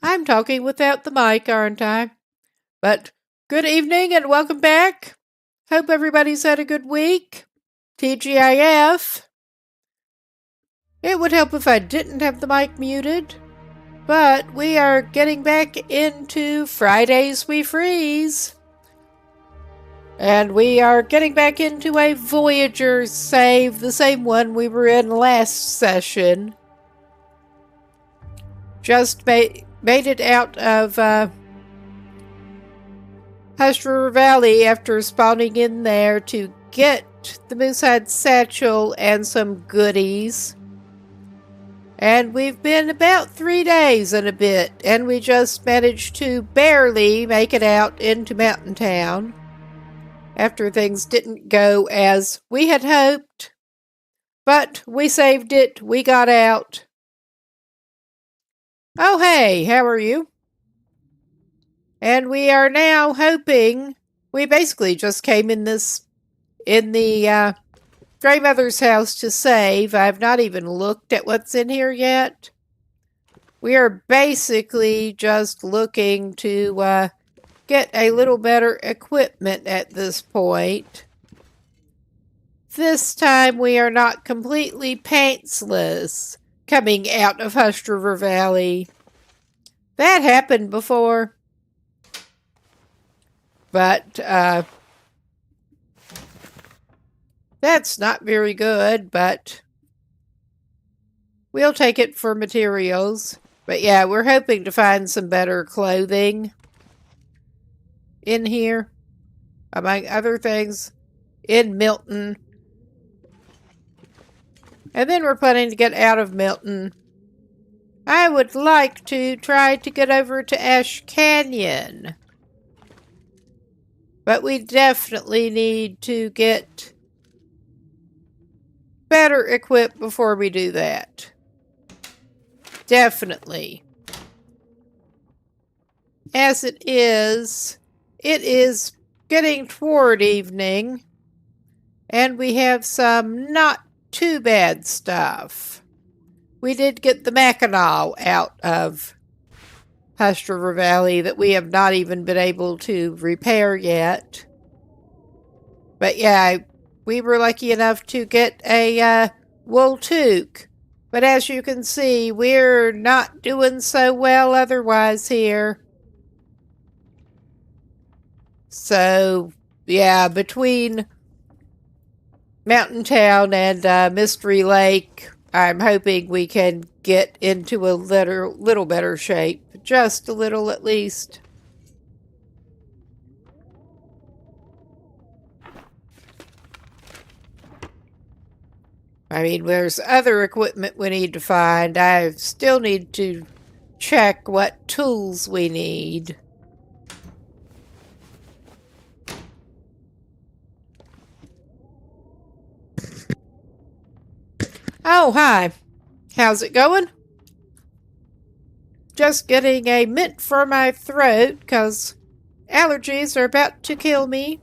I'm talking without the mic, aren't I? But good evening and welcome back. Hope everybody's had a good week. TGIF. It would help if I didn't have the mic muted. But we are getting back into Fridays We Freeze. And we are getting back into a Voyageur save, the same one we were in last session. Just made it out of HRV Valley after spawning in there to get the Moosehide Satchel and some goodies. And we've been about 3 days and a bit, and we just managed to barely make it out into Mountain Town after things didn't go as we had hoped. But we saved it, we got out. Oh hey, how are you? And we are now hoping, we basically just came in the Grandmother's house to save. I've not even looked at what's in here yet. We are basically just looking to get a little better equipment at this point. This time we are not completely pantsless coming out of Hush River Valley. That happened before. But that's not very good, but we'll take it for materials. But yeah, we're hoping to find some better clothing in here, among other things, in Milton. And then we're planning to get out of Milton. I would like to try to get over to Ash Canyon. But we definitely need to get better equipped before we do that. Definitely. As it is getting toward evening, and we have some not too bad stuff. We did get the Mackinac out of HRV Valley that we have not even been able to repair yet. But yeah, we were lucky enough to get a wool toque. But as you can see, we're not doing so well otherwise here. So, yeah, between Mountain Town and Mystery Lake, I'm hoping we can get into a little better shape. Just a little at least. I mean, there's other equipment we need to find. I still need to check what tools we need. Oh, hi. How's it going? Just getting a mint for my throat because allergies are about to kill me.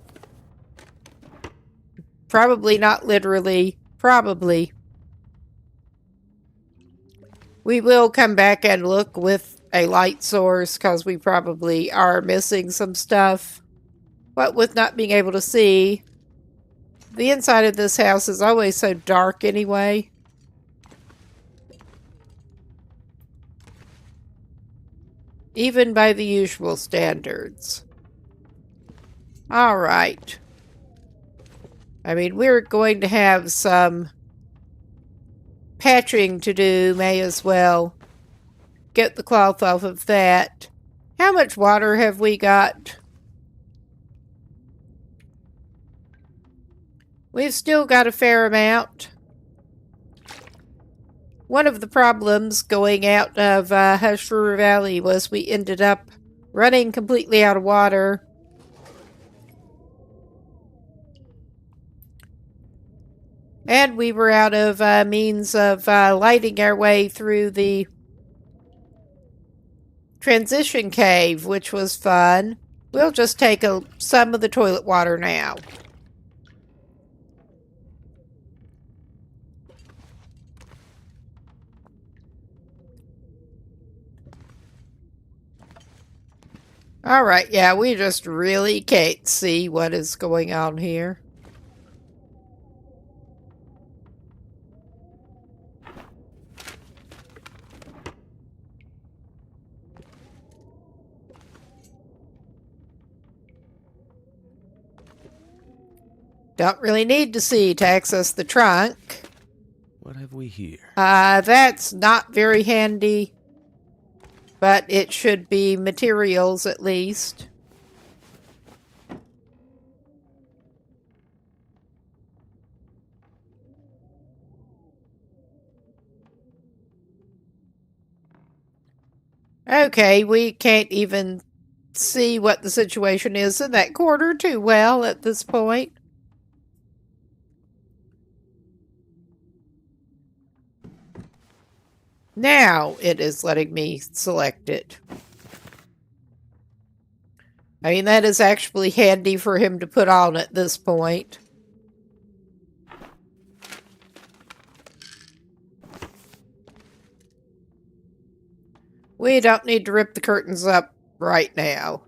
Probably not literally. Probably. We will come back and look with a light source because we probably are missing some stuff. What with not being able to see, the inside of this house is always so dark anyway. Even by the usual standards. Alright. I mean, we're going to have some patching to do. May as well get the cloth off of that. How much water have we got? We've still got a fair amount. One of the problems going out of HRV Valley was we ended up running completely out of water. And we were out of means of lighting our way through the transition cave, which was fun. We'll just take some of the toilet water now. Alright, yeah, we just really can't see what is going on here. Don't really need to see to access the trunk. What have we here? That's not very handy. But it should be materials at least. Okay, we can't even see what the situation is in that corner too well at this point. Now it is letting me select it. I mean, that is actually handy for him to put on at this point. We don't need to rip the curtains up right now.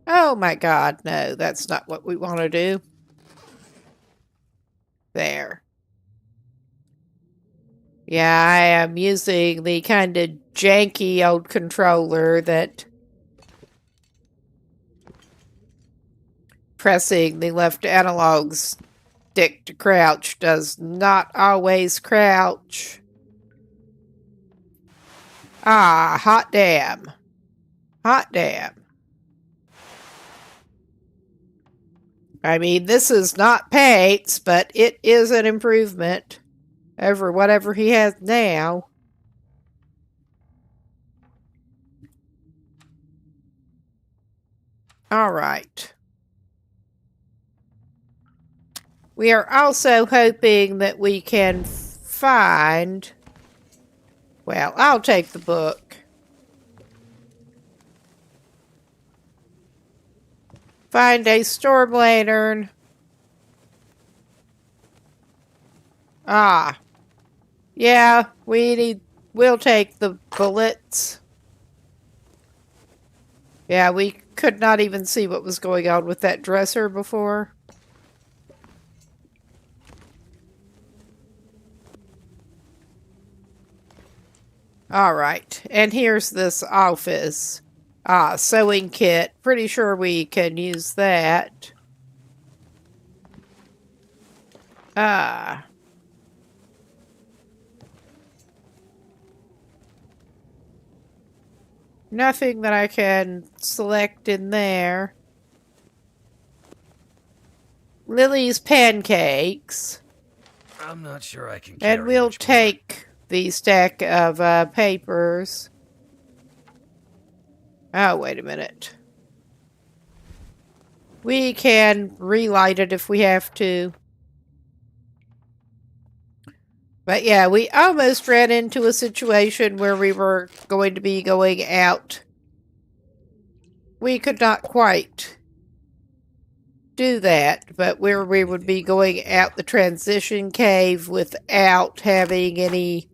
Oh my God, no, that's not what we want to do. There. Yeah, I am using the kind of janky old controller that pressing the left analog stick to crouch does not always crouch. Ah, hot damn. Hot damn. I mean, this is not Pate's, but it is an improvement over whatever he has now. All right. We are also hoping that we can find... Well, I'll take the book. Find a storm lantern. Ah. Yeah, we'll take the bullets. Yeah, we could not even see what was going on with that dresser before. Alright, and here's this office. Ah, sewing kit. Pretty sure we can use that. Ah. Nothing that I can select in there. Lily's pancakes. I'm not sure I can carry And we'll much more. take the stack of papers. Oh, wait a minute. We can relight it if we have to. But yeah, we almost ran into a situation where we were going to be going out. We could not quite do that, but where we would be going out the transition cave without having any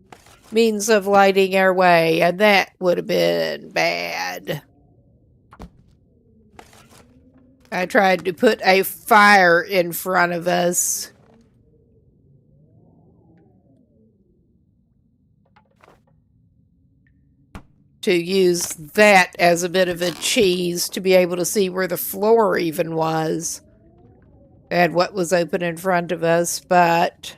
means of lighting our way, and that would have been bad. I tried to put a fire in front of us. To use that as a bit of a cheese to be able to see where the floor even was and what was open in front of us, but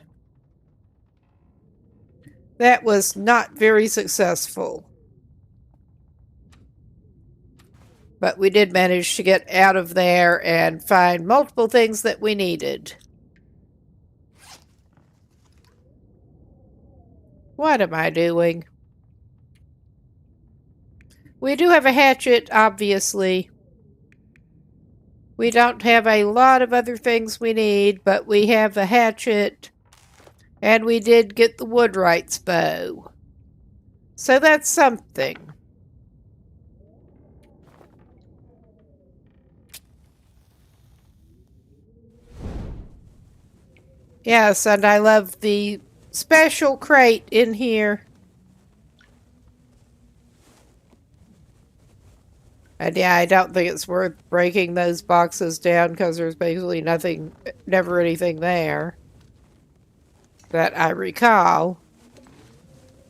that was not very successful. But we did manage to get out of there and find multiple things that we needed. What am I doing? We do have a hatchet, obviously. We don't have a lot of other things we need, but we have a hatchet. And we did get the Woodwright's bow. So that's something. Yes, and I love the special crate in here. And yeah, I don't think it's worth breaking those boxes down because there's basically nothing, never anything there that I recall.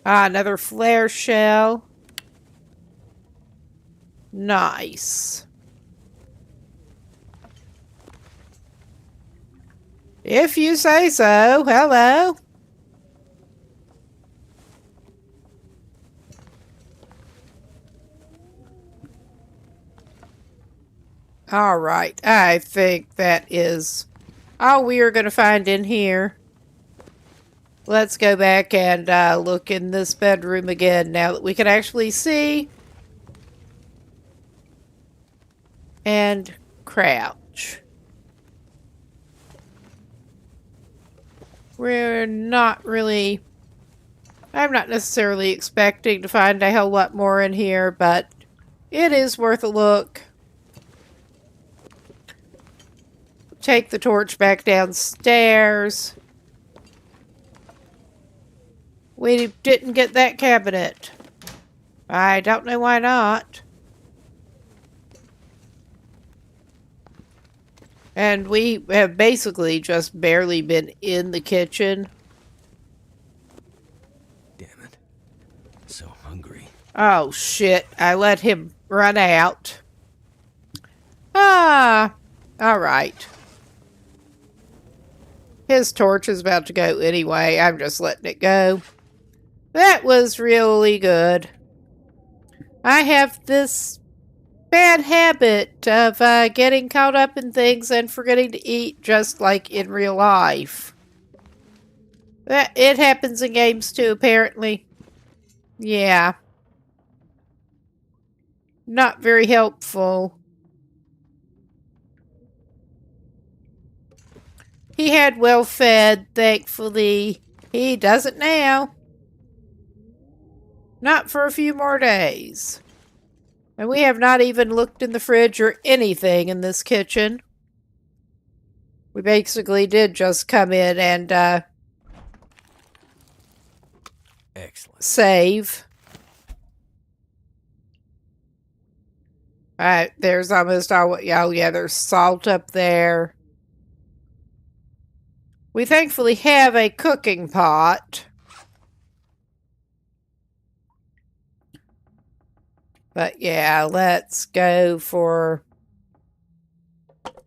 Ah, another flare shell. Nice. If you say so. Hello. All right. I think that is all we are going to find in here. Let's go back and look in this bedroom again now that we can actually see. And crouch. We're not really... I'm not necessarily expecting to find a whole lot more in here, but it is worth a look. Take the torch back downstairs. We didn't get that cabinet. I don't know why not. And we have basically just barely been in the kitchen. Damn it. So hungry. Oh, shit. I let him run out. Ah. All right. His torch is about to go anyway. I'm just letting it go. That was really good. I have this bad habit of getting caught up in things and forgetting to eat just like in real life. It happens in games too, apparently. Yeah. Not very helpful. He had well fed, thankfully. He doesn't now. Not for a few more days. And we have not even looked in the fridge or anything in this kitchen. We basically did just come in and Excellent. save. Alright, there's almost all. Oh yeah, there's salt up there. We thankfully have a cooking pot. But yeah, let's go for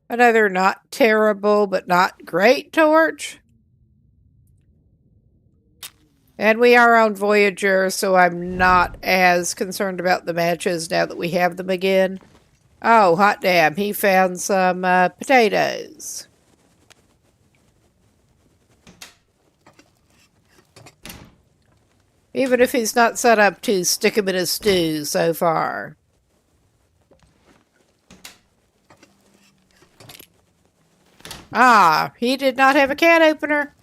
another not terrible but not great torch. And we are on Voyageur, so I'm not as concerned about the matches now that we have them again. Oh, hot damn, he found some potatoes. Even if he's not set up to stick him in a stew so far. Ah, he did not have a can opener.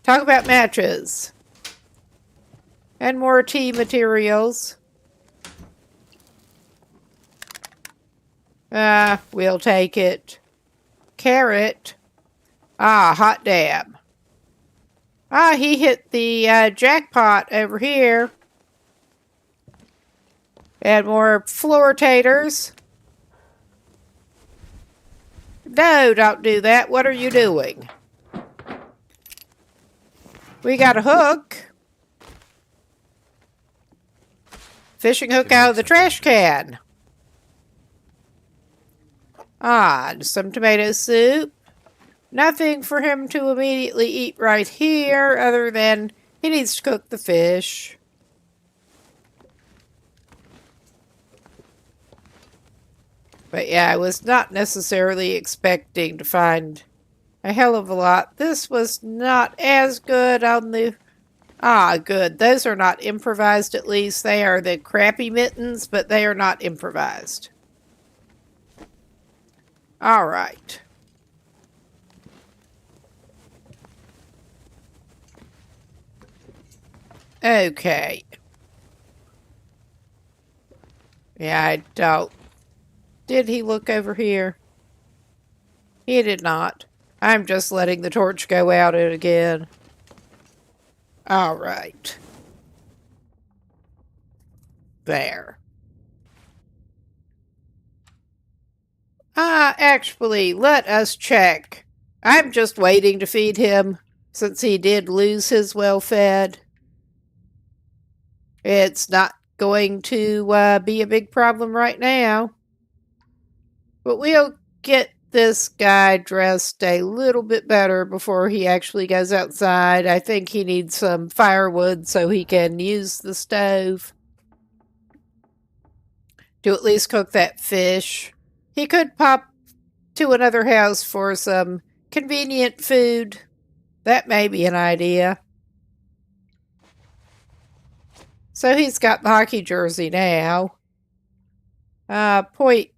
Talk about matches. And more tea materials. We'll take it. Carrot. Ah, hot damn. Ah, he hit the jackpot over here. And more floor taters. No, don't do that. What are you doing? We got a hook. Fishing hook out of the trash can. Ah, and some tomato soup. Nothing for him to immediately eat right here other than he needs to cook the fish. But yeah, I was not necessarily expecting to find a hell of a lot. This was not as good on the... Ah, good. Those are not improvised at least. They are the crappy mittens, but they are not improvised. All right. Okay. Yeah, I don't... Did he look over here? He did not. I'm just letting the torch go out again. All right. There. Actually, let us check. I'm just waiting to feed him, since he did lose his well-fed. It's not going to be a big problem right now. But we'll get this guy dressed a little bit better before he actually goes outside. I think he needs some firewood so he can use the stove to at least cook that fish. He could pop to another house for some convenient food. That may be an idea. So he's got the hockey jersey now. 0.2,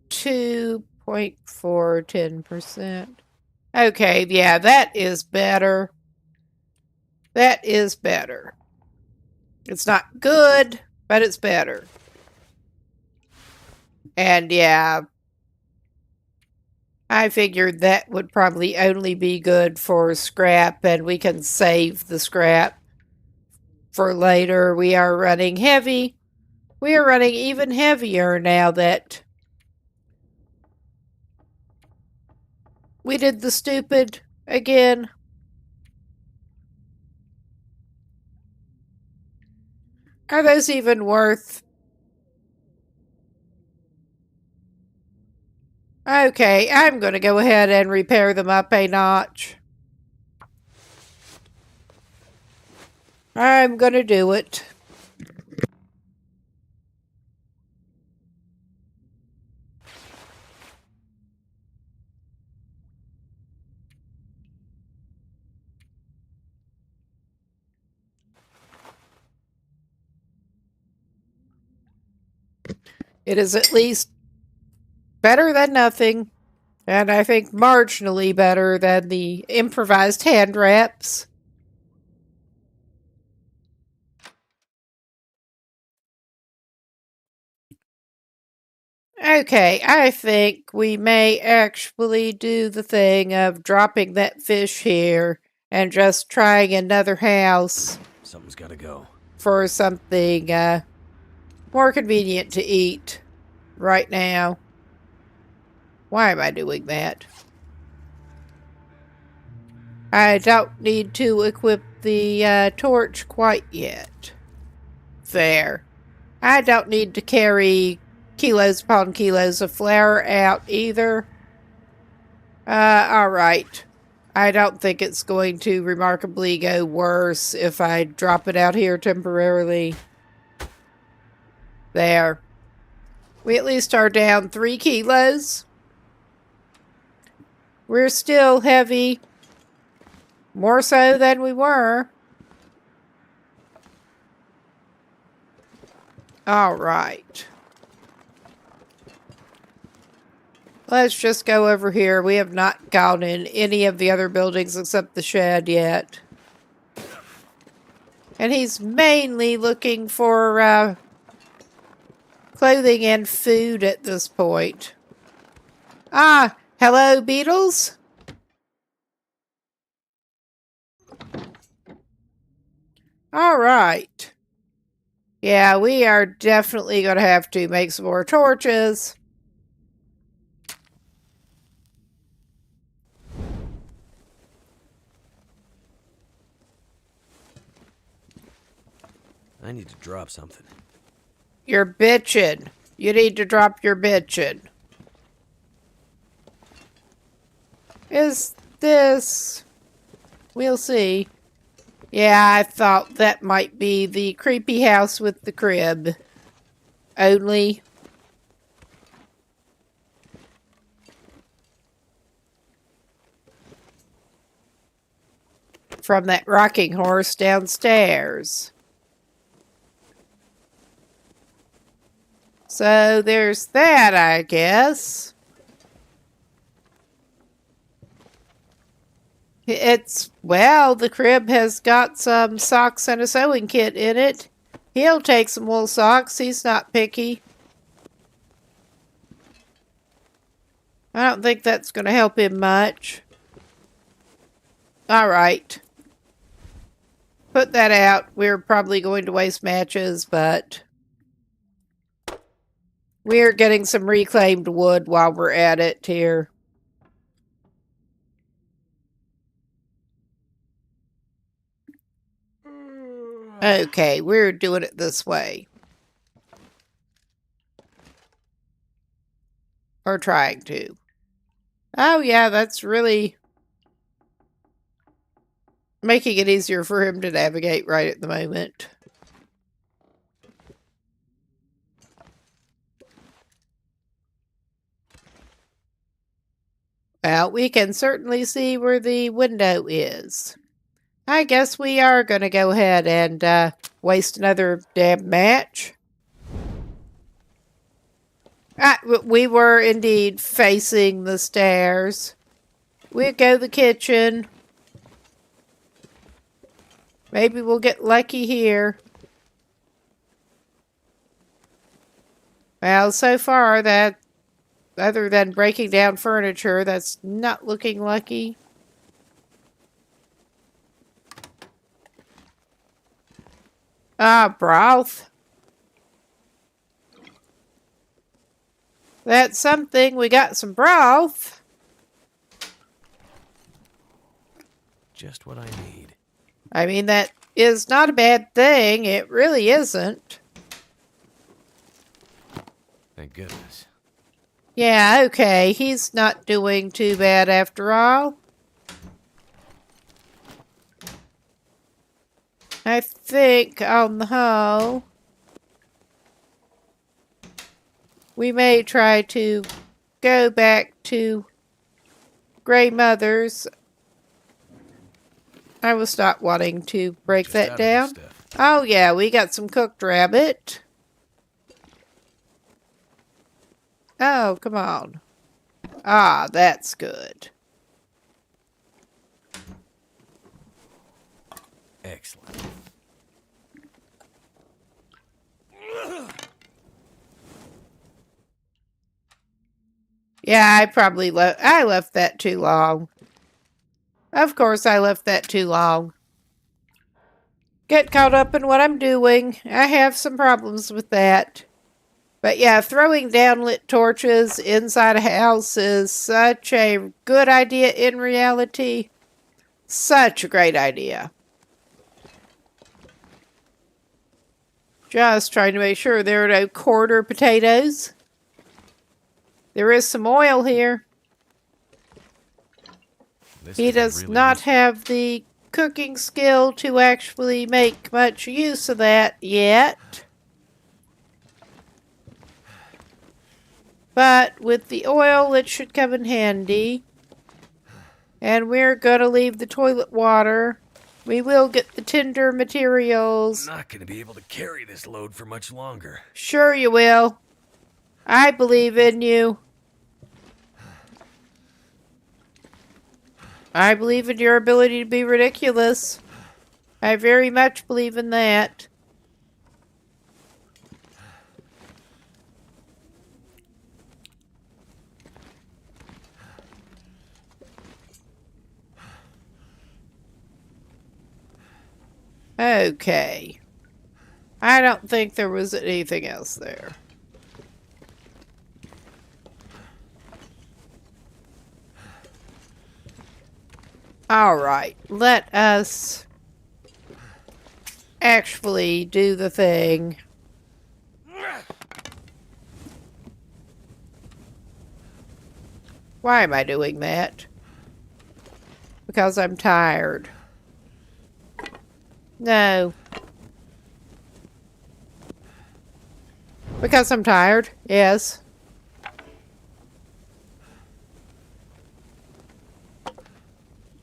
0.4, 10%. Okay, yeah, that is better. That is better. It's not good, but it's better. And yeah, I figured that would probably only be good for scrap, and we can save the scrap for later. We are running heavy. We are running even heavier now that we did the stupid again. Are those even worth? Okay, I'm going to go ahead and repair them up a notch. I'm going to do it. It is at least better than nothing. And I think marginally better than the improvised hand wraps. Okay, I think we may actually do the thing of dropping that fish here and just trying another house. Something's gotta go. For something more convenient to eat right now. Why am I doing that? I don't need to equip the torch quite yet. There. I don't need to carry kilos upon kilos of flour out either. Alright. I don't think it's going to remarkably go worse if I drop it out here temporarily. There. We at least are down 3 kilos. We're still heavy. More so than we were. Alright. Let's just go over here. We have not gone in any of the other buildings except the shed yet. And he's mainly looking for clothing and food at this point. Ah, hello, beetles. All right. Yeah, we are definitely going to have to make some more torches. I need to drop something. You're bitching. You need to drop your bitching. Is this... We'll see. Yeah, I thought that might be the creepy house with the crib. Only... from that rocking horse downstairs. So there's that, I guess. Well, the crib has got some socks and a sewing kit in it. He'll take some wool socks. He's not picky. I don't think that's going to help him much. All right. Put that out. We're probably going to waste matches, but we're getting some reclaimed wood while we're at it here. Okay, we're doing it this way. Or trying to. Oh yeah, that's really making it easier for him to navigate right at the moment. Well, we can certainly see where the window is. I guess we are going to go ahead and waste another damn match. We were indeed facing the stairs. We'll go the kitchen. Maybe we'll get lucky here. Well, so far that, other than breaking down furniture, that's not looking lucky. Ah, broth. That's something. We got some broth. Just what I need. I mean, that is not a bad thing. It really isn't. Thank goodness. Yeah, okay. He's not doing too bad after all. I think on the whole, we may try to go back to Grey Mother's. I was not wanting to break Just that out of down. this stuff. Oh yeah, we got some cooked rabbit. Oh, come on. Ah, that's good. Excellent. Yeah, I left that too long. Of course I left that too long. Get caught up in what I'm doing. I have some problems with that. But yeah, throwing down lit torches inside a house is such a good idea in reality. Such a great idea. Just trying to make sure there are no quarter potatoes. There is some oil here. He does not have the cooking skill to actually make much use of that yet. But with the oil, it should come in handy. And we're going to leave the toilet water. We will get the tinder materials. I'm not going to be able to carry this load for much longer. Sure you will. I believe in you. I believe in your ability to be ridiculous. I very much believe in that. Okay. I don't think there was anything else there. Alright, let us actually do the thing. Why am I doing that? Because I'm tired. No. Because I'm tired, yes.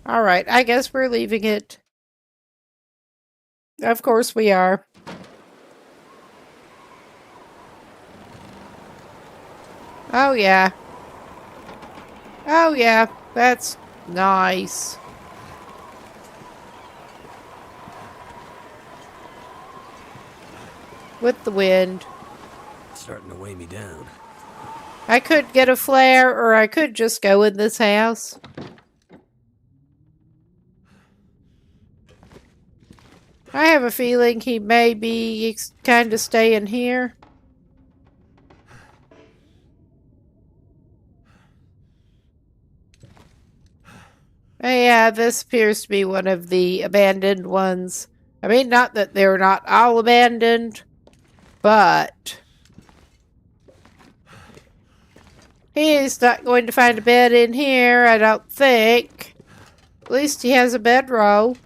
Alright, I guess we're leaving it. Of course we are. Oh yeah. Oh yeah, that's nice. With the wind. It's starting to weigh me down. I could get a flare, or I could just go in this house. I have a feeling he may be kind of staying here. Yeah, this appears to be one of the abandoned ones. I mean, not that they're not all abandoned, but he's not going to find a bed in here, I don't think. At least he has a bedroll.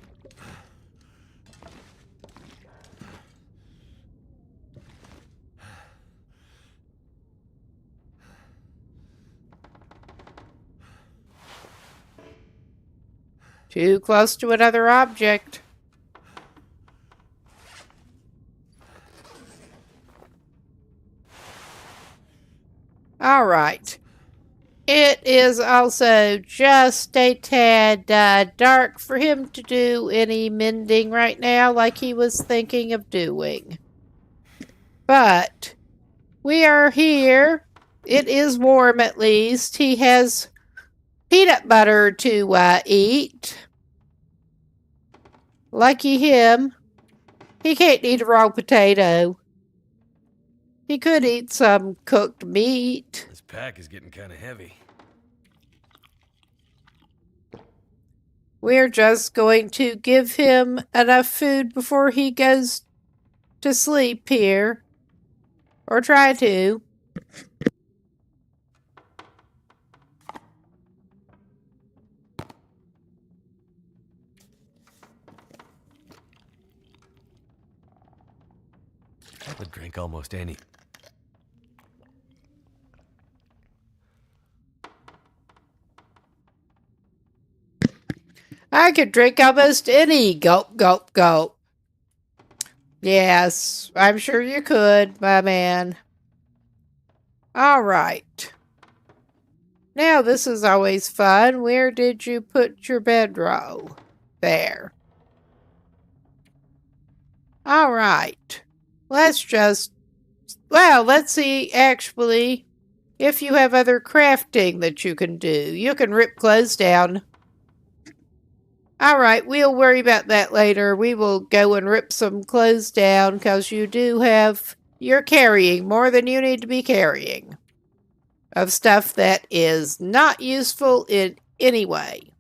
Too close to another object. Alright. It is also just a tad dark for him to do any mending right now like he was thinking of doing. But we are here. It is warm at least. He has peanut butter to eat. Lucky him. He can't eat a raw potato. He could eat some cooked meat. This pack is getting kind of heavy. We're just going to give him enough food before he goes to sleep here. Or try to. I would drink almost any. I could drink almost any. Gulp, gulp, gulp. Yes, I'm sure you could, my man. All right. Now this is always fun. Where did you put your bedroll? There. All right. Let's see actually if you have other crafting that you can do. You can rip clothes down. All right, we'll worry about that later. We will go and rip some clothes down because you're carrying more than you need to be carrying of stuff that is not useful in any way.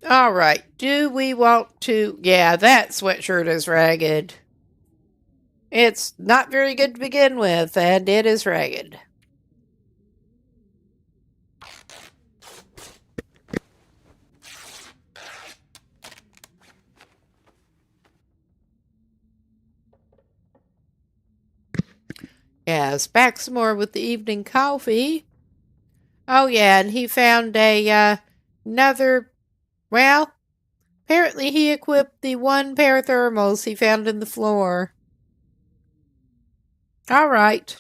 All right, do we want to... Yeah, that sweatshirt is ragged. It's not very good to begin with, and it is ragged. Yes, back some more with the evening coffee. Oh yeah, and he found another... Well, apparently he equipped the one pair of thermals he found in the floor. All right.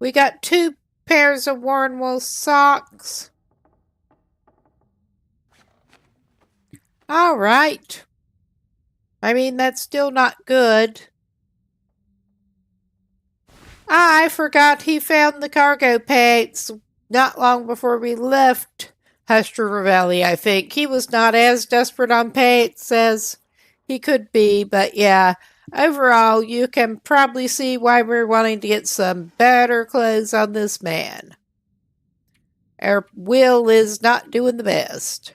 We got 2 pairs of worn wool socks. All right. I mean, that's still not good. I forgot he found the cargo packs not long before we left Huster Valley, I think. He was not as desperate on packs as he could be, but yeah. Overall, you can probably see why we're wanting to get some better clothes on this man. Our Will is not doing the best.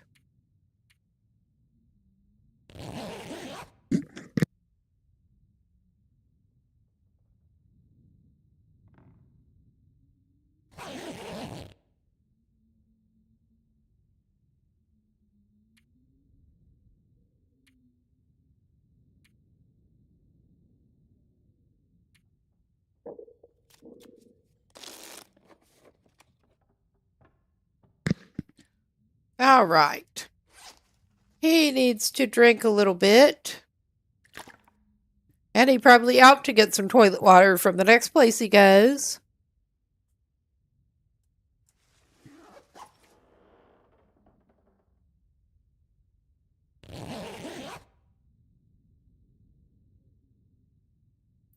All right. He needs to drink a little bit. And he probably ought to get some toilet water from the next place he goes.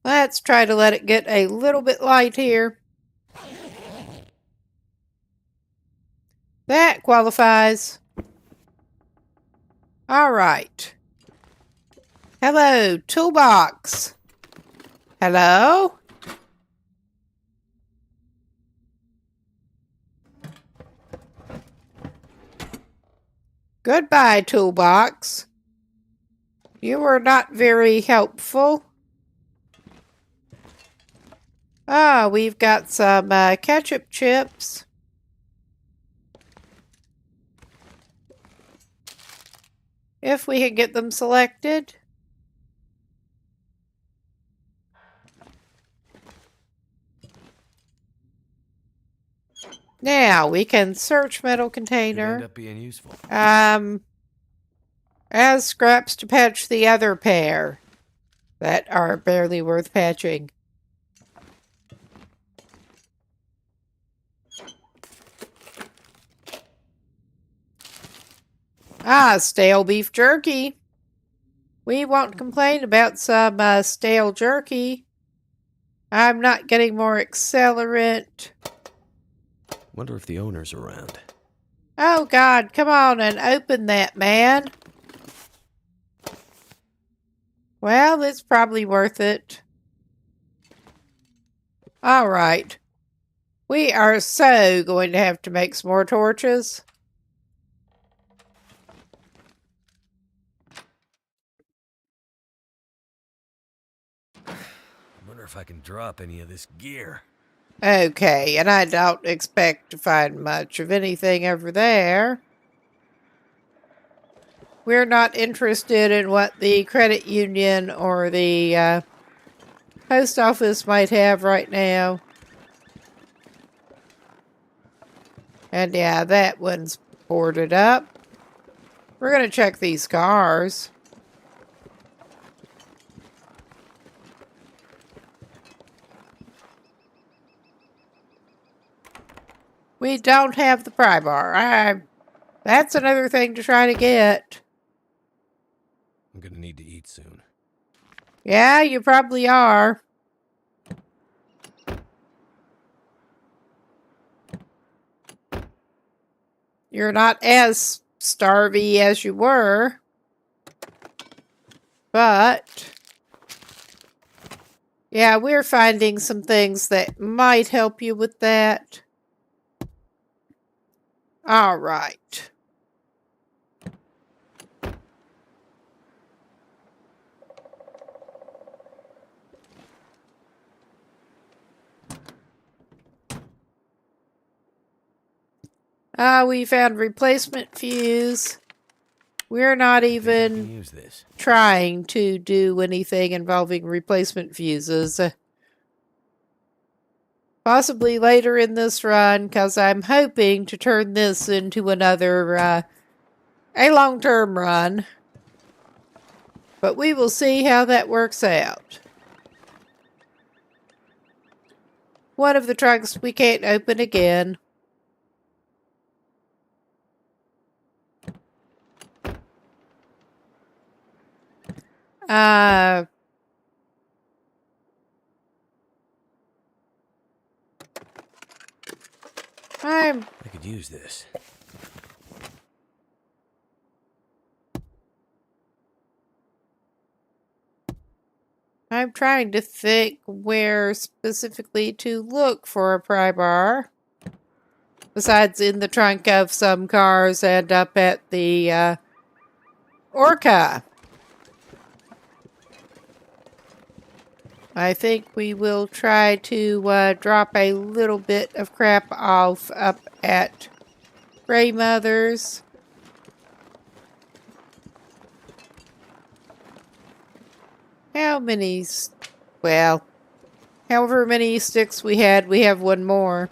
Let's try to let it get a little bit light here. That qualifies. All right. Hello, toolbox. Hello? Goodbye, toolbox. You were not very helpful. Ah, we've got some ketchup chips. If we can get them selected. Now, we can search metal container. Could end up being useful. As scraps to patch the other pair that are barely worth patching. Ah, stale beef jerky. We won't complain about some stale jerky. I'm not getting more accelerant. Wonder if the owner's around. Oh, God, come on and open that, man. Well, it's probably worth it. All right. We are so going to have to make some more torches. Wonder if I can drop any of this gear. Okay, and I don't expect to find much of anything over there. We're not interested in what the credit union or the post office might have right now. And yeah, that one's boarded up. We're going to check these cars. We don't have the pry bar. That's another thing to try to get. I'm gonna need to eat soon. Yeah, you probably are. You're not as starvy as you were. But yeah, we're finding some things that might help you with that. All right. We found replacement fuse. We're not even Use this. trying to do anything involving replacement fuses. Possibly later in this run, because I'm hoping to turn this into another, a long-term run. But we will see how that works out. One of the trunks we can't open again. I could use this. I'm trying to think where specifically to look for a pry bar. Besides in the trunk of some cars and up at the Orca. I think we will try to drop a little bit of crap off up at Grey Mother's. How many? Well, however many sticks we had, we have one more.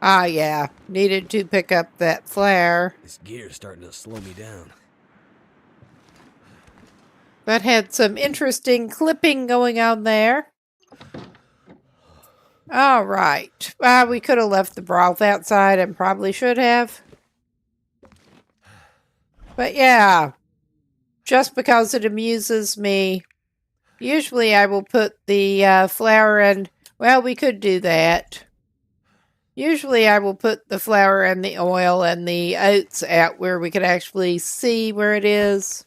Ah, yeah. Needed to pick up that flare. This gear's starting to slow me down. That had some interesting clipping going on there. All right. We could have left the broth outside and probably should have. But yeah, just because it amuses me. Usually I will put the flour and, well, we could do that. Usually I will put the flour and the oil and the oats out where we could actually see where it is.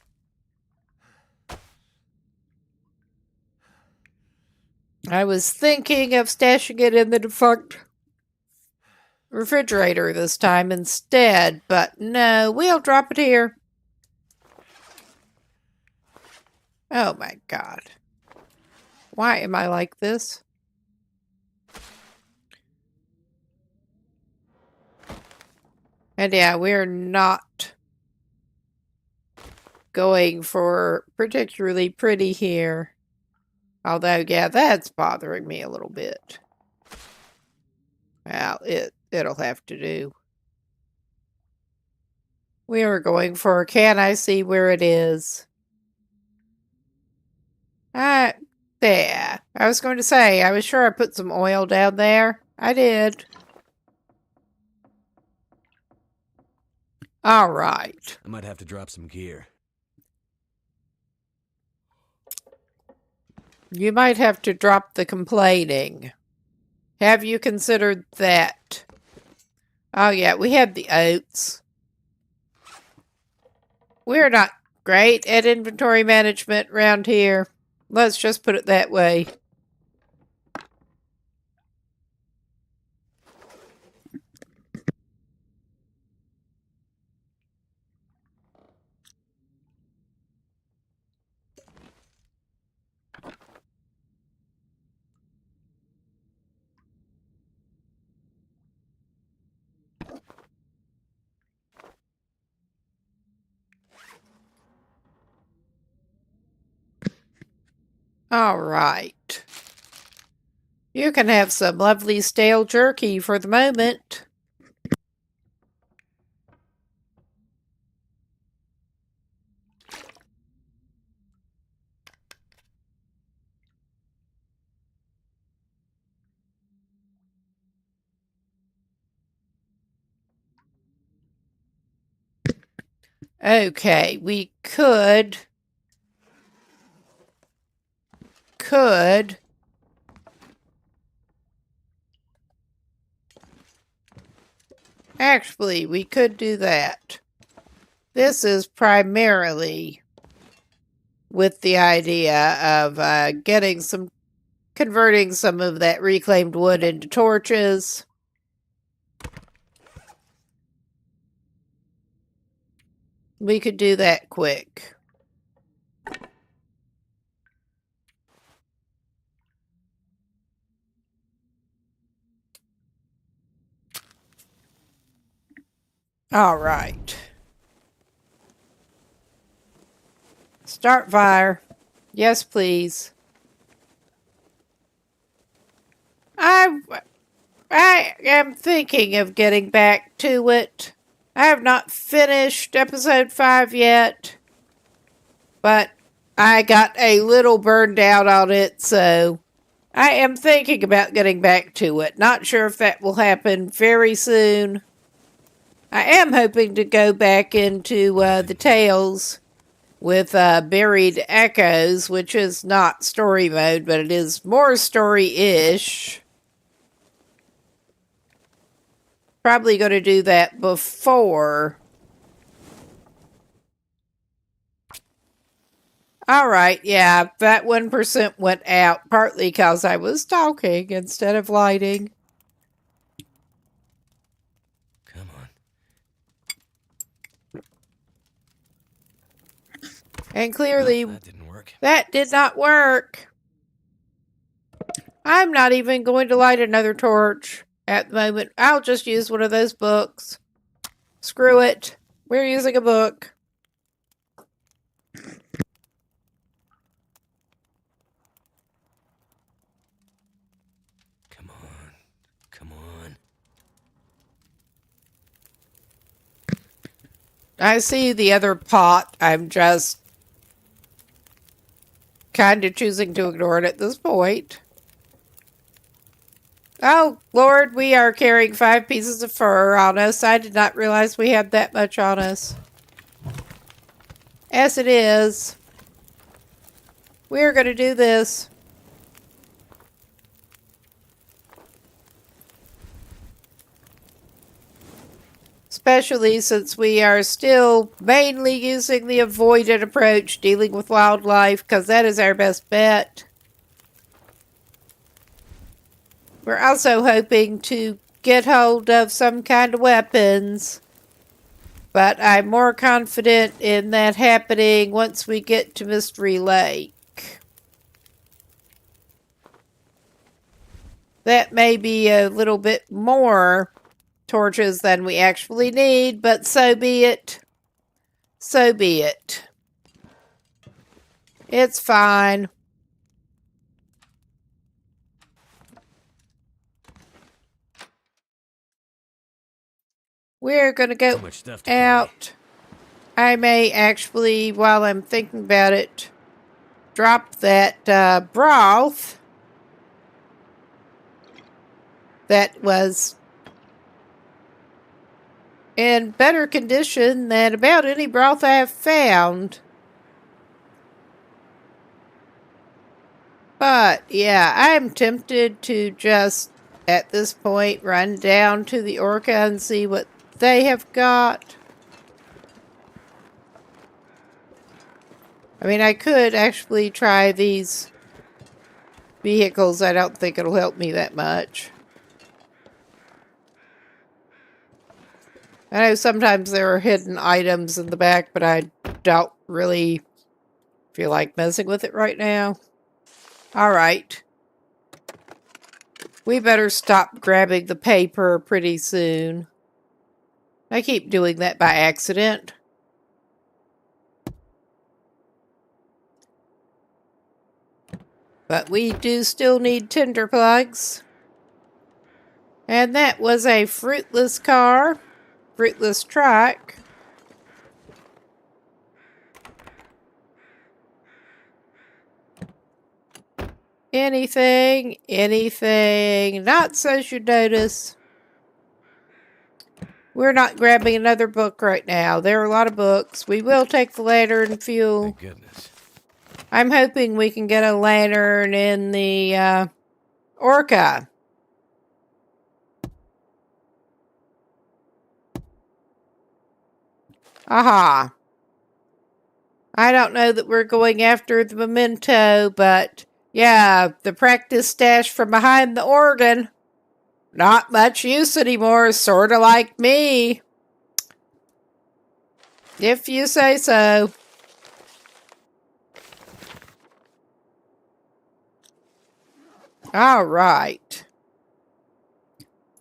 I was thinking of stashing it in the defunct refrigerator this time instead, but no, we'll drop it here. Oh my God. Why am I like this? And yeah, we're not going for particularly pretty here. Although, yeah, that's bothering me a little bit. Well, it'll have to do. We are going for, can I see where it is? There. I was going to say, I was sure I put some oil down there. I did. All right. I might have to drop some gear. You might have to drop the complaining. Have you considered that? Oh, yeah, we had the oats. We're not great at inventory management around here. Let's just put it that way. All right. You can have some lovely stale jerky for the moment. Okay, we could actually, we could do that. This is primarily with the idea of converting some of that reclaimed wood into torches. We could do that quick. All right. Start fire. Yes, please. I am thinking of getting back to it. I have not finished episode 5 yet, but I got a little burned out on it, so I am thinking about getting back to it. Not sure if that will happen very soon. I am hoping to go back into the Tales with Buried Echoes, which is not story mode, but it is more story-ish. Probably going to do that before. Alright, yeah, that 1% went out, partly because I was talking instead of lighting. Come on. And clearly, That didn't work. that did not work. I'm not even going to light another torch at the moment. I'll just use one of those books. Screw it. We're using a book. Come on. Come on. I see the other pot. I'm just kind of choosing to ignore it at this point. Oh, Lord, we are carrying 5 pieces of fur on us. I did not realize we had that much on us. As it is, we're going to do this. Especially since we are still mainly using the avoided approach, dealing with wildlife, because that is our best bet. We're also hoping to get hold of some kind of weapons, but I'm more confident in that happening once we get to Mystery Lake. That may be a little bit more torches than we actually need, but so be it. So be it. It's fine. We're going to go Too much stuff to out. I may actually, while I'm thinking about it, drop that broth that was in better condition than about any broth I have found. But yeah, I'm tempted to just, at this point, run down to the Orca and see what they have got. I mean, I could actually try these vehicles. I don't think it'll help me that much. I know sometimes there are hidden items in the back, but I don't really feel like messing with it right now. Alright. We better stop grabbing the paper pretty soon. I keep doing that by accident. But we do still need tinder plugs. And that was a fruitless car. Fruitless truck. Anything, not so should notice. We're not grabbing another book right now. There are a lot of books. We will take the lantern and fuel. Thank goodness. I'm hoping we can get a lantern in the Orca. Aha. I don't know that we're going after the memento, but yeah, the practice stash from behind the organ. Not much use anymore, sort of like me. If you say so. All right.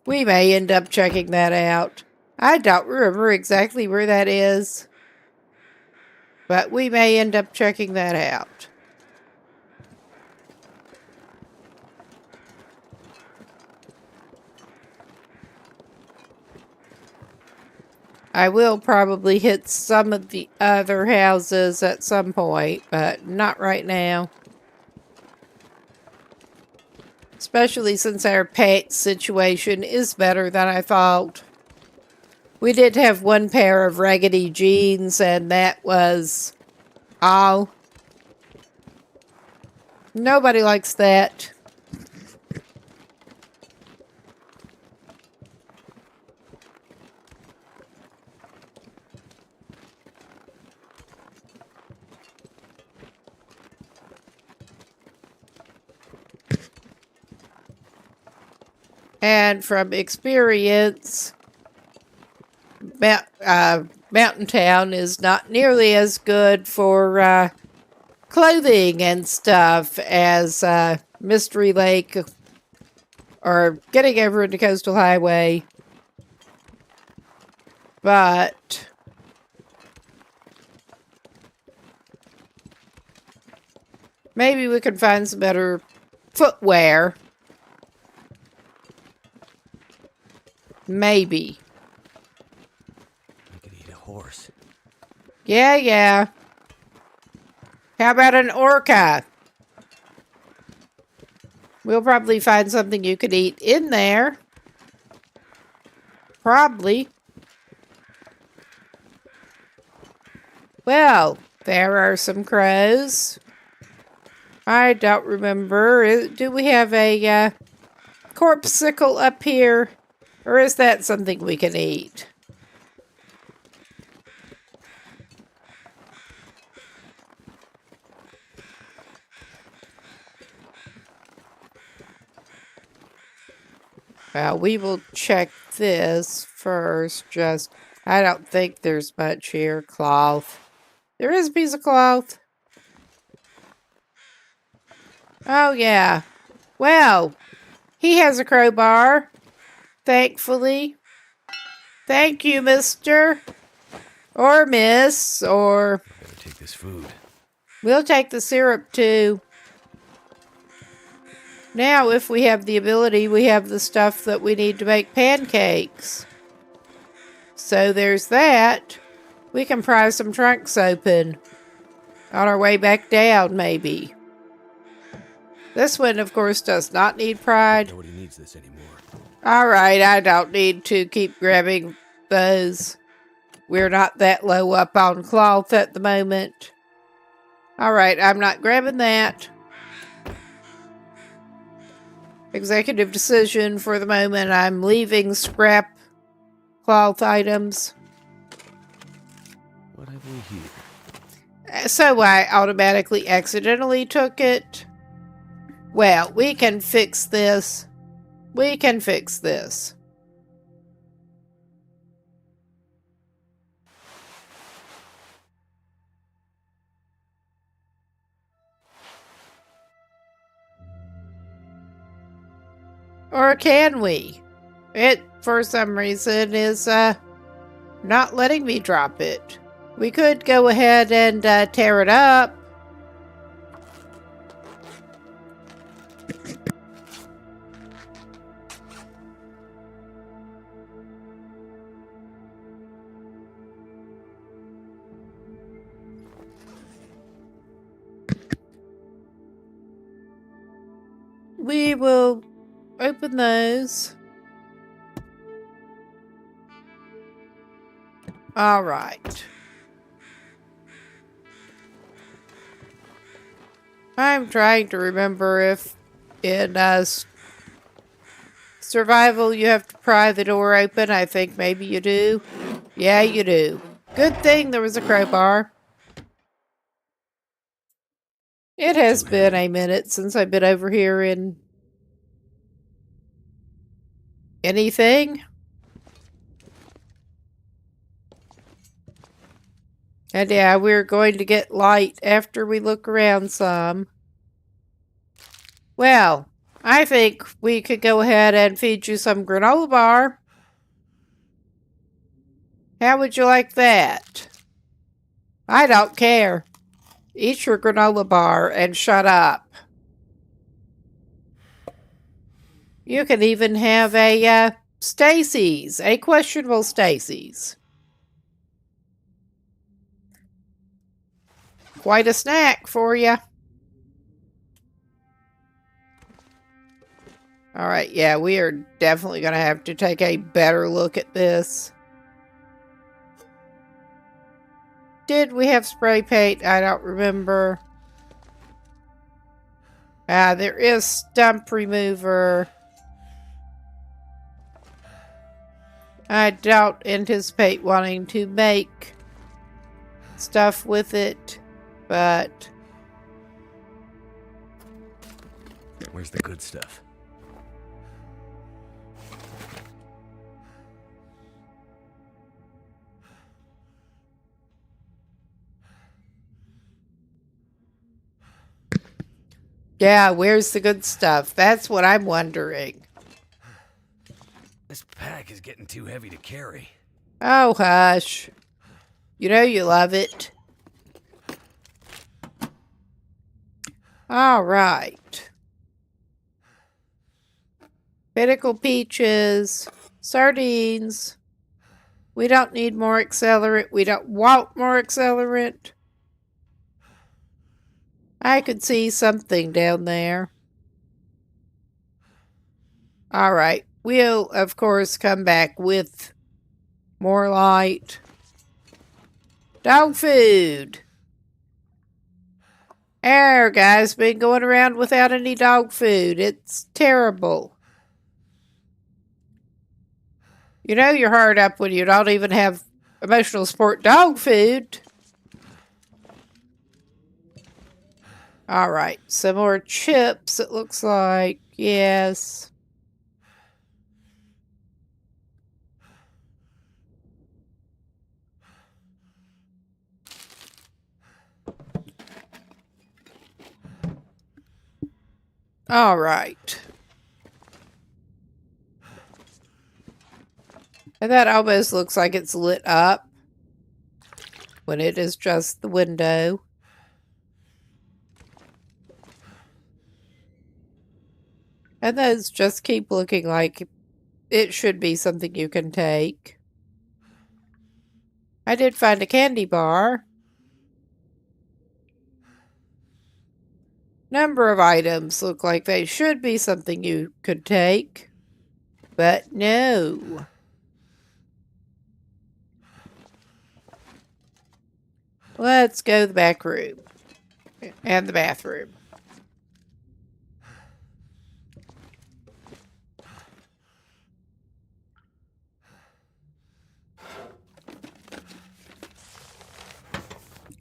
We may end up checking that out. I don't remember exactly where that is, but we may end up checking that out. I will probably hit some of the other houses at some point, but not right now. Especially since our pet situation is better than I thought. We did have one pair of raggedy jeans, and that was all. Nobody likes that. And from experience, Mountain Town is not nearly as good for clothing and stuff as Mystery Lake or getting over into Coastal Highway. But maybe we can find some better footwear. Maybe. I could eat a horse. Yeah. How about an orca? We'll probably find something you could eat in there. Probably. Well, there are some crows. I don't remember. Do we have a corpsicle up here? Or is that something we can eat? Well, we will check this first. I don't think there's much here. Cloth. There is a piece of cloth. Oh, yeah. Well, he has a crowbar. Thankfully. Thank you, mister. Or miss, or... Better take this food. We'll take the syrup, too. Now, if we have the ability, we have the stuff that we need to make pancakes. So there's that. We can pry some trunks open. On our way back down, maybe. This one, of course, does not need pried. Nobody needs this anymore. Alright, I don't need to keep grabbing those. We're not that low up on cloth at the moment. Alright, I'm not grabbing that. Executive decision for the moment. I'm leaving scrap cloth items. What have we here? So I automatically accidentally took it. Well, we can fix this. We can fix this. Or can we? It, for some reason, is not letting me drop it. We could go ahead and tear it up. We will open those. All right. I'm trying to remember if in survival you have to pry the door open. I think maybe you do. Yeah, you do. Good thing there was a crowbar. It has been a minute since I've been over here in anything. And yeah, we're going to get light after we look around some. Well, I think we could go ahead and feed you some granola bar. How would you like that? I don't care. Eat your granola bar and shut up. You can even have a Stacy's, a questionable Stacy's. Quite a snack for you. Alright, yeah, we are definitely going to have to take a better look at this. Did we have spray paint? I don't remember. There is stump remover. I don't anticipate wanting to make stuff with it, but... Where's the good stuff? Yeah, where's the good stuff? That's what I'm wondering. This pack is getting too heavy to carry. Oh, hush. You know you love it. All right. Pinnacle peaches. Sardines. We don't need more accelerant. We don't want more accelerant. I could see something down there. All right. We'll, of course, come back with more light. Dog food. Our guy's been going around without any dog food. It's terrible. You know you're hard up when you don't even have emotional support dog food. All right, some more chips, it looks like. Yes. All right. And that almost looks like it's lit up when it is just the window. And those just keep looking like it should be something you can take. I did find a candy bar. Number of items look like they should be something you could take. But no. Let's go to the back room. And the bathroom.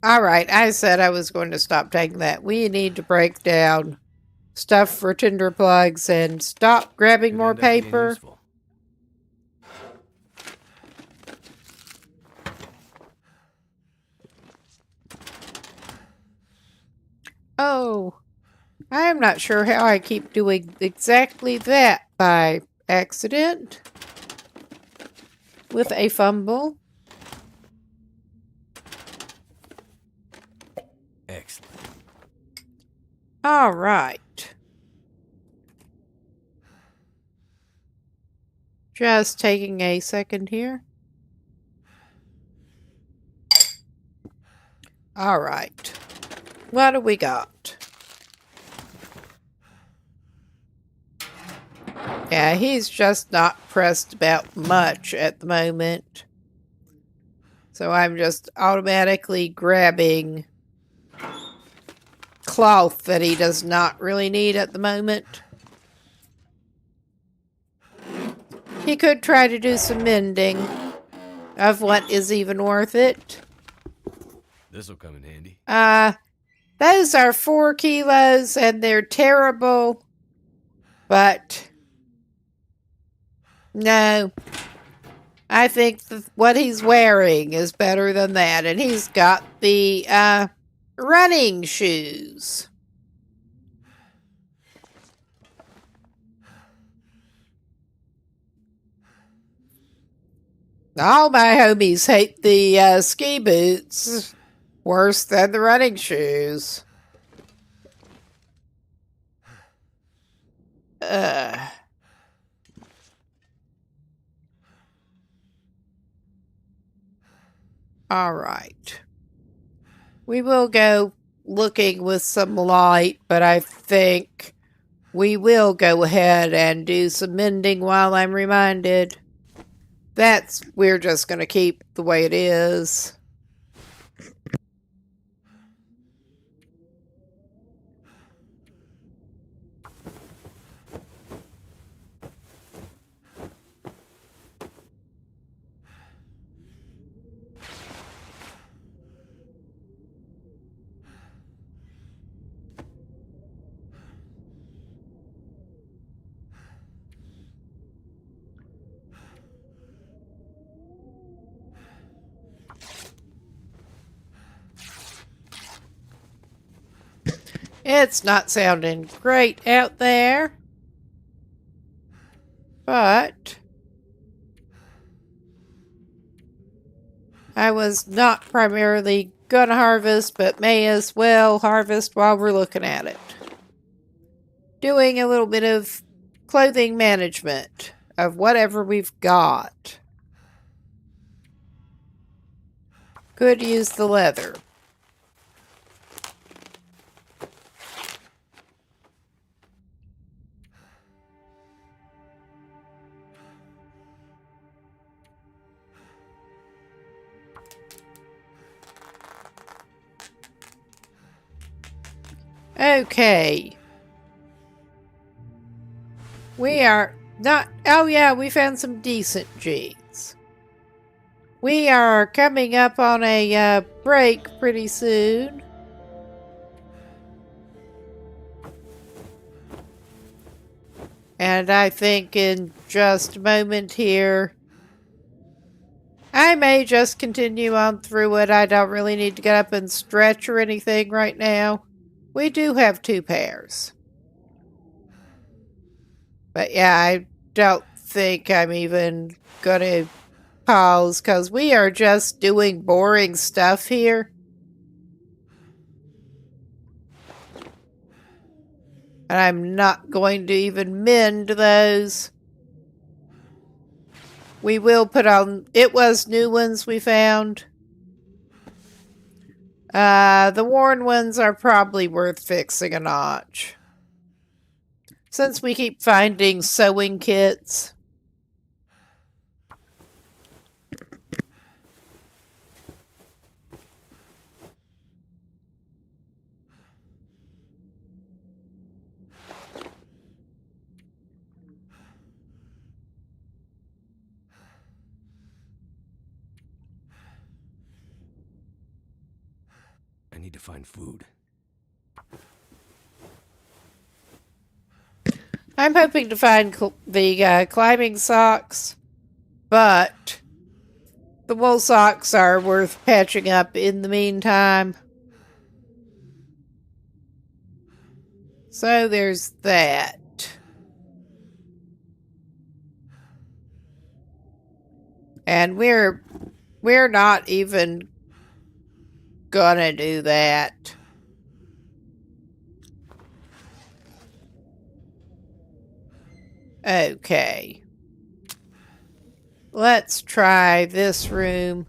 Alright, I said I was going to stop taking that. We need to break down stuff for tinder plugs and stop grabbing more paper. Oh, I am not sure how I keep doing exactly that by accident. With a fumble. Excellent. All right. Just taking a second here. All right. What do we got? Yeah, he's just not pressed about much at the moment. So I'm just automatically grabbing cloth that he does not really need at the moment. He could try to do some mending of what is even worth it. This'll come in handy. Those are 4 kilos and they're terrible, but no, I think what he's wearing is better than that. And he's got the running shoes. All my homies hate the ski boots worse than the running shoes. All right. We will go looking with some light, but I think we will go ahead and do some mending while I'm reminded. We're just going to keep the way it is. It's not sounding great out there, but I was not primarily gonna harvest, but may as well harvest while we're looking at it. Doing a little bit of clothing management of whatever we've got. Could use the leather. Okay. We are not... Oh yeah, we found some decent jeans. We are coming up on a break pretty soon. And I think in just a moment here, I may just continue on through it. I don't really need to get up and stretch or anything right now. We do have 2 pairs. But yeah, I don't think I'm even gonna pause because we are just doing boring stuff here. And I'm not going to even mend those. We will put on... It was new ones we found. The worn ones are probably worth fixing a notch. Since we keep finding sewing kits. I need to find food. I'm hoping to find the climbing socks, but the wool socks are worth patching up in the meantime. So there's that. And we're not even gonna do that. Okay. Let's try this room.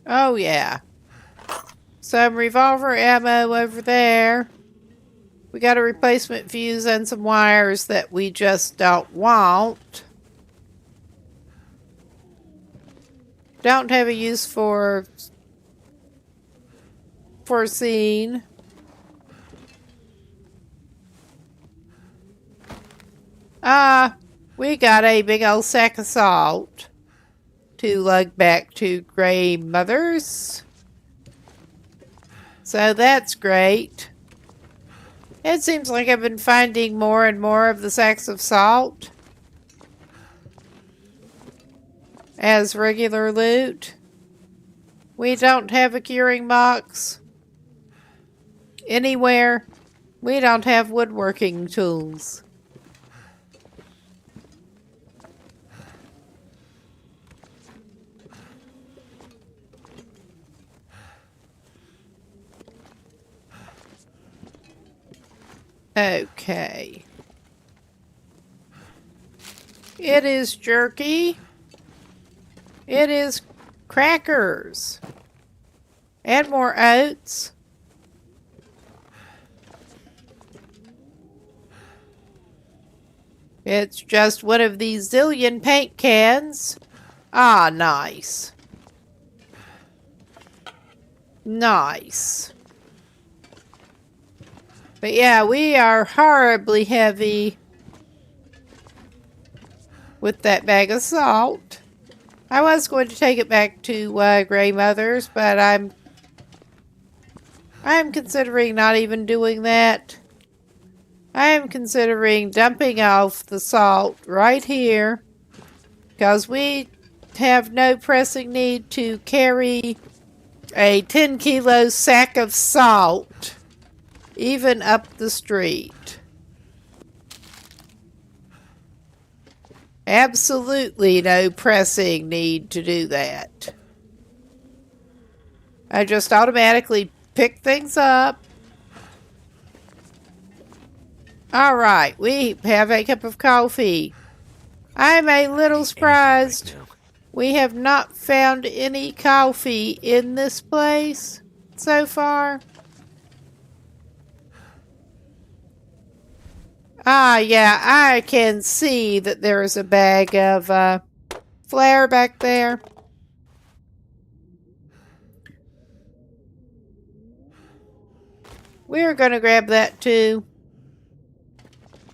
Oh, yeah. Some revolver ammo over there. We got a replacement fuse and some wires that we just don't want. Don't have a use for foreseen. We got a big old sack of salt to lug back to Grey Mother's. So that's great. It seems like I've been finding more and more of the sacks of salt as regular loot. We don't have a curing box anywhere. We don't have woodworking tools. Okay. It is jerky. It is crackers. And more oats. It's just one of these zillion paint cans. Ah, nice. Nice. But yeah, we are horribly heavy with that bag of salt. I was going to take it back to Grey Mother's, but I'm considering not even doing that. I am considering dumping off the salt right here because we have no pressing need to carry a 10-kilo sack of salt even up the street. Absolutely no pressing need to do that. I just automatically pick things up. Alright, we have a cup of coffee. I'm a little surprised we have not found any coffee in this place so far. Ah, yeah, I can see that there is a bag of flour back there. We're going to grab that too.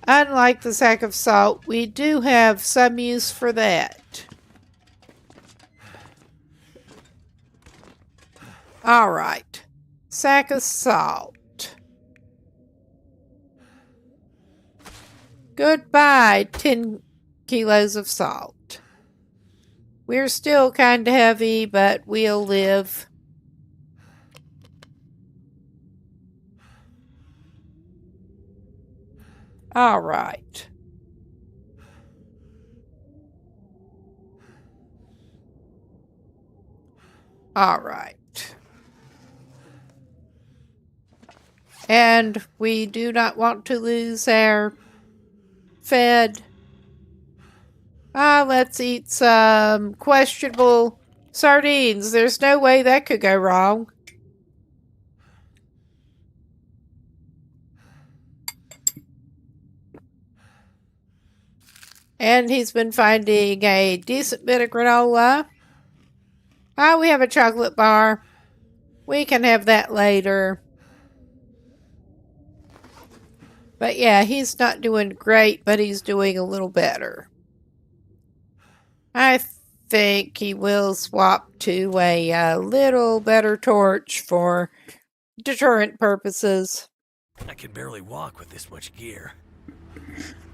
Unlike the sack of salt, we do have some use for that. Alright, sack of salt. Goodbye, 10 kilos of salt. We're still kind of heavy, but we'll live. All right. All right. And we do not want to lose our fed. Let's eat some questionable sardines. There's no way that could go wrong. And he's been finding a decent bit of granola. We have a chocolate bar. We can have that later. But yeah, he's not doing great, but he's doing a little better. I think he will swap to a little better torch for deterrent purposes. I can barely walk with this much gear.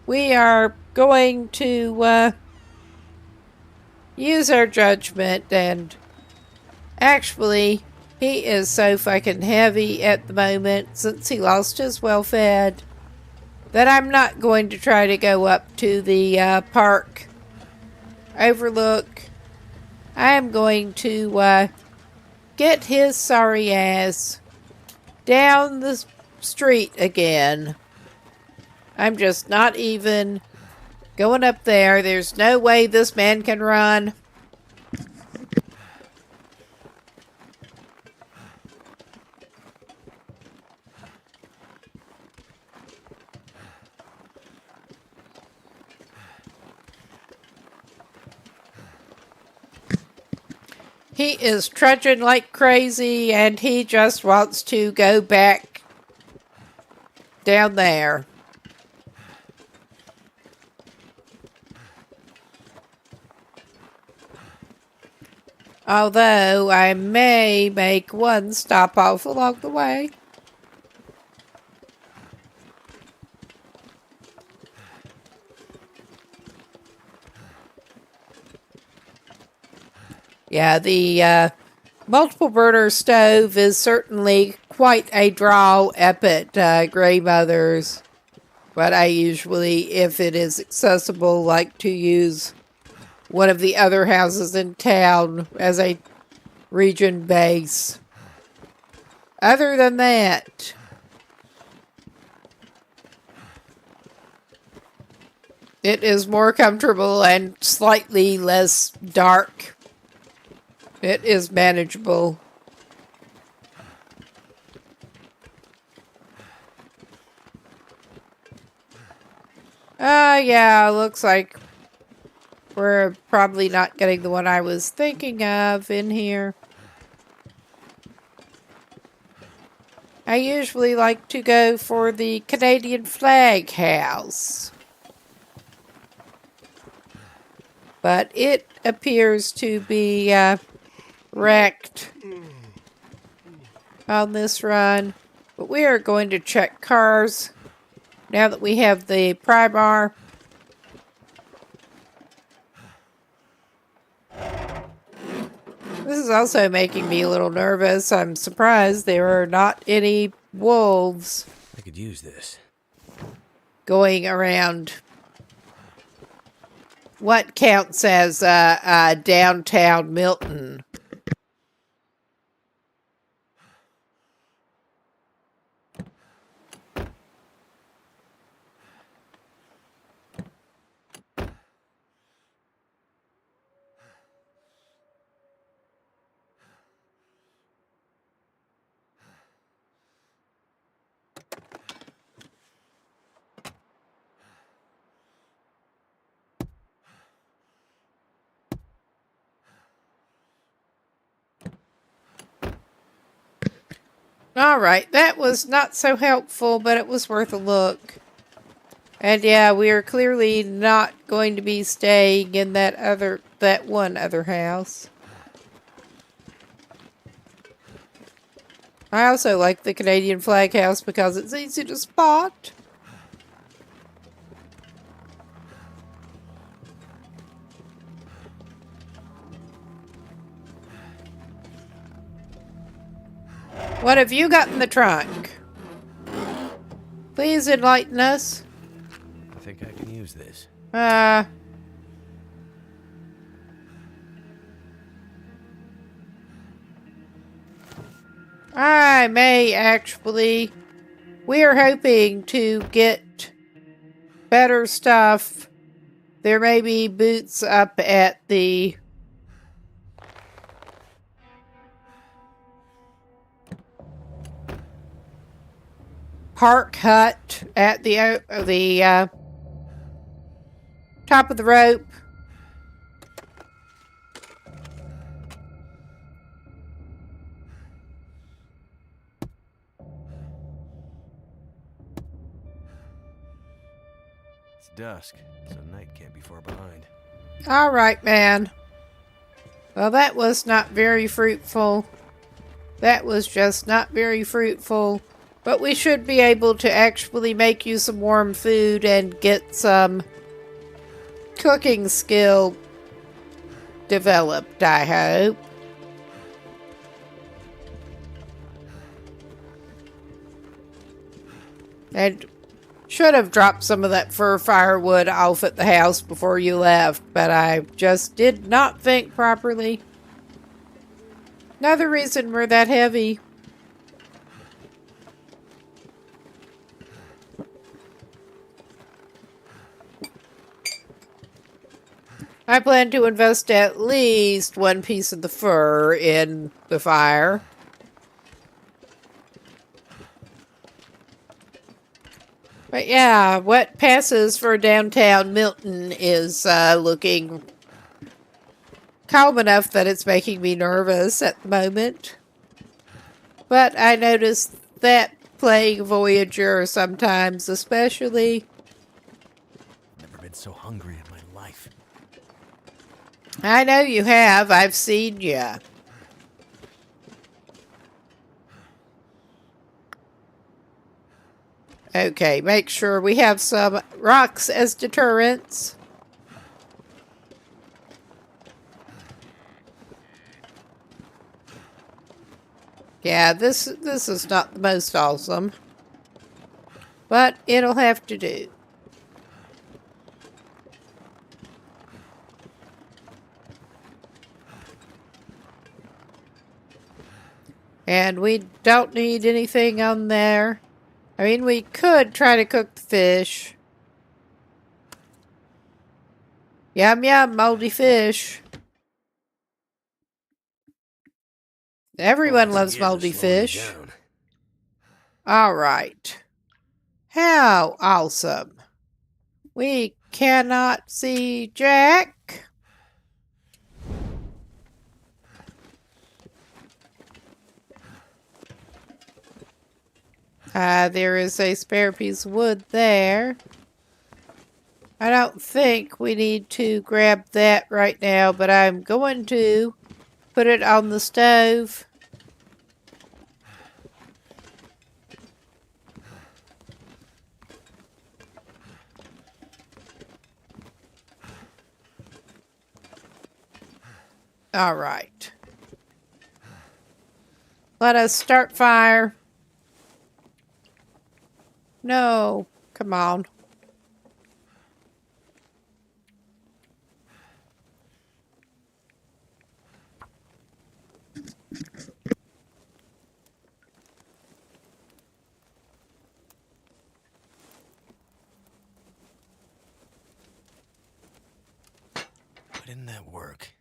We are going to use our judgment, and actually, he is so fucking heavy at the moment since he lost his well-fed that I'm not going to try to go up to the park overlook. I am going to get his sorry ass down the street again. I'm just not even going up there. There's no way this man can run. He is trudging like crazy, and he just wants to go back down there. Although I may make one stop off along the way. Yeah, the multiple burner stove is certainly quite a draw up at Grey Mother's. But I usually, if it is accessible, like to use one of the other houses in town as a region base. Other than that, it is more comfortable and slightly less dark. It is manageable. Yeah, looks like we're probably not getting the one I was thinking of in here. I usually like to go for the Canadian flag house. But it appears to be wrecked on this run. But we are going to check cars now that we have the Primar. This is also making me a little nervous. I'm surprised there are not any wolves. I could use this. Going around what counts as downtown Milton. All right, that was not so helpful, but it was worth a look. And yeah, we are clearly not going to be staying in that one other house. I also like the Canadian flag house because it's easy to spot. What have you got in the trunk? Please enlighten us. I think I can use this. I may actually. We are hoping to get better stuff. There may be boots up at the park hut at the top of the rope. It's dusk, so night can't be far behind. All right, man. Well, that was not very fruitful. That was just not very fruitful. But we should be able to actually make you some warm food and get some cooking skill developed, I hope. And should have dropped some of that fir firewood off at the house before you left, but I just did not think properly. Another reason we're that heavy. I plan to invest at least one piece of the fur in the fire. But yeah, what passes for downtown Milton is looking calm enough that it's making me nervous at the moment. But I noticed that playing Voyageur sometimes, especially. Never been so hungry in my life. I know you have. I've seen you. Okay, make sure we have some rocks as deterrents. Yeah, this is not the most awesome, but it'll have to do. And we don't need anything on there. I mean, we could try to cook the fish. Yum yum, moldy fish. Everyone loves moldy fish. All right. How awesome. We cannot see Jack. There is a spare piece of wood there. I don't think we need to grab that right now, but I'm going to put it on the stove. All right. Let us start fire. No, come on. Why didn't that work?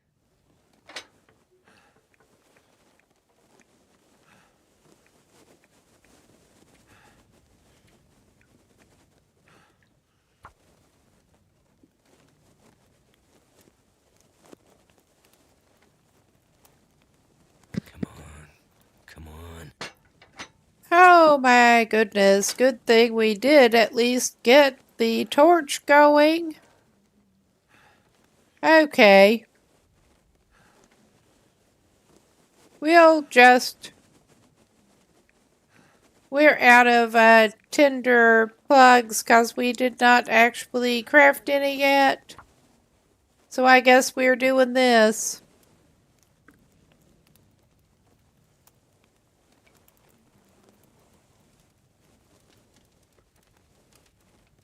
Come on. Oh my goodness. Good thing we did at least get the torch going. Okay. We're out of tinder plugs because we did not actually craft any yet. So I guess we're doing this.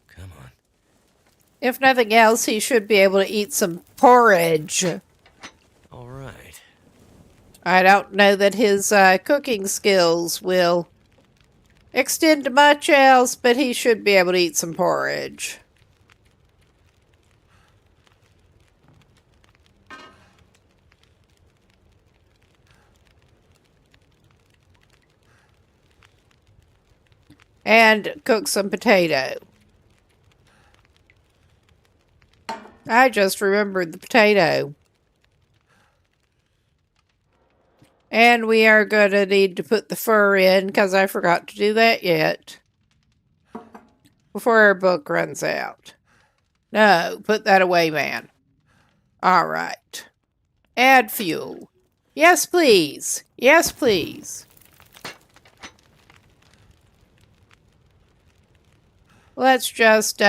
Come on. If nothing else, he should be able to eat some porridge. All right. I don't know that his cooking skills will extend to much else, but he should be able to eat some porridge. And cook some potato. I just remembered the potato. And we are going to need to put the fur in because I forgot to do that yet. Before our book runs out. No, put that away, man. All right. Add fuel. Yes, please. Yes, please. Let's just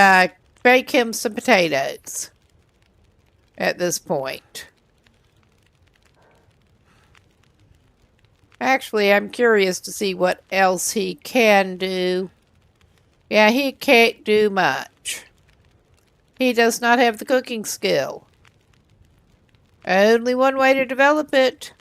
bake him some potatoes at this point. Actually, I'm curious to see what else he can do. Yeah, he can't do much. He does not have the cooking skill. Only one way to develop it.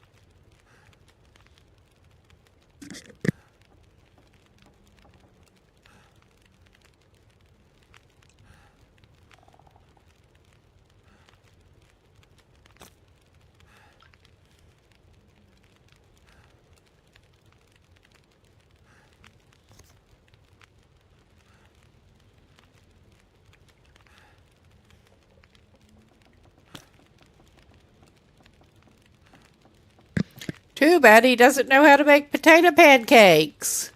Too bad he doesn't know how to make potato pancakes.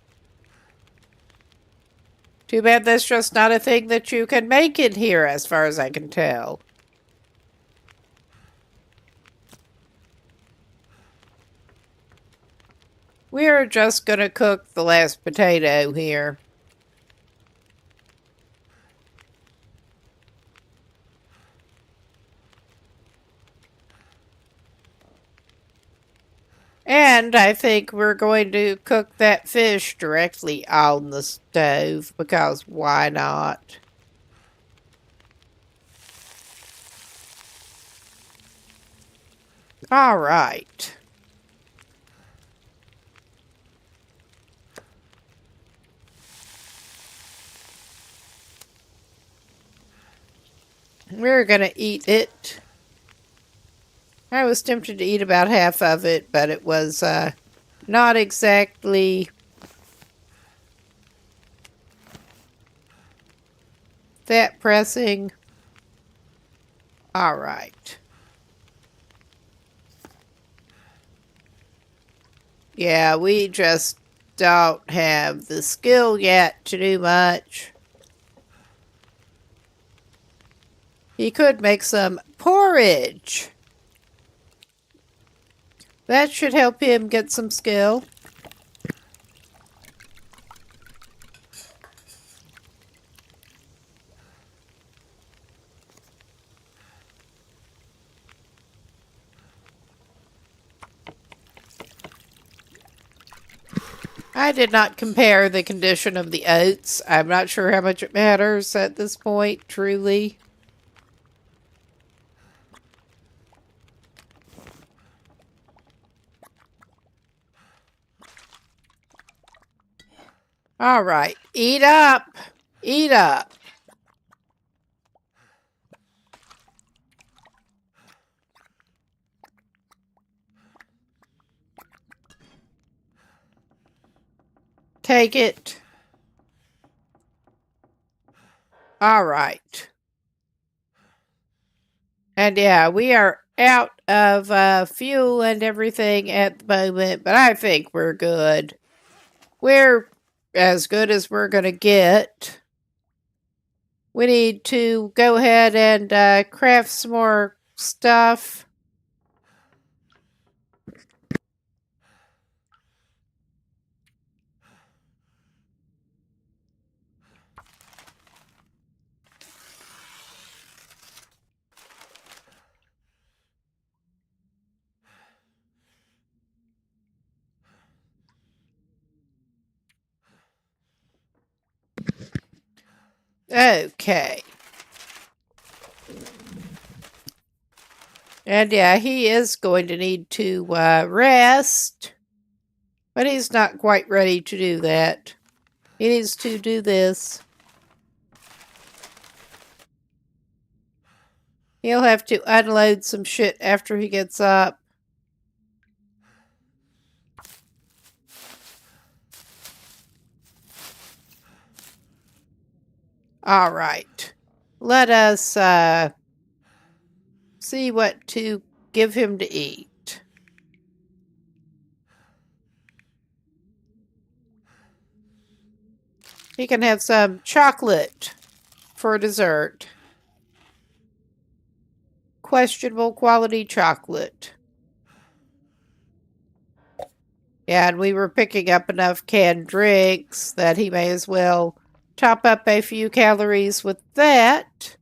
Too bad that's just not a thing that you can make in here, as far as I can tell. We're just gonna cook the last potato here. And I think we're going to cook that fish directly on the stove, because why not? All right. We're gonna eat it. I was tempted to eat about half of it, but it was not exactly that pressing. All right. Yeah, we just don't have the skill yet to do much. He could make some porridge. That should help him get some skill. I did not compare the condition of the oats. I'm not sure how much it matters at this point, truly. All right, eat up. Eat up. Take it. All right. And yeah, we are out of fuel and everything at the moment, but I think we're good. We're as good as we're going to get. We need to go ahead and craft some more stuff. Okay. And yeah, he is going to need to rest. But he's not quite ready to do that. He needs to do this. He'll have to unload some shit after he gets up. All right. Let us see what to give him to eat. He can have some chocolate for dessert. Questionable quality chocolate. Yeah, and we were picking up enough canned drinks that he may as well top up a few calories with that.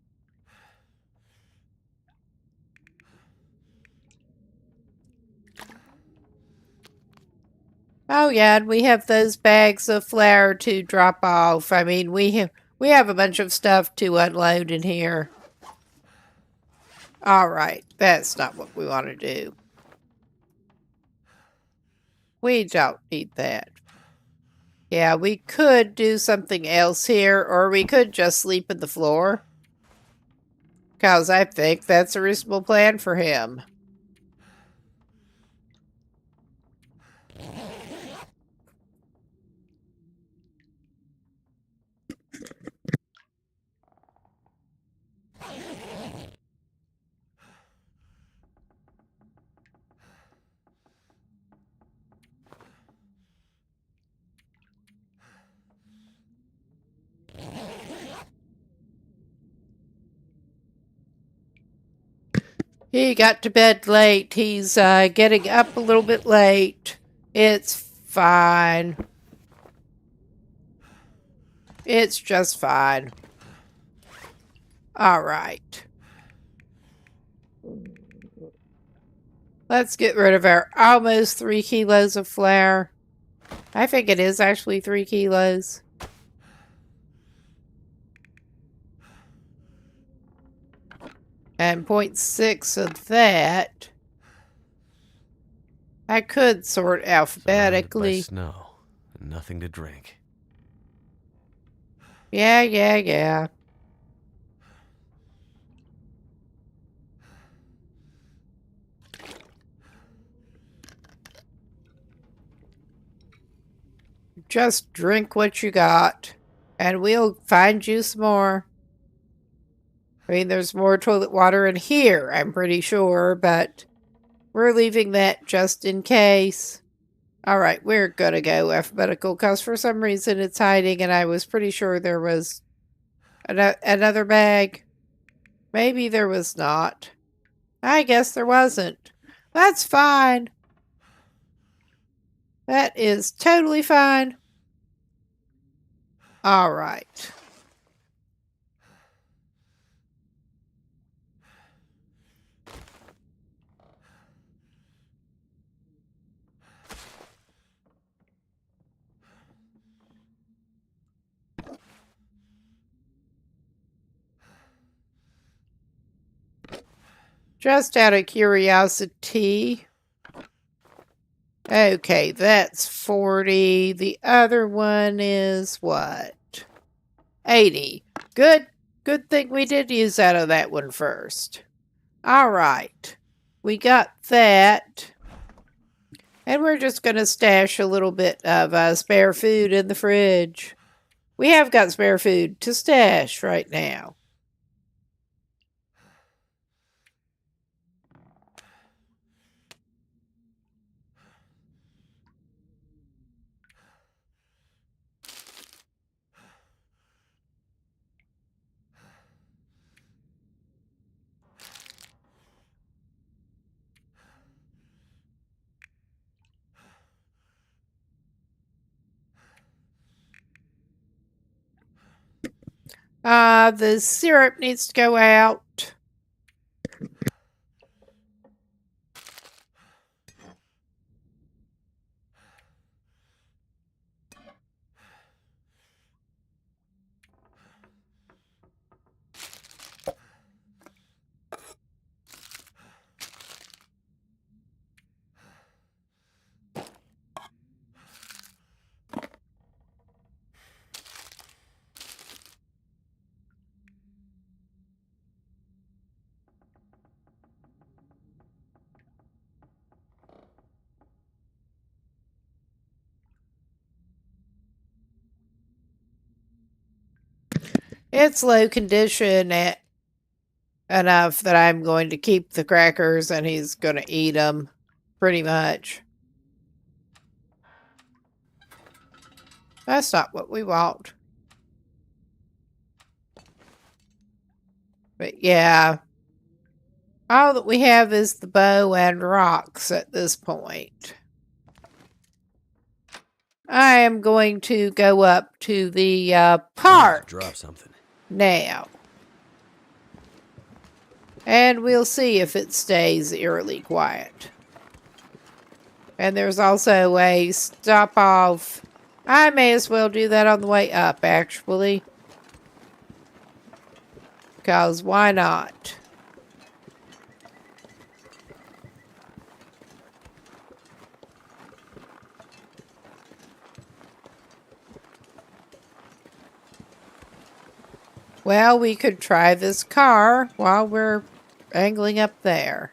Oh yeah, and we have those bags of flour to drop off. I mean, we have a bunch of stuff to unload in here. All right, that's not what we want to do. We don't need that. Yeah, we could do something else here, or we could just sleep in the floor. Because I think that's a reasonable plan for him. He got to bed late. He's getting up a little bit late. It's fine. It's just fine. All right. Let's get rid of our almost 3 kilos of flour. I think it is actually 3 kilos. And 0.6 of that. I could sort alphabetically. Surrounded by snow and nothing to drink. Yeah. Just drink what you got, and we'll find you some more. I mean, there's more toilet water in here, I'm pretty sure, but we're leaving that just in case. All right, we're gonna go alphabetical, because for some reason it's hiding, and I was pretty sure there was another bag. Maybe there was not. I guess there wasn't. That's fine. That is totally fine. All right. Just out of curiosity. Okay, that's 40. The other one is what? 80. Good thing we did use out of that one first. All right. We got that. And we're just going to stash a little bit of spare food in the fridge. We have got spare food to stash right now. The syrup needs to go out. It's low condition enough that I'm going to keep the crackers and he's going to eat them pretty much. That's not what we want. But yeah, all that we have is the bow and rocks at this point. I am going to go up to the park Drop something now. And we'll see if it stays eerily quiet. And there's also a stop off. I may as well do that on the way up, actually. Because why not? Well, we could try this car while we're angling up there.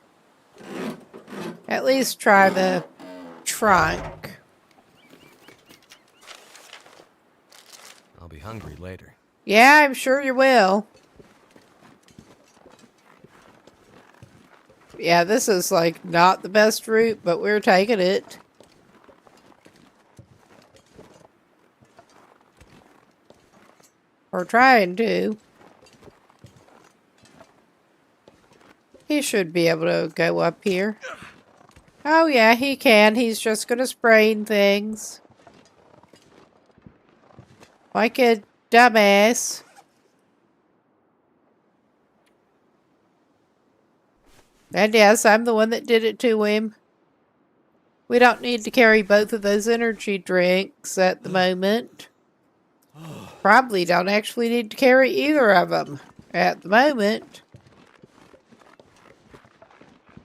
At least try the trunk. I'll be hungry later. Yeah, I'm sure you will. Yeah, this is like not the best route, but we're taking it. Or trying to. He should be able to go up here. Oh yeah, he can. He's just gonna sprain things. Like a dumbass. And yes, I'm the one that did it to him. We don't need to carry both of those energy drinks at the moment. Probably don't actually need to carry either of them at the moment.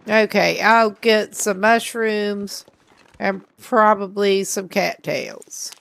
Okay, I'll get some mushrooms and probably some cattails.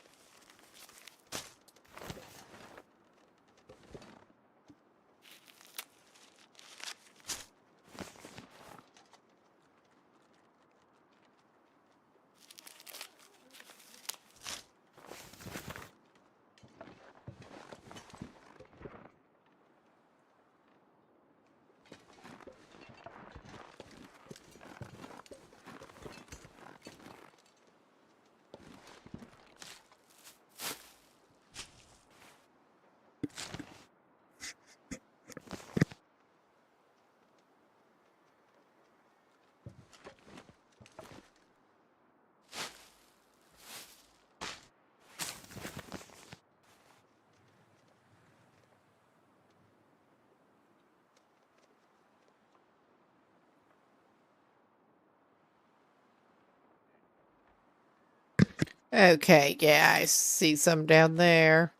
Okay, yeah, I see some down there.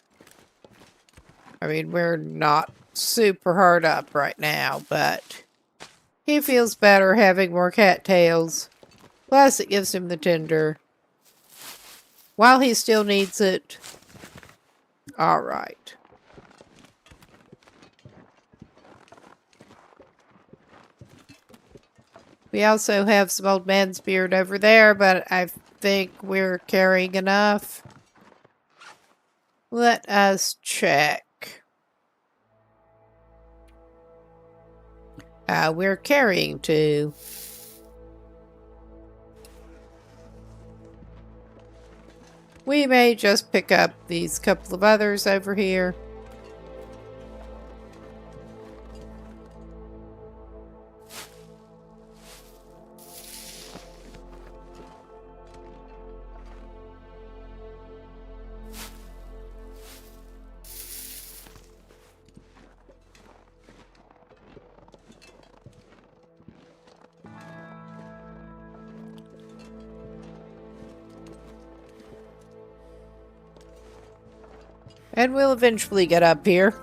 I mean, we're not super hard up right now, but he feels better having more cattails. Plus, it gives him the tinder. While he still needs it. Alright. We also have some old man's beard over there, but I think we're carrying enough. Let us check. We're carrying 2. We may just pick up these couple of others over here. And we'll eventually get up here.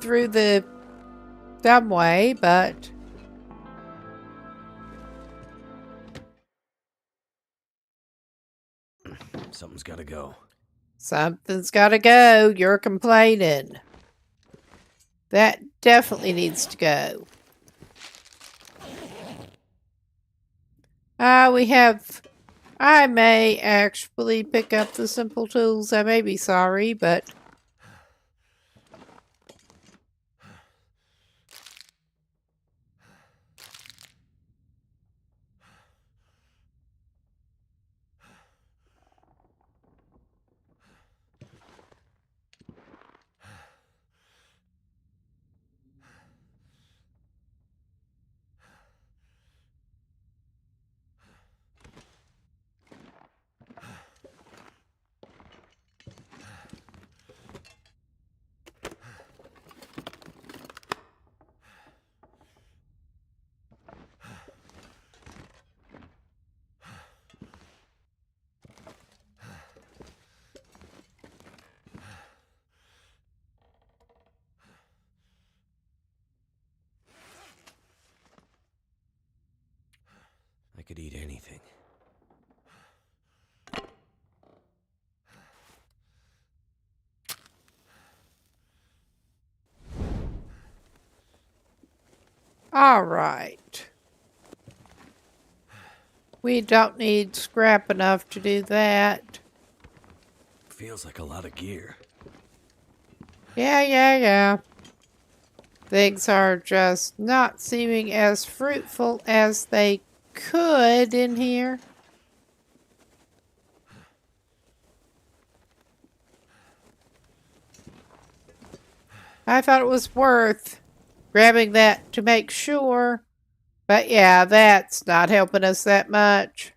Through the dumb way, but... Something's gotta go. Something's gotta go. You're complaining. That definitely needs to go. We have... I may actually pick up the simple tools. I may be sorry, but... I could eat anything. Alright. We don't need scrap enough to do that. Feels like a lot of gear. Yeah. Things are just not seeming as fruitful as they could in here. I thought it was worth grabbing that to make sure. But yeah, that's not helping us that much.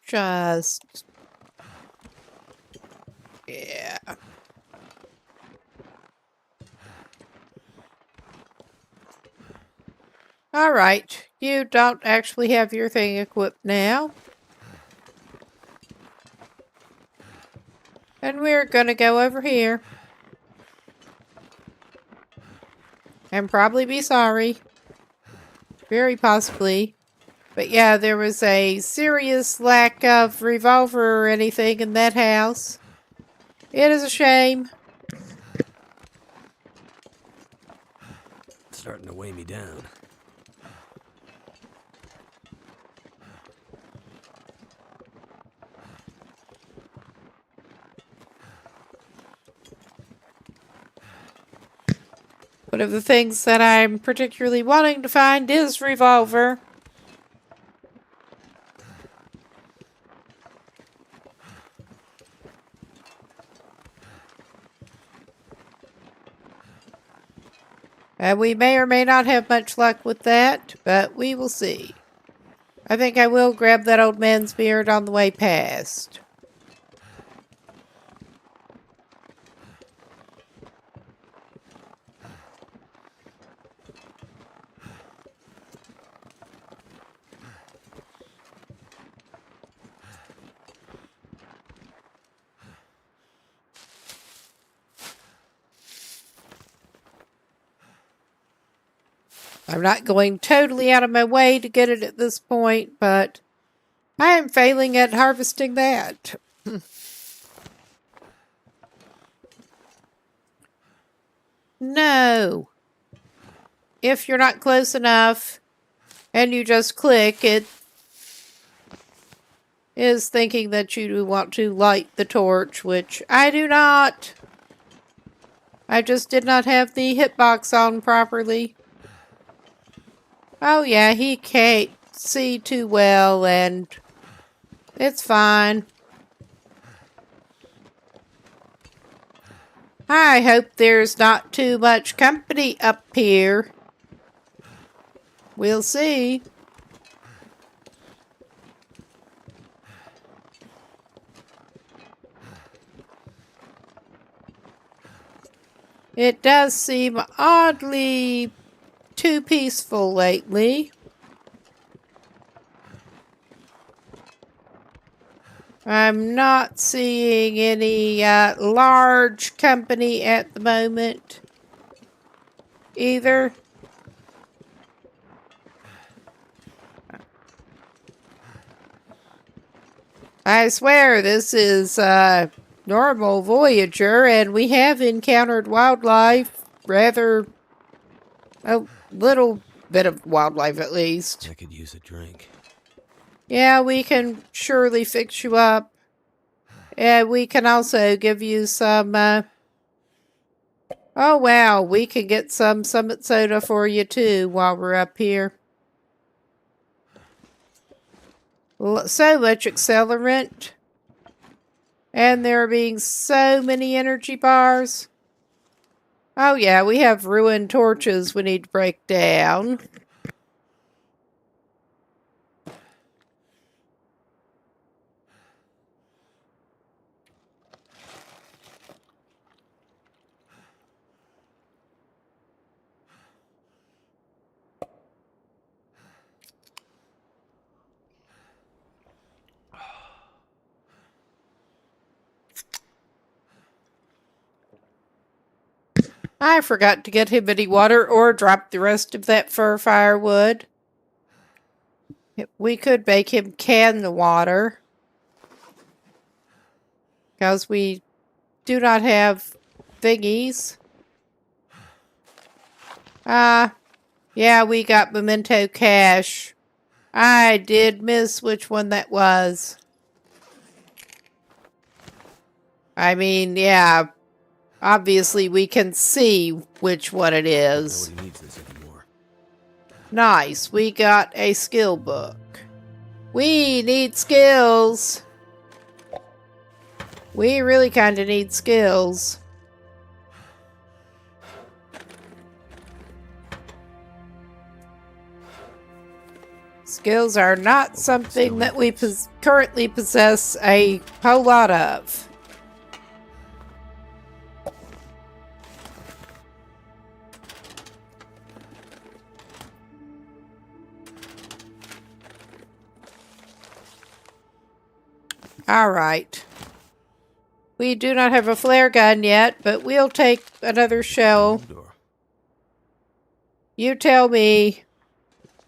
Just... yeah. Alright, you don't actually have your thing equipped now. And we're gonna go over here. And probably be sorry. Very possibly. But yeah, there was a serious lack of revolver or anything in that house. It is a shame. It's starting to weigh me down. One of the things that I'm particularly wanting to find is revolver. And we may or may not have much luck with that, but we will see. I think I will grab that old man's beard on the way past. I'm not going totally out of my way to get it at this point, but I am failing at harvesting that. No. If you're not close enough and you just click, it is thinking that you do want to light the torch, which I do not. I just did not have the hitbox on properly. Oh yeah, he can't see too well, and it's fine. I hope there's not too much company up here. We'll see. It does seem oddly too peaceful lately. I'm not seeing any large company at the moment either. I swear this is normal Voyageur, and we have encountered wildlife, rather a little bit of wildlife at least. I could use a drink. Yeah, we can surely fix you up. And we can also give you some, oh wow, we can get some Summit Soda for you too while we're up here. So much accelerant. And there being so many energy bars. Oh yeah, we have ruined torches we need to break down. I forgot to get him any water or drop the rest of that fir firewood. We could make him can the water. Because we do not have thingies. Yeah, we got Memento Cash. I did miss which one that was. I mean, yeah, obviously we can see which one it is. Nobody needs this anymore. Nice, we got a skill book. We need skills. We really kind of need skills. Skills are not something that we currently possess a whole lot of. Alright. We do not have a flare gun yet, but we'll take another shell. You tell me.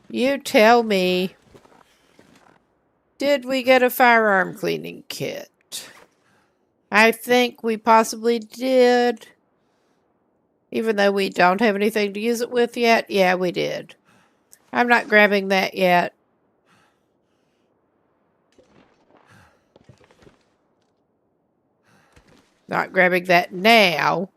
You tell me. Did we get a firearm cleaning kit? I think we possibly did. Even though we don't have anything to use it with yet. Yeah, we did. I'm not grabbing that yet. Not grabbing that now.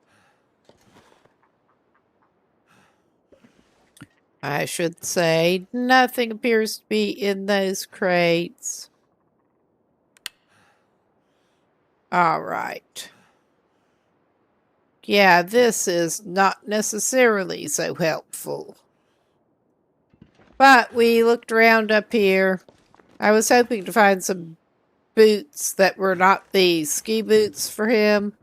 I should say nothing appears to be in those crates. All right. Yeah, this is not necessarily so helpful. But we looked around up here. I was hoping to find some boots that were not the ski boots for him.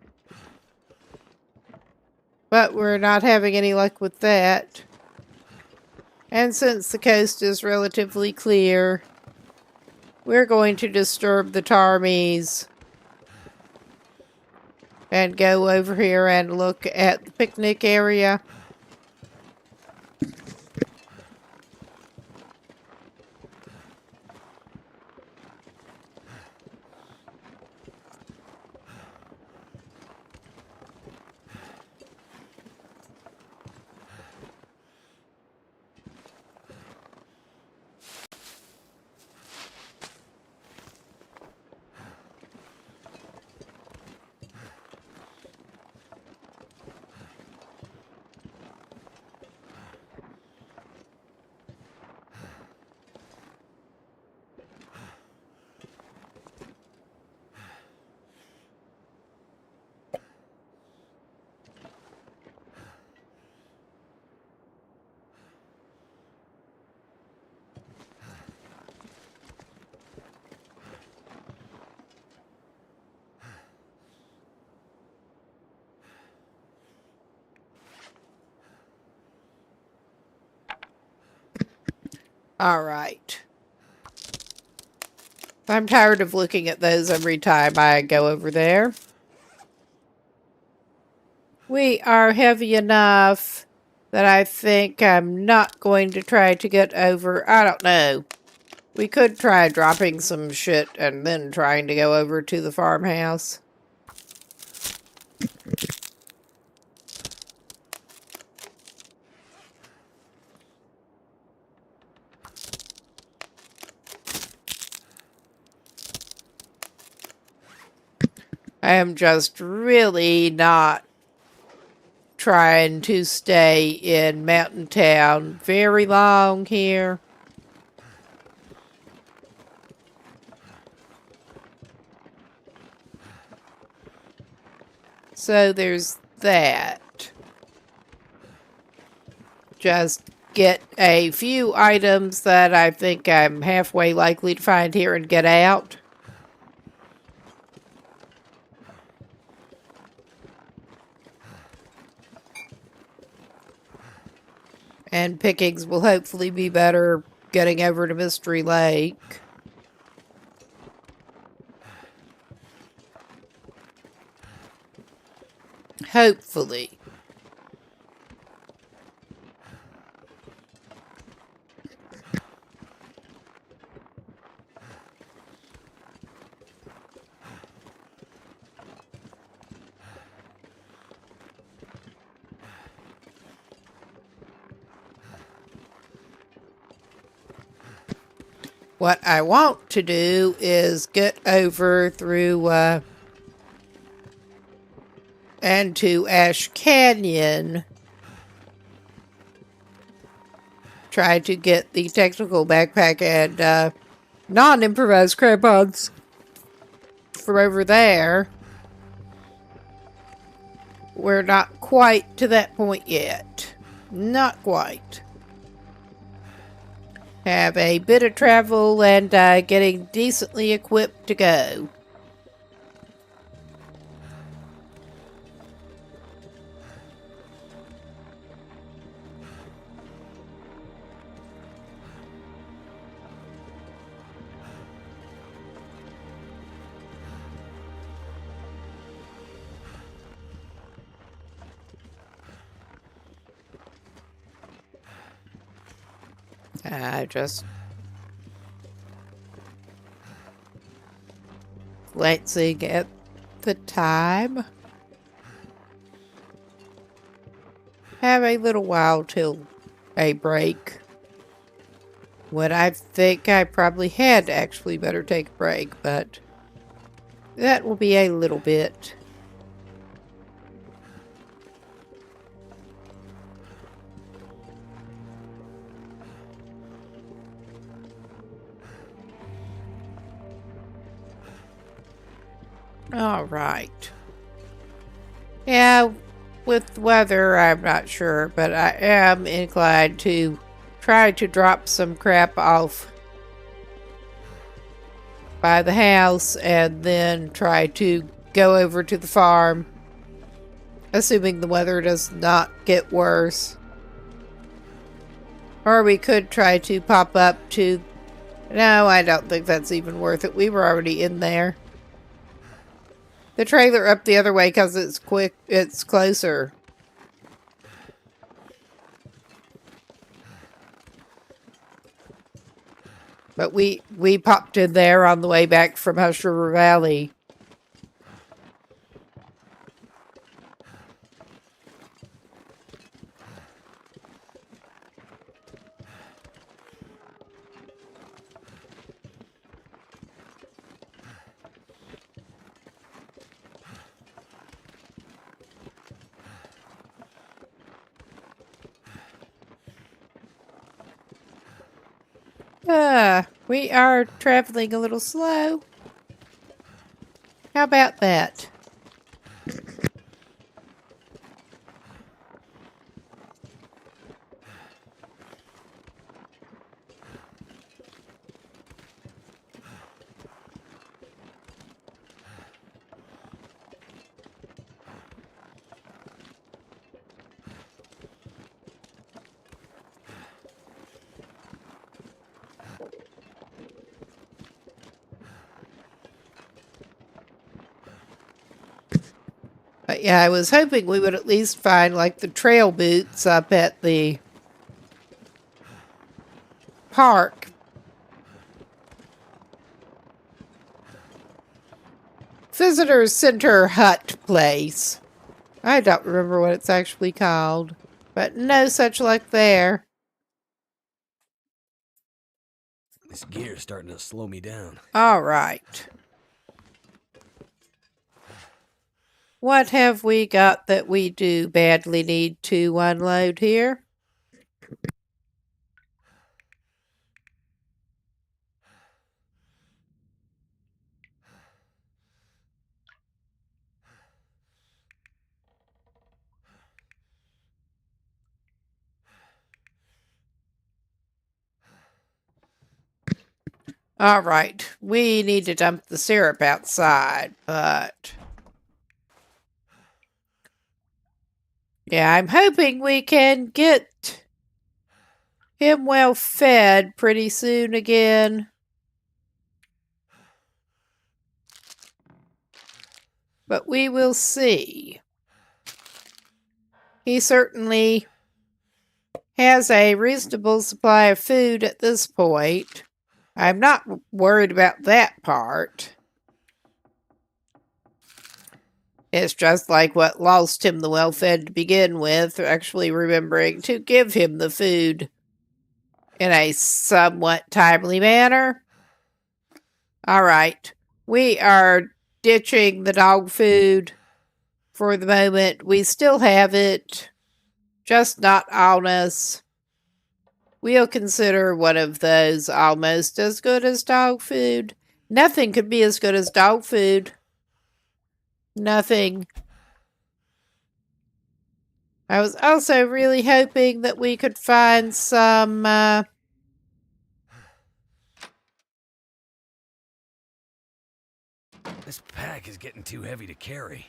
But we're not having any luck with that. And since the coast is relatively clear, we're going to disturb the Tarmies and go over here and look at the picnic area. All right. I'm tired of looking at those every time I go over there. We are heavy enough that I think I'm not going to try to get over. I don't know. We could try dropping some shit and then trying to go over to the farmhouse. I am just really not trying to stay in Mountain Town very long here. So there's that. Just get a few items that I think I'm halfway likely to find here and get out. And pickings will hopefully be better getting over to Mystery Lake. Hopefully. What I want to do is get over through and to Ash Canyon. Try to get the technical backpack and non-improvised crampons from over there. We're not quite to that point yet. Not quite. Have a bit of travel and getting decently equipped to go. Just glancing at the time. Have a little while till a break. When I think I probably had actually better take a break, but that will be a little bit. All right. Yeah, with weather, I'm not sure, but I am inclined to try to drop some crap off by the house and then try to go over to the farm, assuming the weather does not get worse. Or we could try to pop up to... No, I don't think that's even worth it. We were already in there. The trailer up the other way because it's quick. It's closer. But we popped in there on the way back from Hush River Valley. We are traveling a little slow. How about that? But yeah, I was hoping we would at least find like the trail boots up at the park. Visitor Center Hut place. I don't remember what it's actually called, but no such luck there. This gear's starting to slow me down. All right. What have we got that we do badly need to unload here? All right, we need to dump the syrup outside, but... yeah, I'm hoping we can get him well fed pretty soon again. But we will see. He certainly has a reasonable supply of food at this point. I'm not worried about that part. It's just like what lost him the well-fed to begin with, actually remembering to give him the food in a somewhat timely manner. All right. We are ditching the dog food for the moment. We still have it, just not on us. We'll consider one of those almost as good as dog food. Nothing could be as good as dog food. Nothing. I was also really hoping that we could find some, This pack is getting too heavy to carry.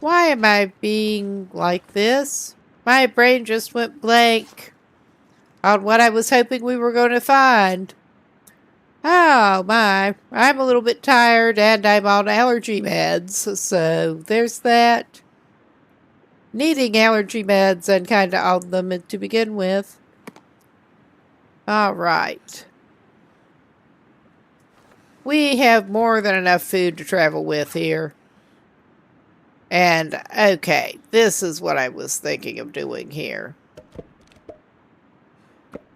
Why am I being like this? My brain just went blank on what I was hoping we were going to find. Oh my, I'm a little bit tired and I'm on allergy meds, so there's that. Needing allergy meds and kind of on them to begin with. All right. We have more than enough food to travel with here. And, okay, this is what I was thinking of doing here.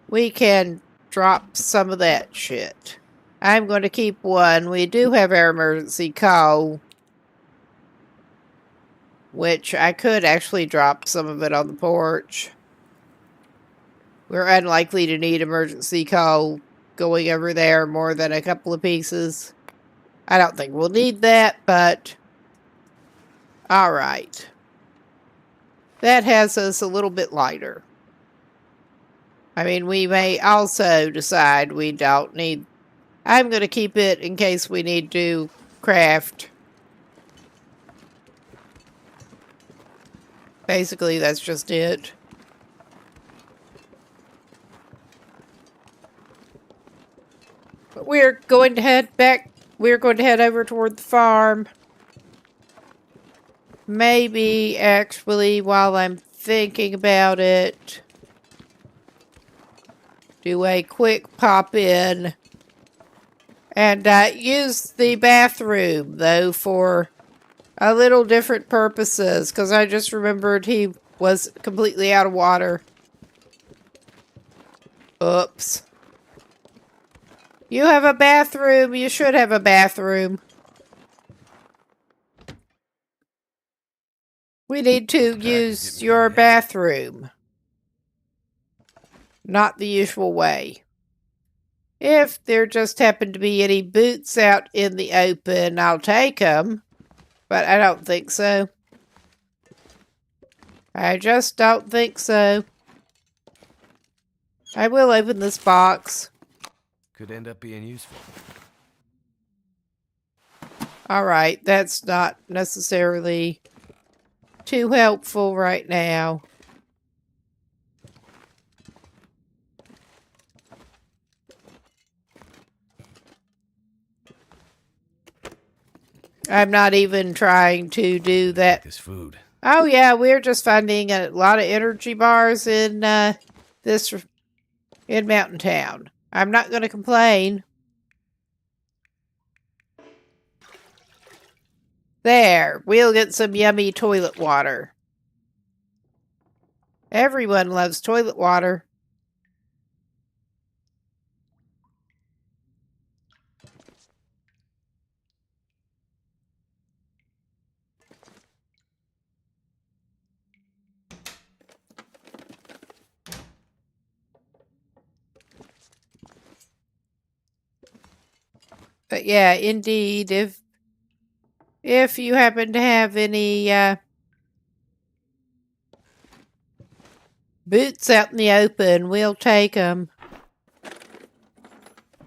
We can drop some of that shit. I'm going to keep one. We do have our emergency call, which I could actually drop some of it on the porch. We're unlikely to need emergency call going over there more than a couple of pieces. I don't think we'll need that, but all right. That has us a little bit lighter. I mean, we may also decide we don't need... I'm going to keep it in case we need to craft. Basically, that's just it. But we're going to head back. We're going to head over toward the farm. Maybe, actually, while I'm thinking about it, do a quick pop in and use the bathroom, though, for a little different purposes, because I just remembered he was completely out of water. Oops. You have a bathroom. You should have a bathroom. We need to use your bathroom. Not the usual way. If there just happen to be any boots out in the open, I'll take them. But I don't think so. I just don't think so. I will open this box. Could end up being useful. Alright, that's not necessarily too helpful right now. I'm not even trying to do that. This food. Oh yeah, we're just finding a lot of energy bars in in Mountain Town. I'm not going to complain. There, we'll get some yummy toilet water. Everyone loves toilet water. But yeah, indeed, if you happen to have any boots out in the open, we'll take them.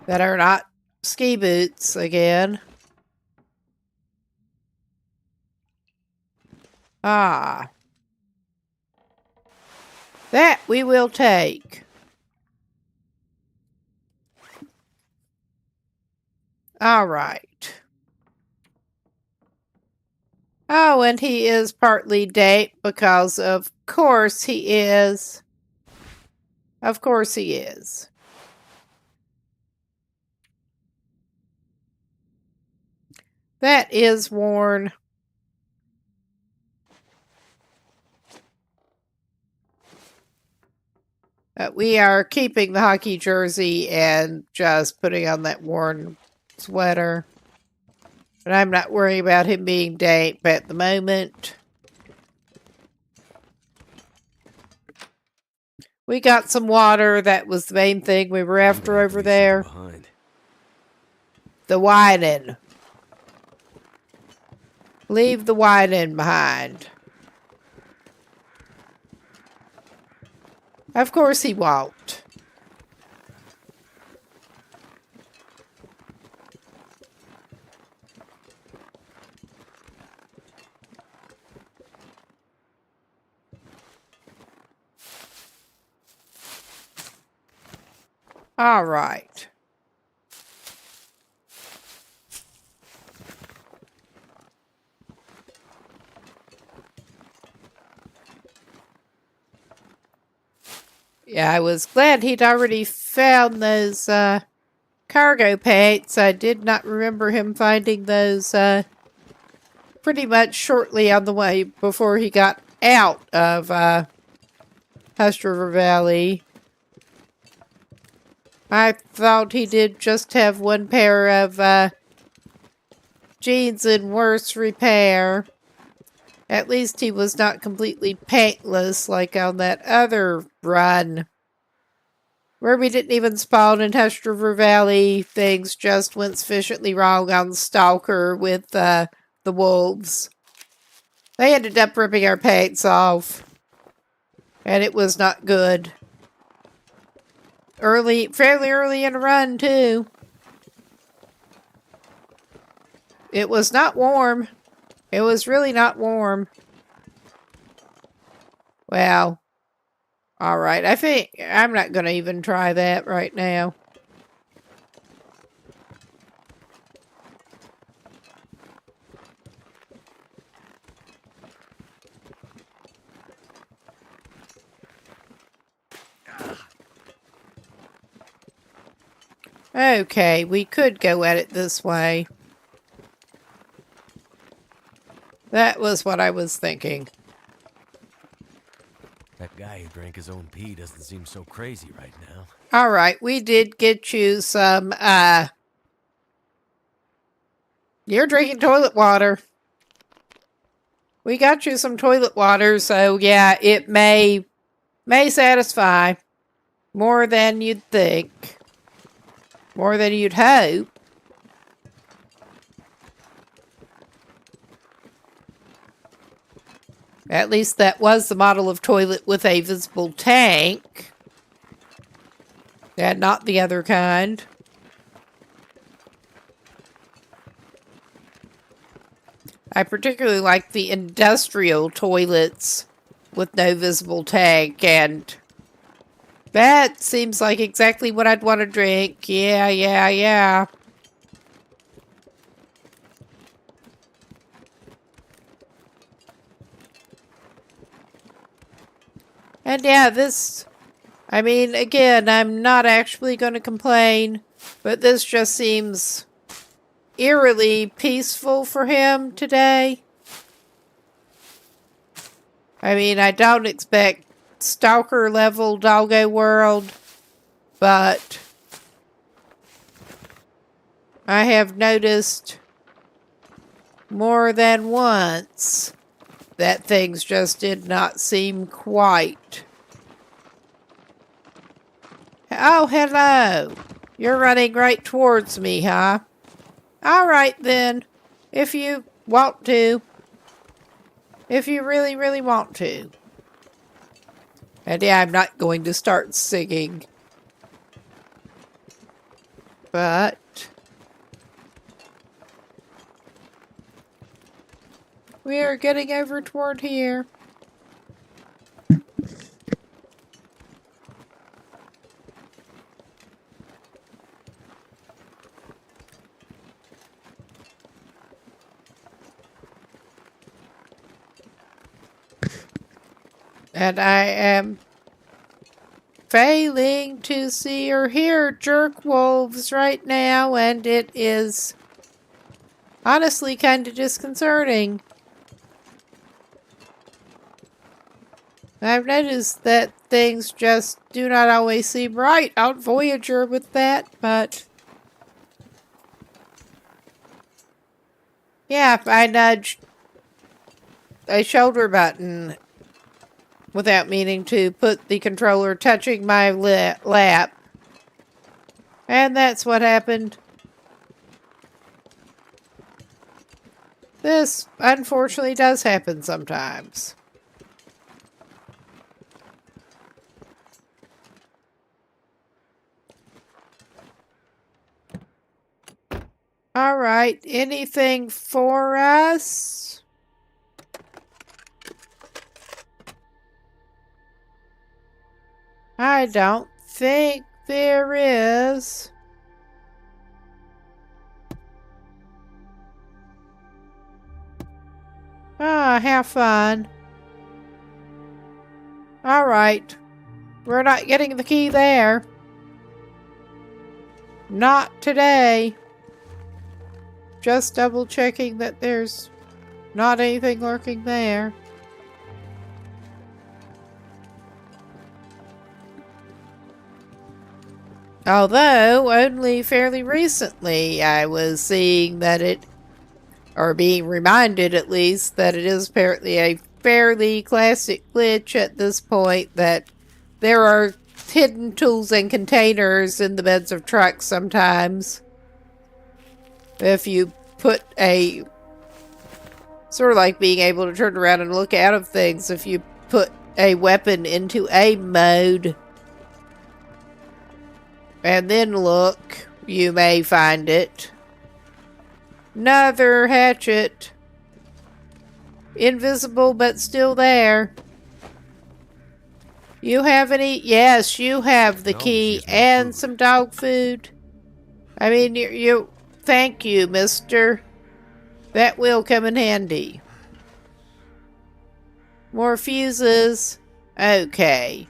That are not ski boots again. Ah. That we will take. All right. Oh, and he is partly damp because of course he is. Of course he is. That is worn. We are keeping the hockey jersey and just putting on that worn sweater. But I'm not worried about him being damp at the moment. We got some water. That was the main thing we were after over there. The whining. Leave the whining behind. Of course he won't. All right. Yeah, I was glad he'd already found those cargo packs. I did not remember him finding those pretty much shortly on the way before he got out of HRV Valley. I thought he did just have one pair of jeans in worse repair. At least he was not completely paintless like on that other run. Where we didn't even spawn in HRV Valley, things just went sufficiently wrong on Stalker with the wolves. They ended up ripping our paints off. And it was not good. Fairly early in the run, too. It was not warm. It was really not warm. Well, alright. I think I'm not going to even try that right now. Okay, we could go at it this way. That was what I was thinking. That guy who drank his own pee doesn't seem so crazy right now. Alright, we did get you some, you're drinking toilet water. We got you some toilet water, so yeah, it may satisfy more than you'd think. More than you'd hope. At least that was the model of toilet with a visible tank. And not the other kind. I particularly like the industrial toilets with no visible tank, and that seems like exactly what I'd want to drink. Yeah. And yeah, this, I mean, again, I'm not actually going to complain, but this just seems eerily peaceful for him today. I mean, I don't expect Stalker level Doggo World, but I have noticed more than once that things just did not seem quite. Oh, hello. You're running right towards me, huh? All right, then. If you want to. If you really, really want to. And yeah, I'm not going to start singing. But we are getting over toward here. And I am failing to see or hear jerk wolves right now, and it is honestly kind of disconcerting. I've noticed that things just do not always seem right on Voyageur with that, but Yeah, I nudged a shoulder button without meaning to put the controller touching my lap. And that's what happened. This, unfortunately, does happen sometimes. All right, anything for us? I don't think there is. Ah, have fun. All right. We're not getting the key there. Not today. Just double checking that there's not anything lurking there. Although, only fairly recently I was seeing that it, or being reminded at least, that it is apparently a fairly classic glitch at this point, that there are hidden tools and containers in the beds of trucks sometimes. If you put a, sort of like being able to turn around and look out of things, if you put a weapon into A mode and then look, you may find it. Another hatchet. Invisible, but still there. You have any? Yes, you have the key and some dog food. I mean, you thank you, mister. That will come in handy. More fuses. Okay.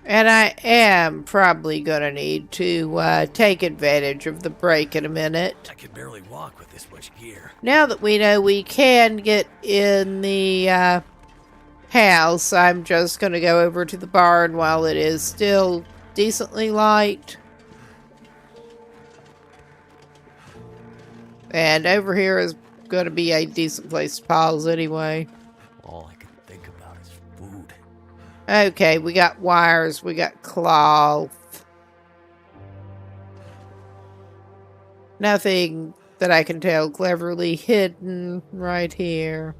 And I am probably gonna need to take advantage of the break in a minute. I can barely walk with this much gear. Now that we know we can get in the house, I'm just gonna go over to the barn while it is still decently light. And over here is gonna be a decent place to pause anyway. All I can think about is food. Okay, we got wires, we got cloth. Nothing that I can tell cleverly hidden right here.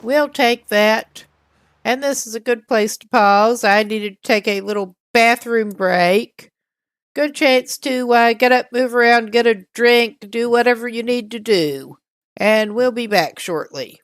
We'll take that. And this is a good place to pause. I needed to take a little bathroom break. Good chance to get up, move around, get a drink, do whatever you need to do. And we'll be back shortly.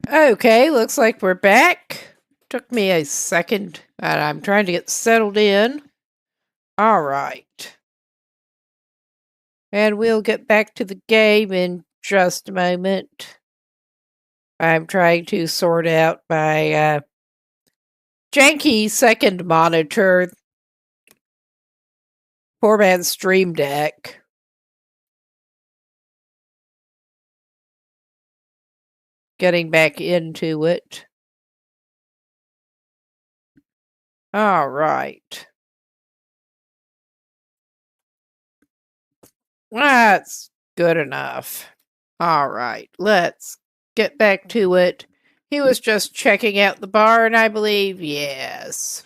Okay, looks like we're back. Took me a second, and I'm trying to get settled in. All right. And we'll get back to the game in just a moment. I'm trying to sort out my janky second monitor. Poor man's Stream Deck. Getting back into it. All right. That's good enough. All right, let's get back to it. He was just checking out the barn, I believe. Yes.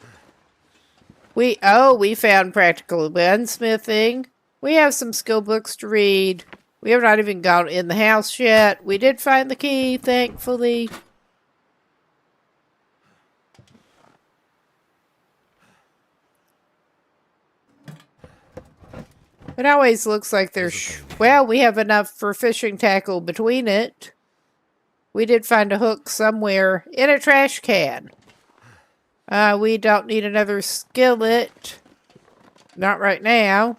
We found practical gunsmithing. We have some skill books to read. We have not even gone in the house yet. We did find the key, thankfully. It always looks like there's... Well, we have enough for fishing tackle between it. We did find a hook somewhere in a trash can. We don't need another skillet. Not right now.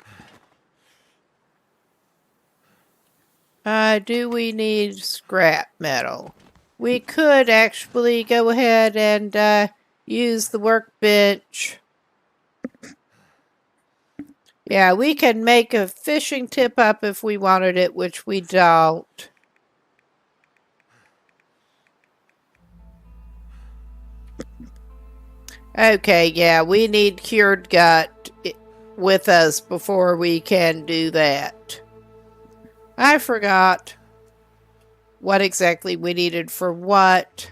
Do we need scrap metal? We could actually go ahead and use the workbench. Yeah, we can make a fishing tip up if we wanted it, which we don't. Okay, yeah, we need cured gut with us before we can do that. I forgot what exactly we needed for what.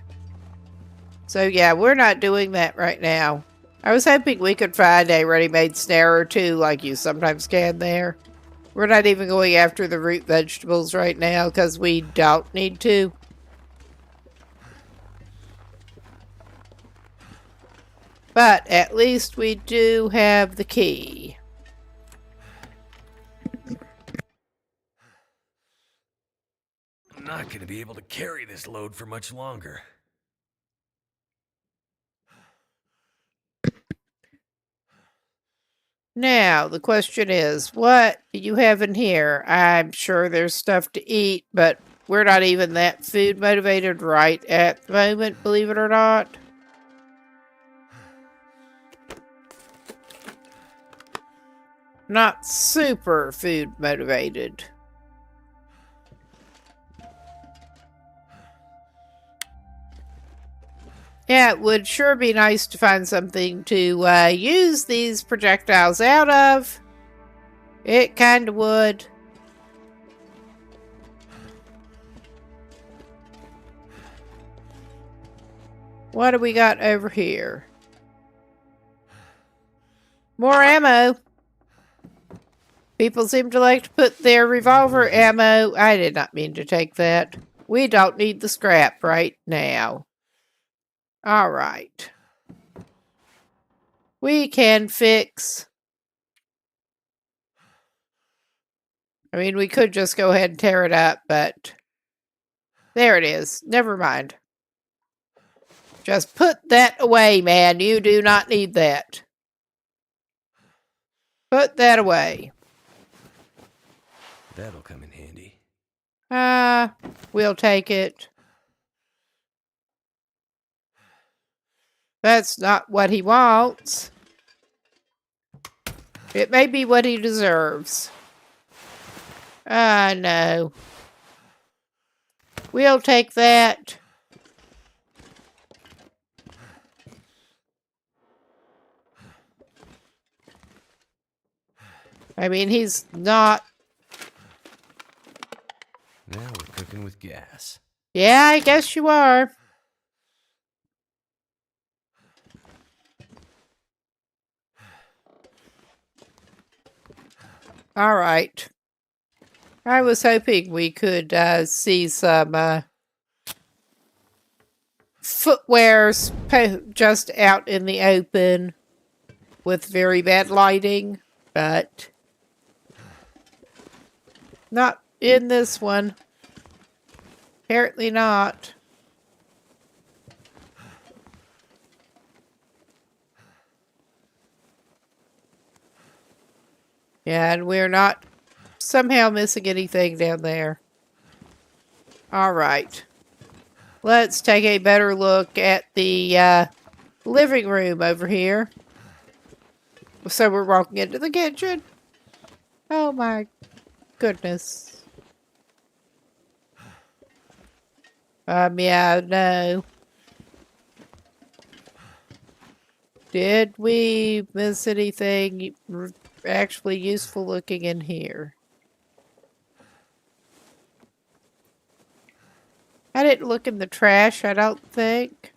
So yeah, we're not doing that right now. I was hoping we could find a ready-made snare or two like you sometimes can there. We're not even going after the root vegetables right now because we don't need to. But at least we do have the key. I'm not going to be able to carry this load for much longer. Now, the question is, what do you have in here? I'm sure there's stuff to eat, but we're not even that food motivated right at the moment, believe it or not. Not super food motivated. Yeah, it would sure be nice to find something to use these projectiles out of. It kind of would. What do we got over here? More ammo. People seem to like to put their revolver ammo. I did not mean to take that. We don't need the scrap right now. All right. We can fix. I mean, we could just go ahead and tear it up, but there it is. Never mind. Just put that away, man. You do not need that. Put that away. That'll come in handy. We'll take it. That's not what he wants. It may be what he deserves. No. We'll take that. I mean, he's not... Now we're cooking with gas. Yeah, I guess you are. All right. I was hoping we could see some footwear just out in the open with very bad lighting, but not in this one. Apparently not. Yeah, and we're not somehow missing anything down there. All right. Let's take a better look at the living room over here. So we're walking into the kitchen. Oh my goodness. Yeah, no. Did we miss anything actually useful looking in here? I didn't look in the trash, I don't think.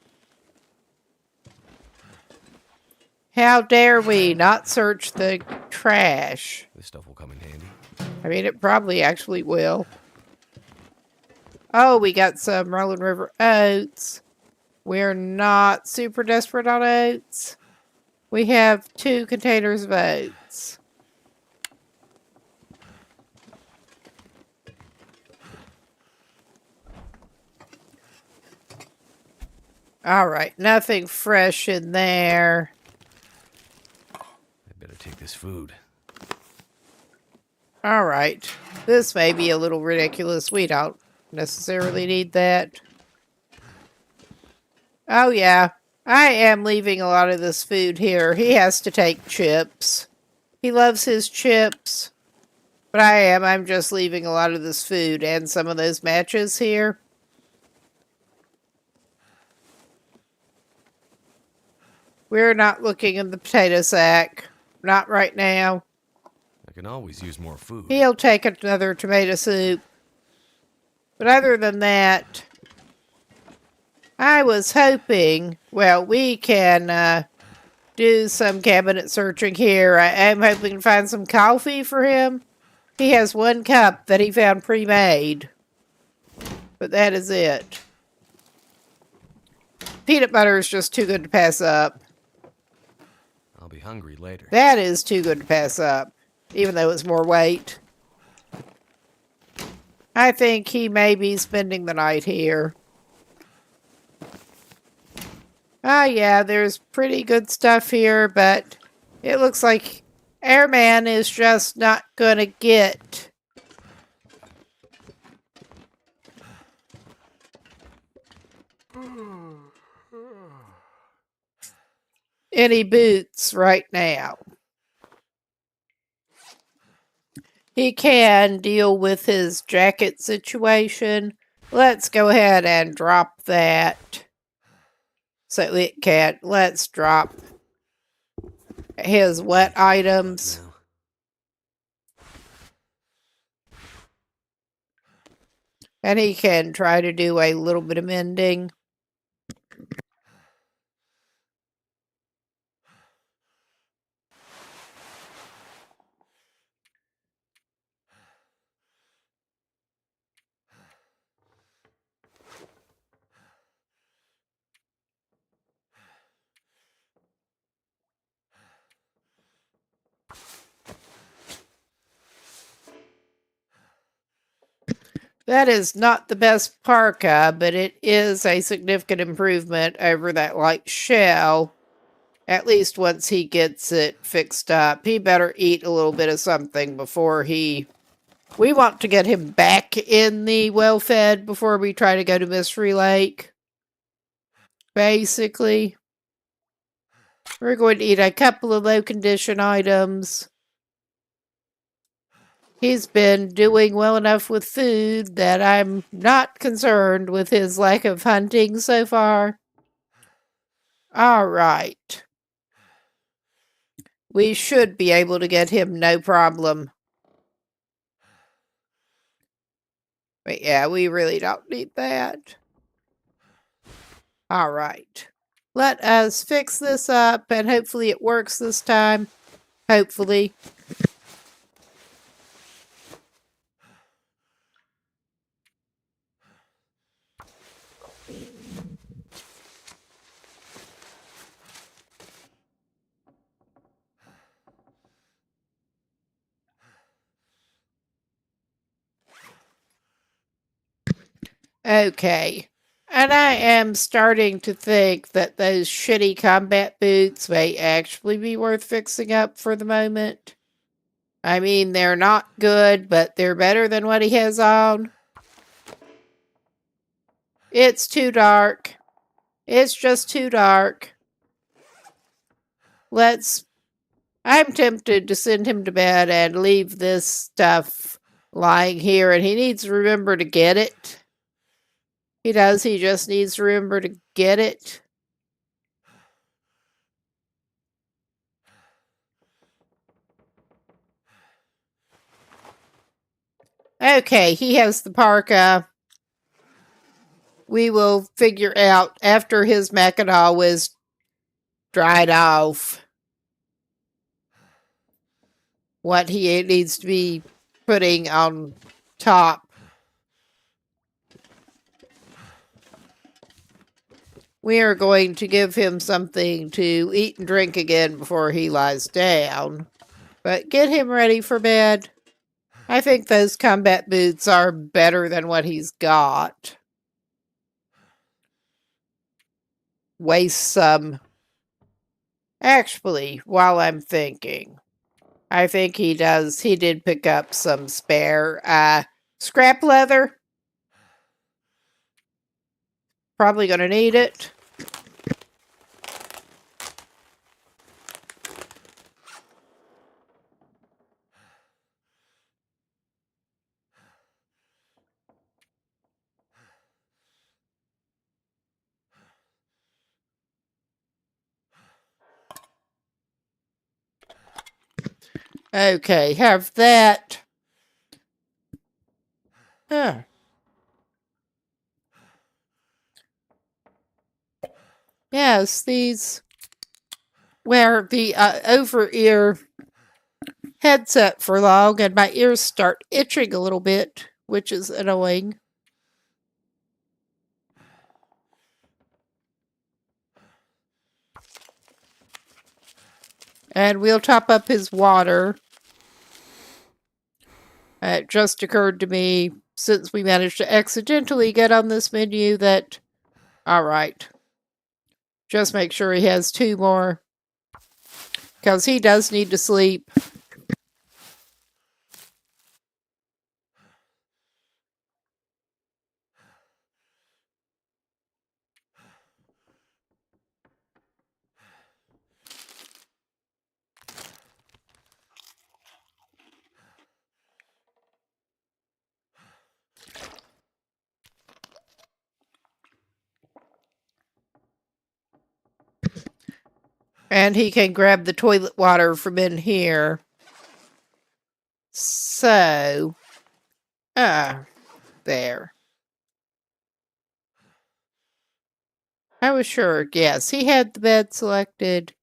How dare we not search the trash? This stuff will come in handy. I mean, it probably actually will. Oh, we got some Rolling River oats. We're not super desperate on oats. We have 2 containers of oats. All right, nothing fresh in there. I better take this food. All right, this may be a little ridiculous. We don't necessarily need that. Oh yeah, I am leaving a lot of this food here. He has to take chips. He loves his chips. But I'm just leaving a lot of this food and some of those matches here. We're not looking in the potato sack. Not right now. I can always use more food. He'll take another tomato soup. But other than that, I was hoping, well, we can do some cabinet searching here. I am hoping to find some coffee for him. He has 1 cup that he found pre-made. But that is it. Peanut butter is just too good to pass up. I'll be hungry later. That is too good to pass up, even though it's more weight. I think he may be spending the night here. Ah, yeah, there's pretty good stuff here, but it looks like Airman is just not gonna get any boots right now. He can deal with his jacket situation. Let's go ahead and drop that. So it can. Let's drop his wet items. And he can try to do a little bit of mending. That is not the best parka, but it is a significant improvement over that light shell. At least once he gets it fixed up. He better eat a little bit of something before he... We want to get him back in the well-fed before we try to go to Mystery Lake. Basically. We're going to eat a couple of low-condition items. He's been doing well enough with food that I'm not concerned with his lack of hunting so far. All right. We should be able to get him no problem. But yeah, we really don't need that. All right. Let us fix this up and hopefully it works this time. Hopefully. Okay. And I am starting to think that those shitty combat boots may actually be worth fixing up for the moment. I mean, they're not good, but they're better than what he has on. It's too dark. It's just too dark. I'm tempted to send him to bed and leave this stuff lying here, and he needs to remember to get it. He does, he just needs to remember to get it. Okay, he has the parka. We will figure out after his Mackinaw is dried off what he needs to be putting on top. We are going to give him something to eat and drink again before he lies down. But get him ready for bed. I think those combat boots are better than what he's got. Waste some. Actually, while I'm thinking, I think he did pick up some spare scrap leather. Probably gonna need it. Okay, have that. Huh. Yes, these wear the over-ear headset for long, and my ears start itching a little bit, which is annoying. And we'll top up his water. It just occurred to me, since we managed to accidentally get on this menu, that, alright, just make sure he has 2 more, because he does need to sleep. And he can grab the toilet water from in here. So, there. I was sure, yes, he had the bed selected.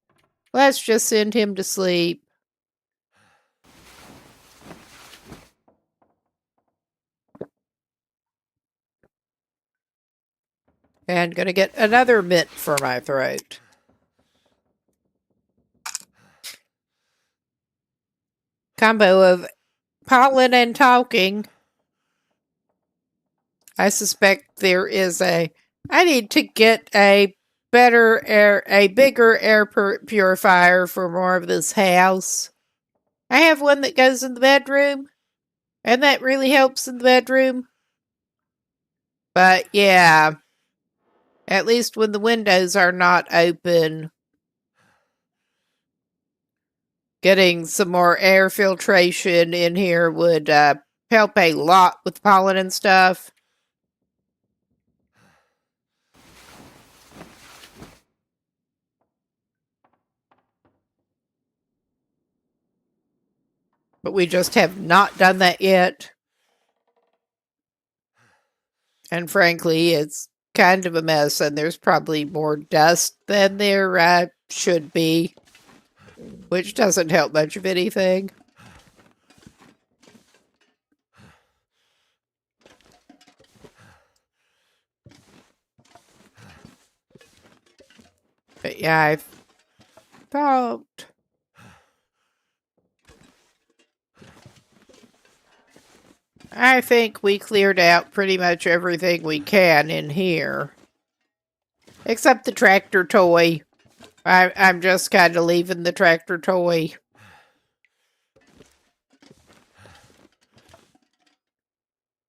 Let's just send him to sleep. And gonna get another mint for my throat. Combo of pollen and talking. I suspect there is I need to get a bigger air purifier for more of this house. I have one that goes in the bedroom, and that really helps in the bedroom. But yeah, at least when the windows are not open, getting some more air filtration in here would help a lot with pollen and stuff. But we just have not done that yet. And frankly, it's kind of a mess, and there's probably more dust than there should be, which doesn't help much of anything. But yeah, I thought... I think we cleared out pretty much everything we can in here. Except the tractor toy. I'm just kind of leaving the tractor toy.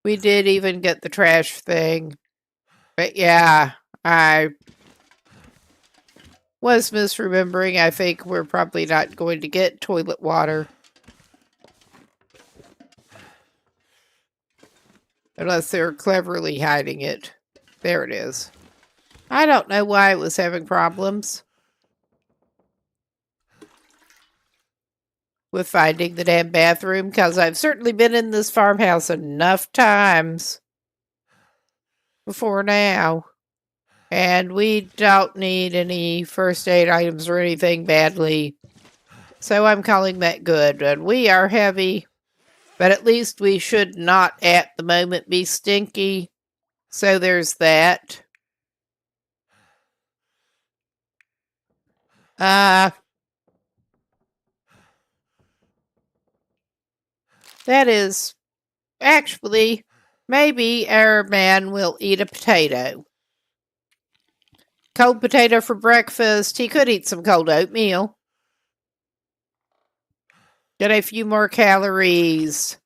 We did even get the trash thing. But yeah, I was misremembering. I think we're probably not going to get toilet water. Unless they're cleverly hiding it. There it is. I don't know why it was having problems with finding the damn bathroom, because I've certainly been in this farmhouse enough times before now. And we don't need any first aid items or anything badly. So I'm calling that good. And we are heavy, but at least we should not at the moment be stinky. So there's that. That is actually, maybe our man will eat a potato. Cold potato for breakfast. He could eat some cold oatmeal. Get a few more calories.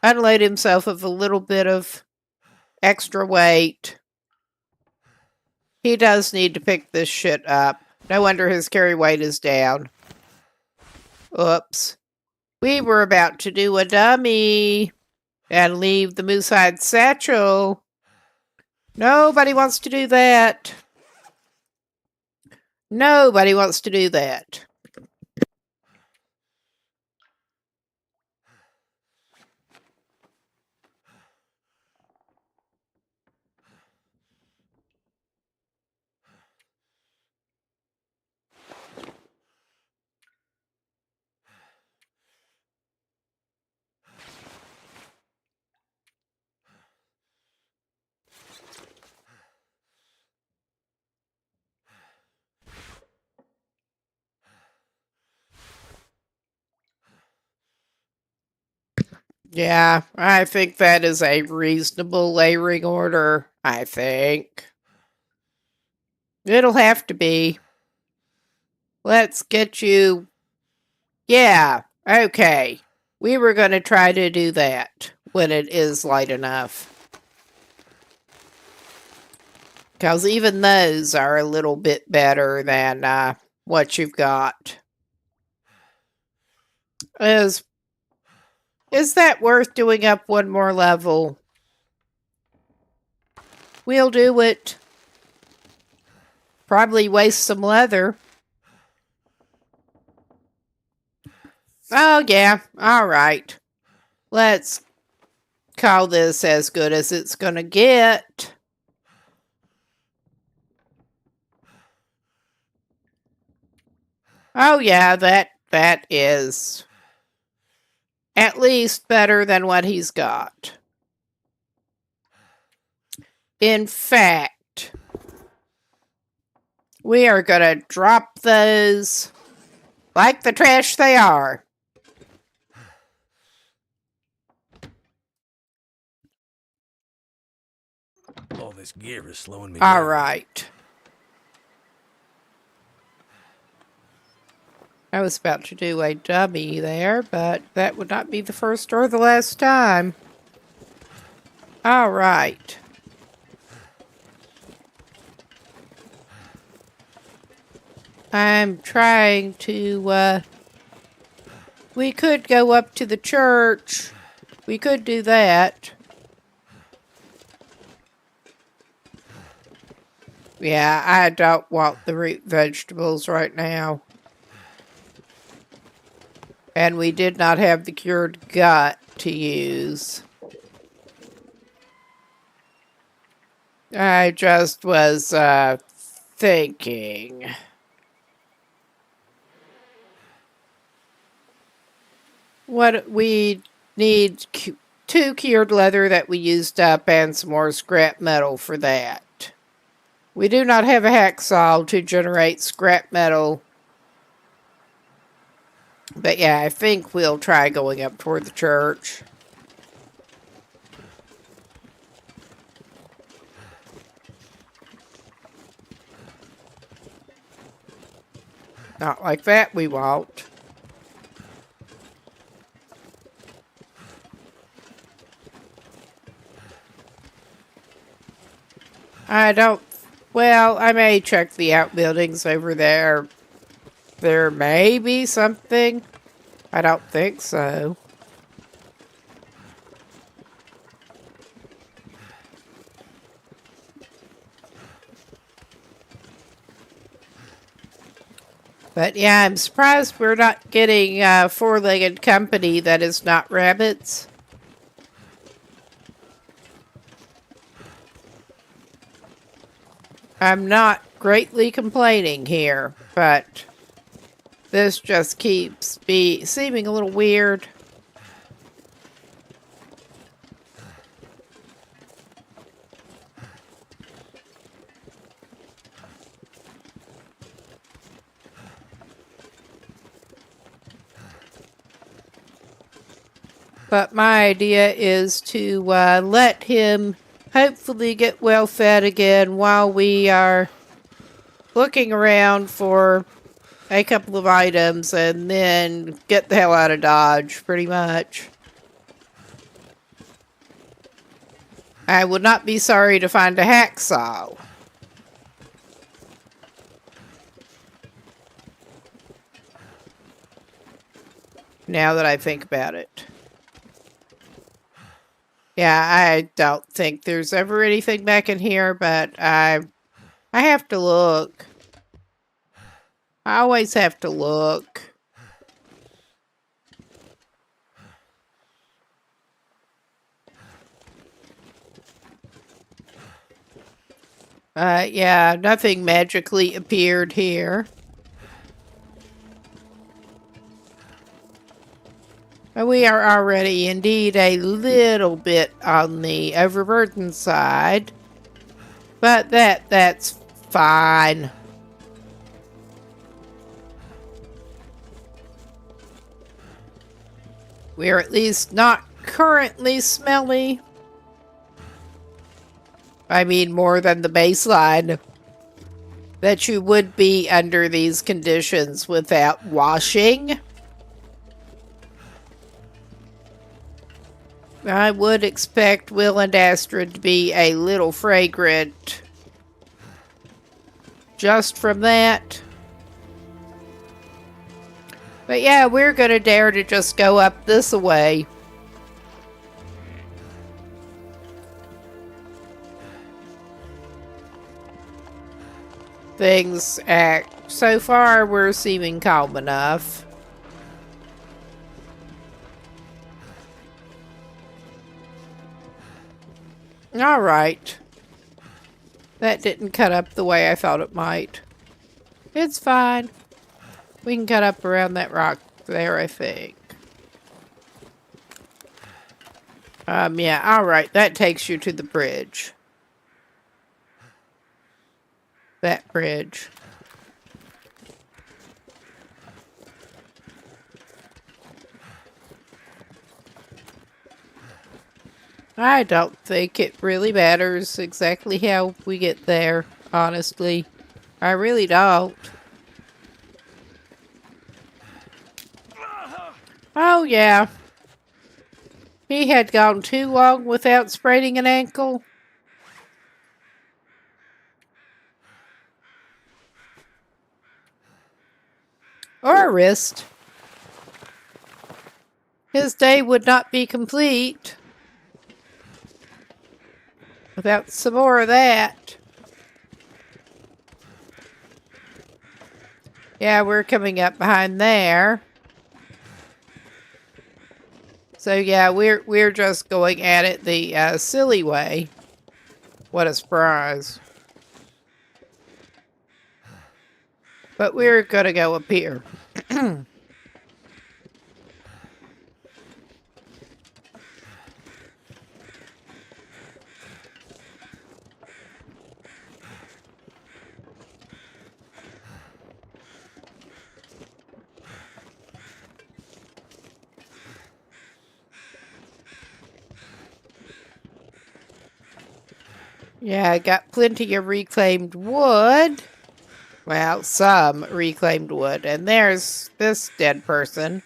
Unload himself of a little bit of extra weight. He does need to pick this shit up. No wonder his carry weight is down. Oops. We were about to do a dummy and leave the moose-hide satchel. Nobody wants to do that. Nobody wants to do that. Yeah, I think that is a reasonable layering order, I think. It'll have to be. Let's get you... Yeah, okay. We were going to try to do that when it is light enough. Because even those are a little bit better than what you've got. Is that worth doing up one more level? We'll do it. Probably waste some leather. Oh, yeah. All right. Let's call this as good as it's going to get. Oh, yeah, that is at least better than what he's got. In fact, we are going to drop those like the trash they are. All this gear is slowing me All down. right. I was about to do a dummy there, but that would not be the first or the last time. All right. I'm trying to, we could go up to the church. We could do that. Yeah, I don't want the root vegetables right now. And we did not have the cured gut to use. I just was, thinking. What we need 2 cured leather that we used up and some more scrap metal for that. We do not have a hacksaw to generate scrap metal. But yeah, I think we'll try going up toward the church. Not like that, we won't. I don't... Well, I may check the outbuildings over there. There may be something. I don't think so. But yeah, I'm surprised we're not getting four-legged company that is not rabbits. I'm not greatly complaining here, but this just keeps seeming a little weird. But my idea is to let him hopefully get well fed again while we are looking around for a couple of items and then get the hell out of Dodge, pretty much. I would not be sorry to find a hacksaw. Now that I think about it. Yeah, I don't think there's ever anything back in here, but I have to look. I always have to look. Yeah, nothing magically appeared here. We are already indeed a little bit on the overburdened side, but that's fine. We're at least not currently smelly. I mean, more than the baseline that you would be under these conditions without washing. I would expect Will and Astrid to be a little fragrant just from that. But yeah, we're going to dare to just go up this way. Things act... So far, we're seeming calm enough. Alright. That didn't cut up the way I thought it might. It's fine. We can cut up around that rock there, I think. Yeah, alright. That takes you to the bridge. That bridge. I don't think it really matters exactly how we get there, honestly. I really don't. Oh, yeah. He had gone too long without spraining an ankle. Or a wrist. His day would not be complete without some more of that. Yeah, we're coming up behind there. So yeah, we're just going at it the silly way. What a surprise. But we're gonna go up here. Yeah, I got plenty of reclaimed wood. Well, some reclaimed wood. And there's this dead person.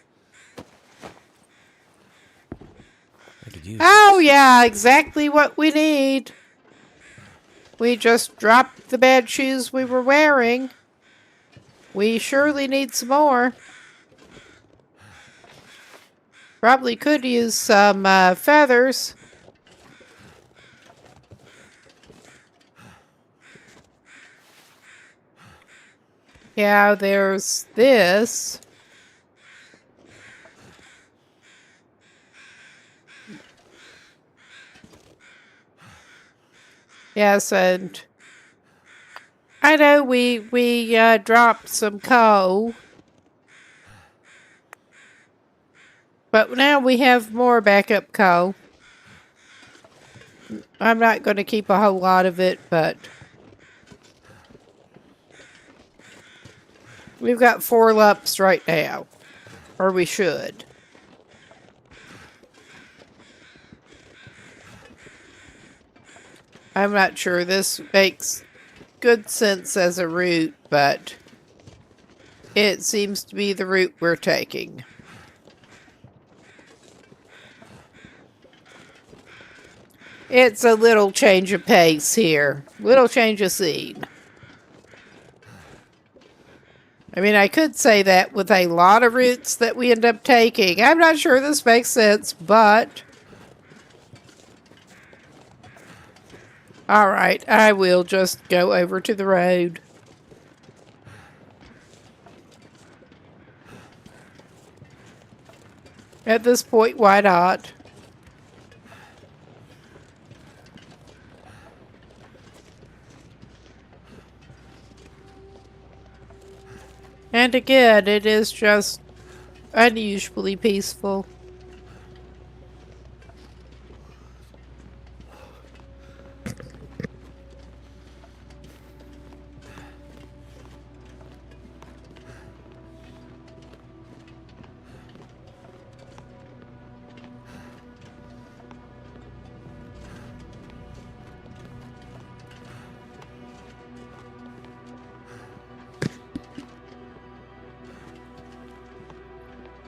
I could use Oh, yeah, exactly what we need. We just dropped the bad shoes we were wearing. We surely need some more. Probably could use some feathers. Yeah, there's this. Yes, and I know we dropped some coal. But now we have more backup coal. I'm not going to keep a whole lot of it, but we've got 4 lumps right now. Or we should. I'm not sure this makes good sense as a route, but it seems to be the route we're taking. It's a little change of pace here. Little change of scene. I mean, I could say that with a lot of routes that we end up taking. I'm not sure this makes sense, but... Alright, I will just go over to the road. At this point, why not? And again, it is just unusually peaceful.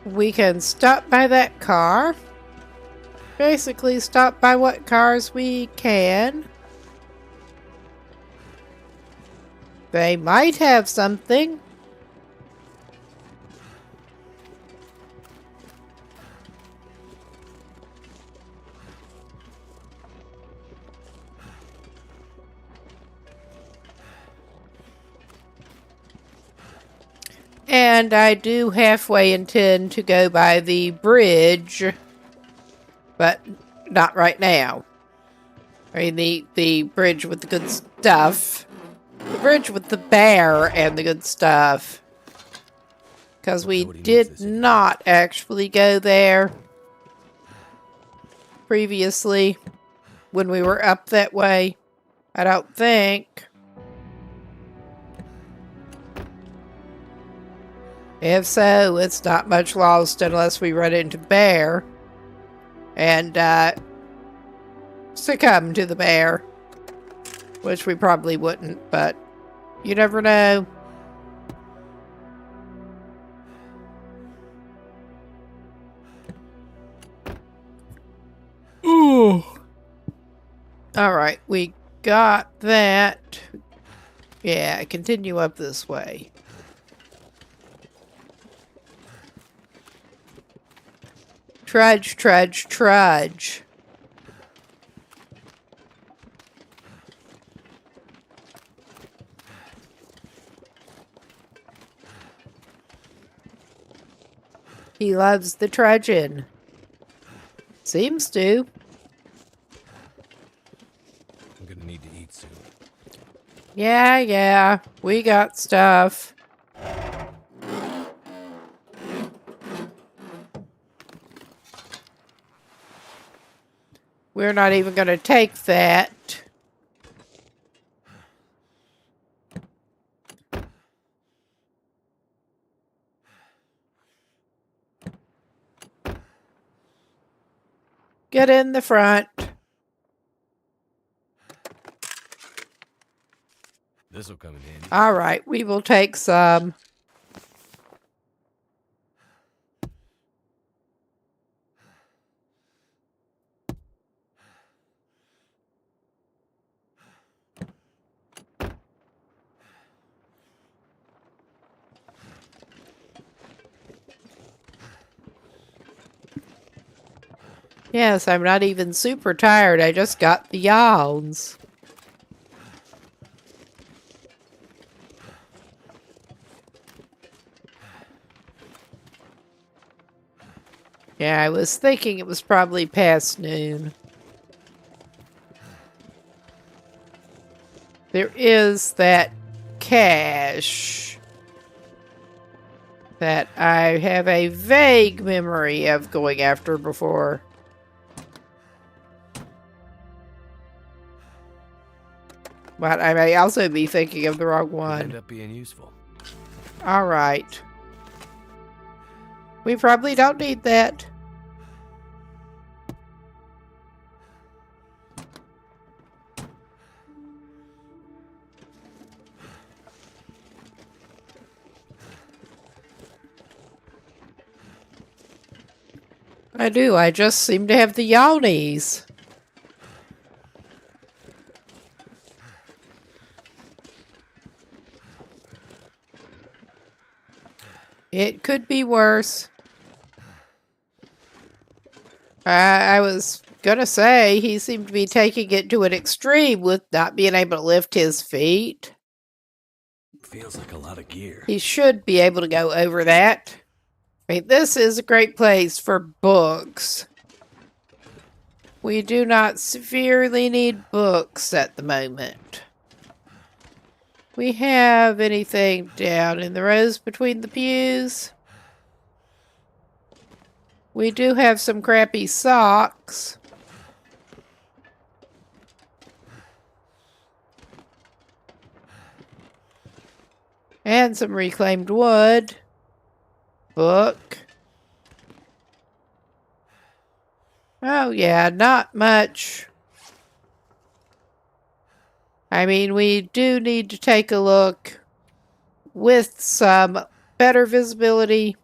We can stop by that car. Basically, stop by what cars we can. They might have something. And I do halfway intend to go by the bridge, but not right now. I mean, the bridge with the good stuff. The bridge with the bear and the good stuff. Because we did not actually go there previously when we were up that way. I don't think. If so, it's not much lost unless we run into the bear and succumb to the bear, which we probably wouldn't, but you never know. Ooh. All right, we got that. Yeah, continue up this way. Trudge, trudge, trudge. He loves the trudging. Seems to. I'm gonna need to eat soon. Yeah, we got stuff. We're not even going to take that. Get in the front. This'll come in handy. All right, we will take some. Yes, I'm not even super tired. I just got the yawns. Yeah, I was thinking it was probably past noon. There is that cache that I have a vague memory of going after before. But I may also be thinking of the wrong Could end one. up being useful. All right. We probably don't need that. I do. I just seem to have the yawnies. It could be worse. I was gonna say he seemed to be taking it to an extreme with not being able to lift his feet. Feels like a lot of gear. He should be able to go over that. I mean, this is a great place for books. We do not severely need books at the moment. We have anything down in the rows between the pews? We do have some crappy socks. And some reclaimed wood. Book. Oh yeah, not much. I mean, we do need to take a look with some better visibility.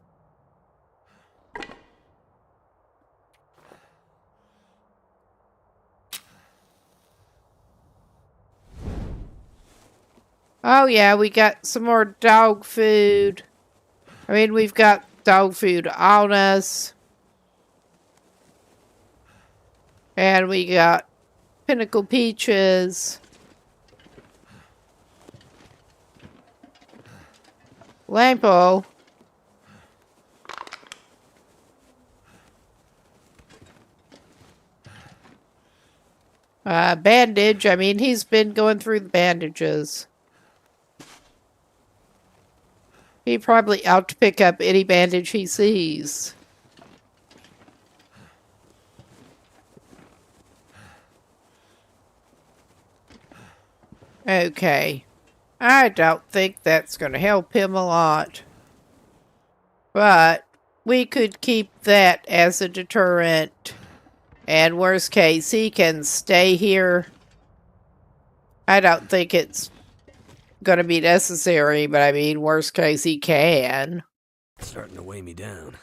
Oh yeah, we got some more dog food. I mean, we've got dog food on us. And we got Pinnacle Peaches. Lampo. Bandage. I mean, he's been going through the bandages. He probably out to pick up any bandage he sees. Okay. I don't think that's going to help him a lot. But we could keep that as a deterrent. And worst case, he can stay here. I don't think it's going to be necessary, but I mean, worst case, he can. It's starting to weigh me down.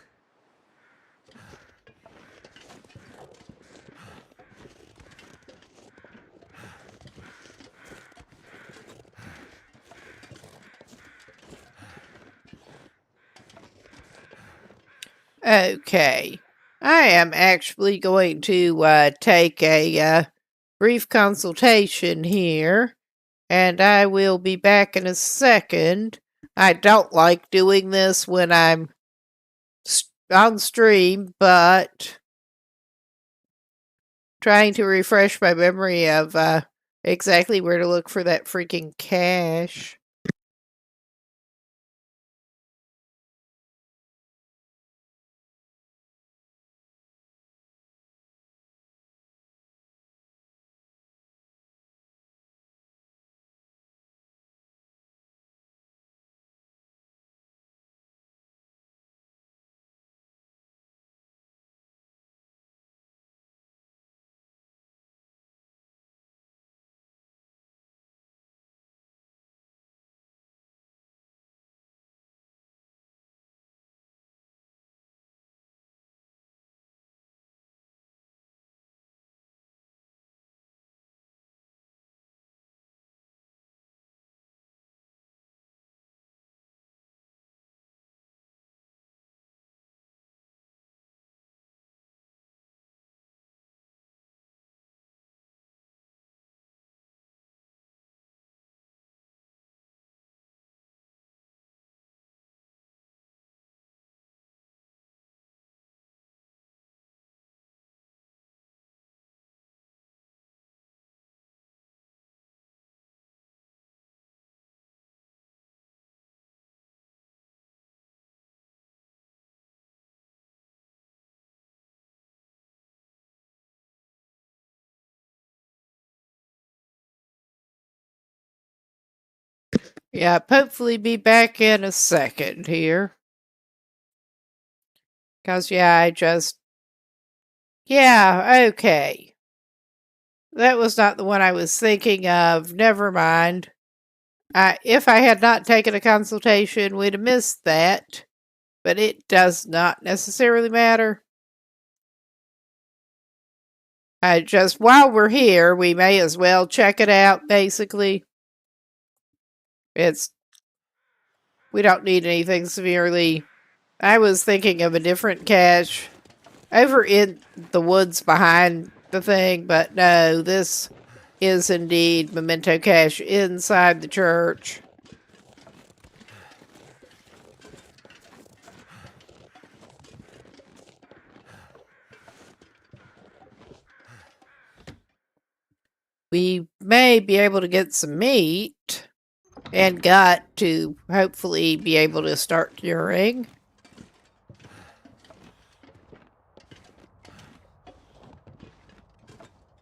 Okay. I am actually going to take a brief consultation here, and I will be back in a second. I don't like doing this when I'm on stream, but trying to refresh my memory of exactly where to look for that freaking cache. Yep, hopefully be back in a second here. Because, yeah, yeah, okay. That was not the one I was thinking of. Never mind. If I had not taken a consultation, we'd have missed that. But it does not necessarily matter. Just while we're here, we may as well check it out, basically. We don't need anything severely. I was thinking of a different cache over in the woods behind the thing, but no, this is indeed memento cache inside the church. We may be able to get some meat and gut to hopefully be able to start curing.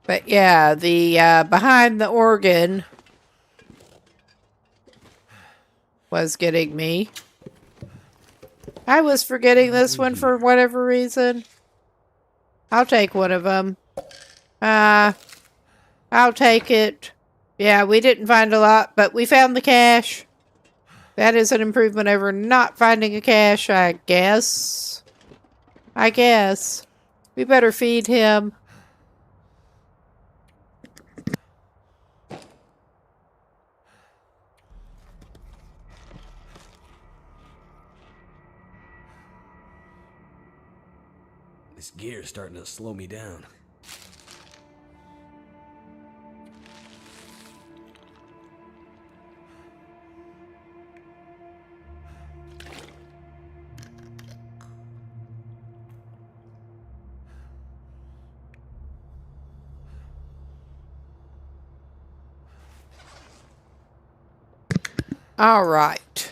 But yeah, the behind the organ was getting me. I was forgetting this one for whatever reason. I'll take one of them. I'll take it. Yeah, we didn't find a lot, but we found the cache. That is an improvement over not finding a cache, I guess. We better feed him. This gear's starting to slow me down. All right.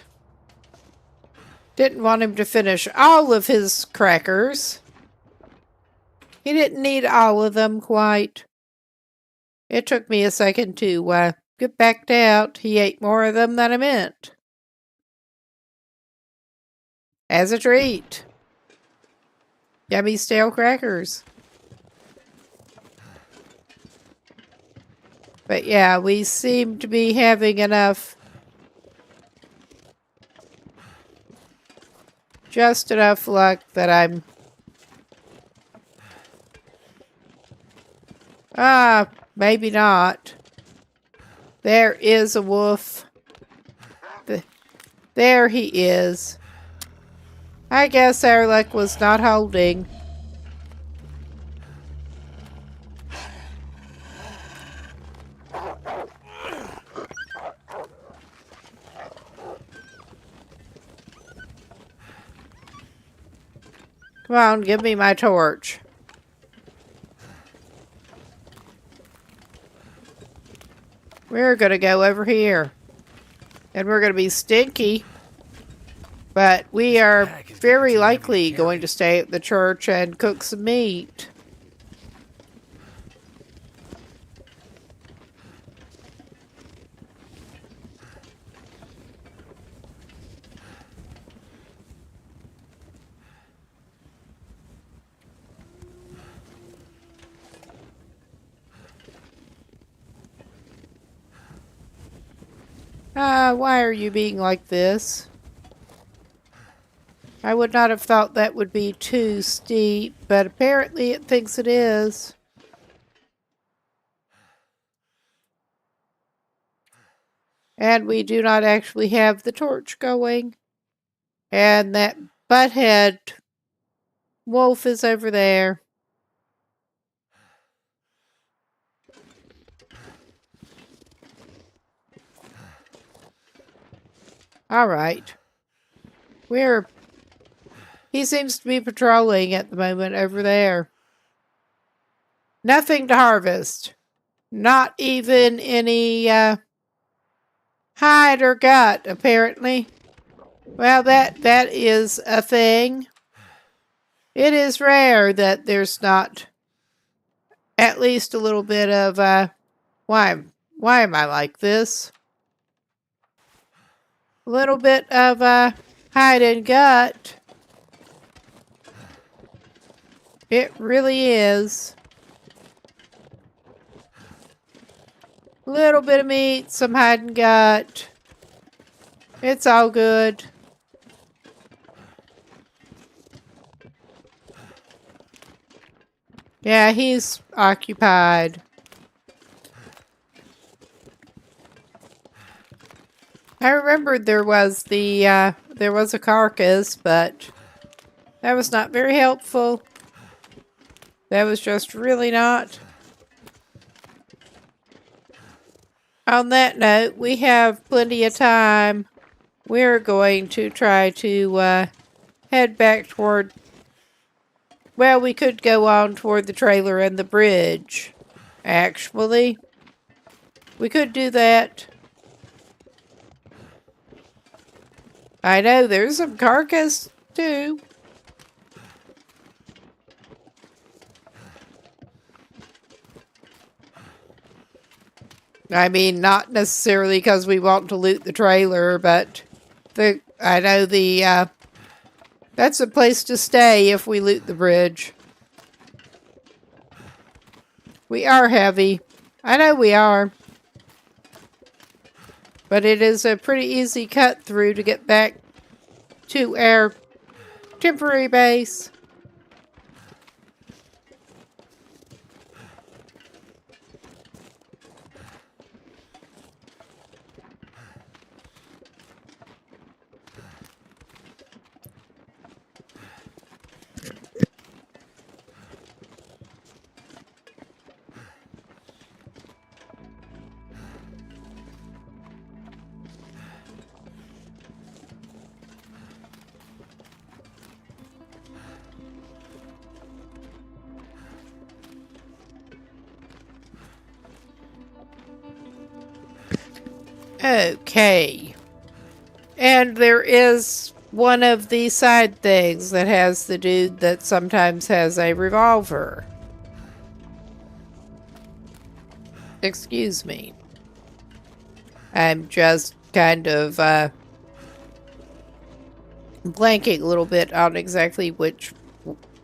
Didn't want him to finish all of his crackers. He didn't need all of them quite. It took me a second to get backed out. He ate more of them than I meant. As a treat. Yummy stale crackers. But yeah, we seem to be having enough. Just enough luck that I'm... maybe not. There is a wolf. There he is. I guess our luck was not holding. Come on, give me my torch. We're gonna go over here. And we're gonna be stinky. But we are very likely going to stay at the church and cook some meat. Why are you being like this? I would not have thought that would be too steep, but apparently it thinks it is. And we do not actually have the torch going. And that butthead wolf is over there. Alright. He seems to be patrolling at the moment over there. Nothing to harvest. Not even any hide or gut, apparently. Well, that is a thing. It is rare that there's not at least a little bit of why am I like this? little bit of hide and gut. It really is. Little bit of meat, some hide and gut. It's all good. Yeah, he's occupied. I remembered there was a carcass, but that was not very helpful. That was just really not. On that note, we have plenty of time. We're going to try to head back toward... Well, we could go on toward the trailer and the bridge, actually. We could do that. I know, there's some carcass, too. I mean, not necessarily because we want to loot the trailer, but I know that's a place to stay if we loot the bridge. We are heavy. I know we are. But it is a pretty easy cut through to get back to our temporary base. Okay. And there is one of the side things that has the dude that sometimes has a revolver. Excuse me. I'm just kind of blanking a little bit on exactly which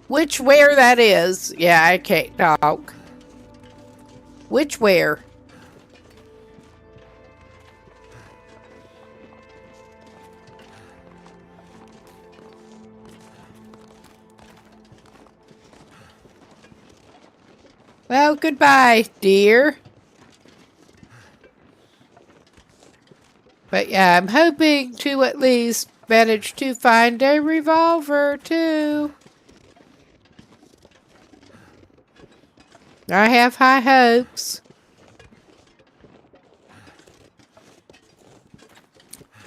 where that is. Yeah, I can't talk. Which where? Well, goodbye, dear. But yeah, I'm hoping to at least manage to find a revolver, too. I have high hopes.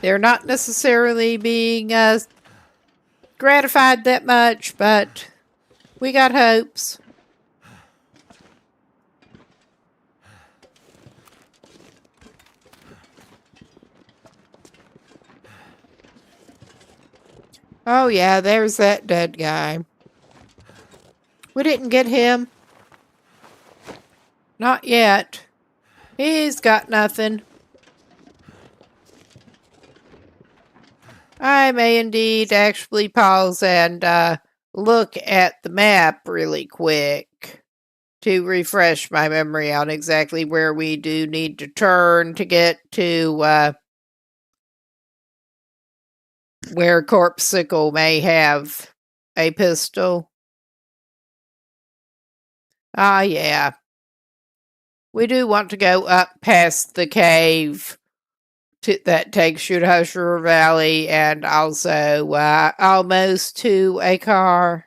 They're not necessarily being gratified that much, but we got hopes. Oh yeah, there's that dead guy. We didn't get him. Not yet. He's got nothing. I may indeed actually pause and look at the map really quick to refresh my memory on exactly where we do need to turn to get to where Corpsicle may have a pistol. Ah, yeah. We do want to go up past the cave that takes you to HRV Valley and also almost to a car.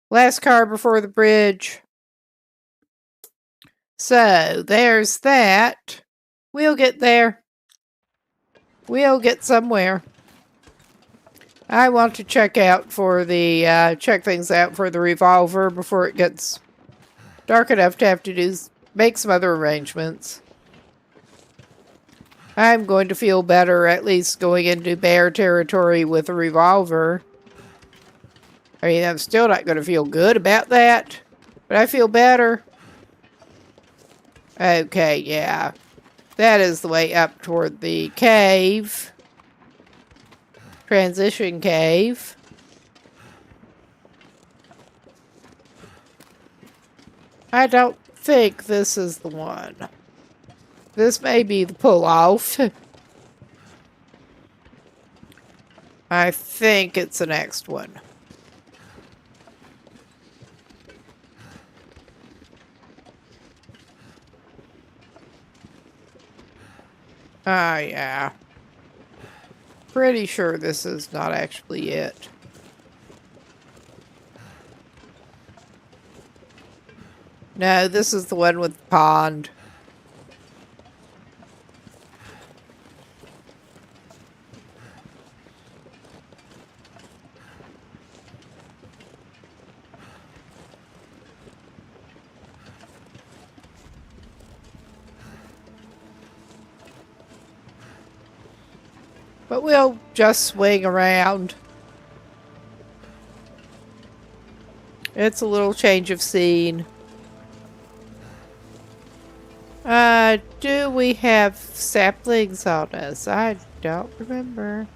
Last car before the bridge. So, there's that. We'll get there. We'll get somewhere. I want to check out for the, check things out for the revolver before it gets dark enough to have to make some other arrangements. I'm going to feel better at least going into bear territory with a revolver. I mean, I'm still not going to feel good about that, but I feel better. Okay, yeah. That is the way up toward the cave. transition cave. I don't think this is the one. This may be the pull-off. I think it's the next one. Ah, yeah. Pretty sure this is not actually it. No, this is the one with the pond. But we'll just swing around. It's a little change of scene. Do we have saplings on us? I don't remember.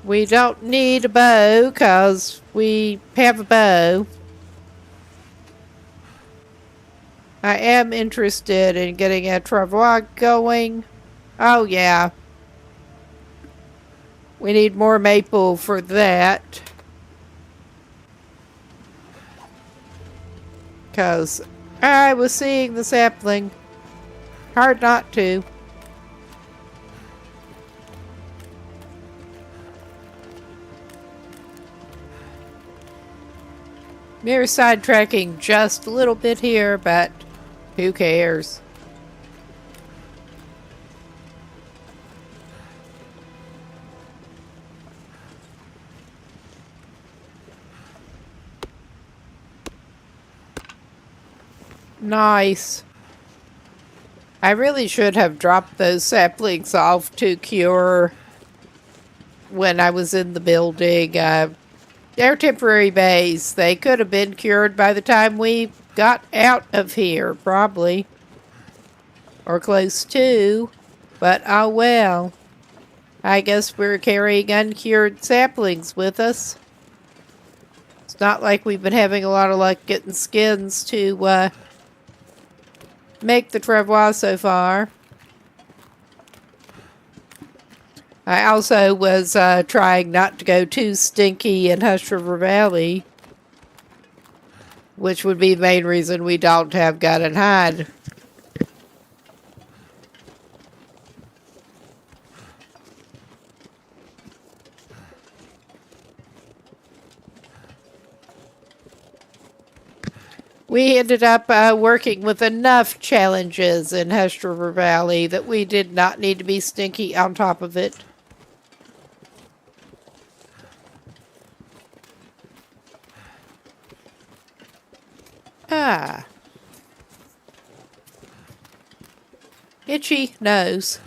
We don't need a bow because we have a bow. I am interested in getting a travois going. Oh, yeah. We need more maple for that. Because I was seeing the sapling. Hard not to. Mere sidetracking just a little bit here, but who cares? Nice. I really should have dropped those saplings off to cure when I was in the building. They're temporary bays. They could have been cured by the time we got out of here, probably. Or close to. But oh well. I guess we're carrying uncured saplings with us. It's not like we've been having a lot of luck getting skins to make the travois so far. I also was trying not to go too stinky in Hush River Valley, which would be the main reason we don't have gun and hide. We ended up working with enough challenges in Hush River Valley that we did not need to be stinky on top of it. Ah. Itchy nose.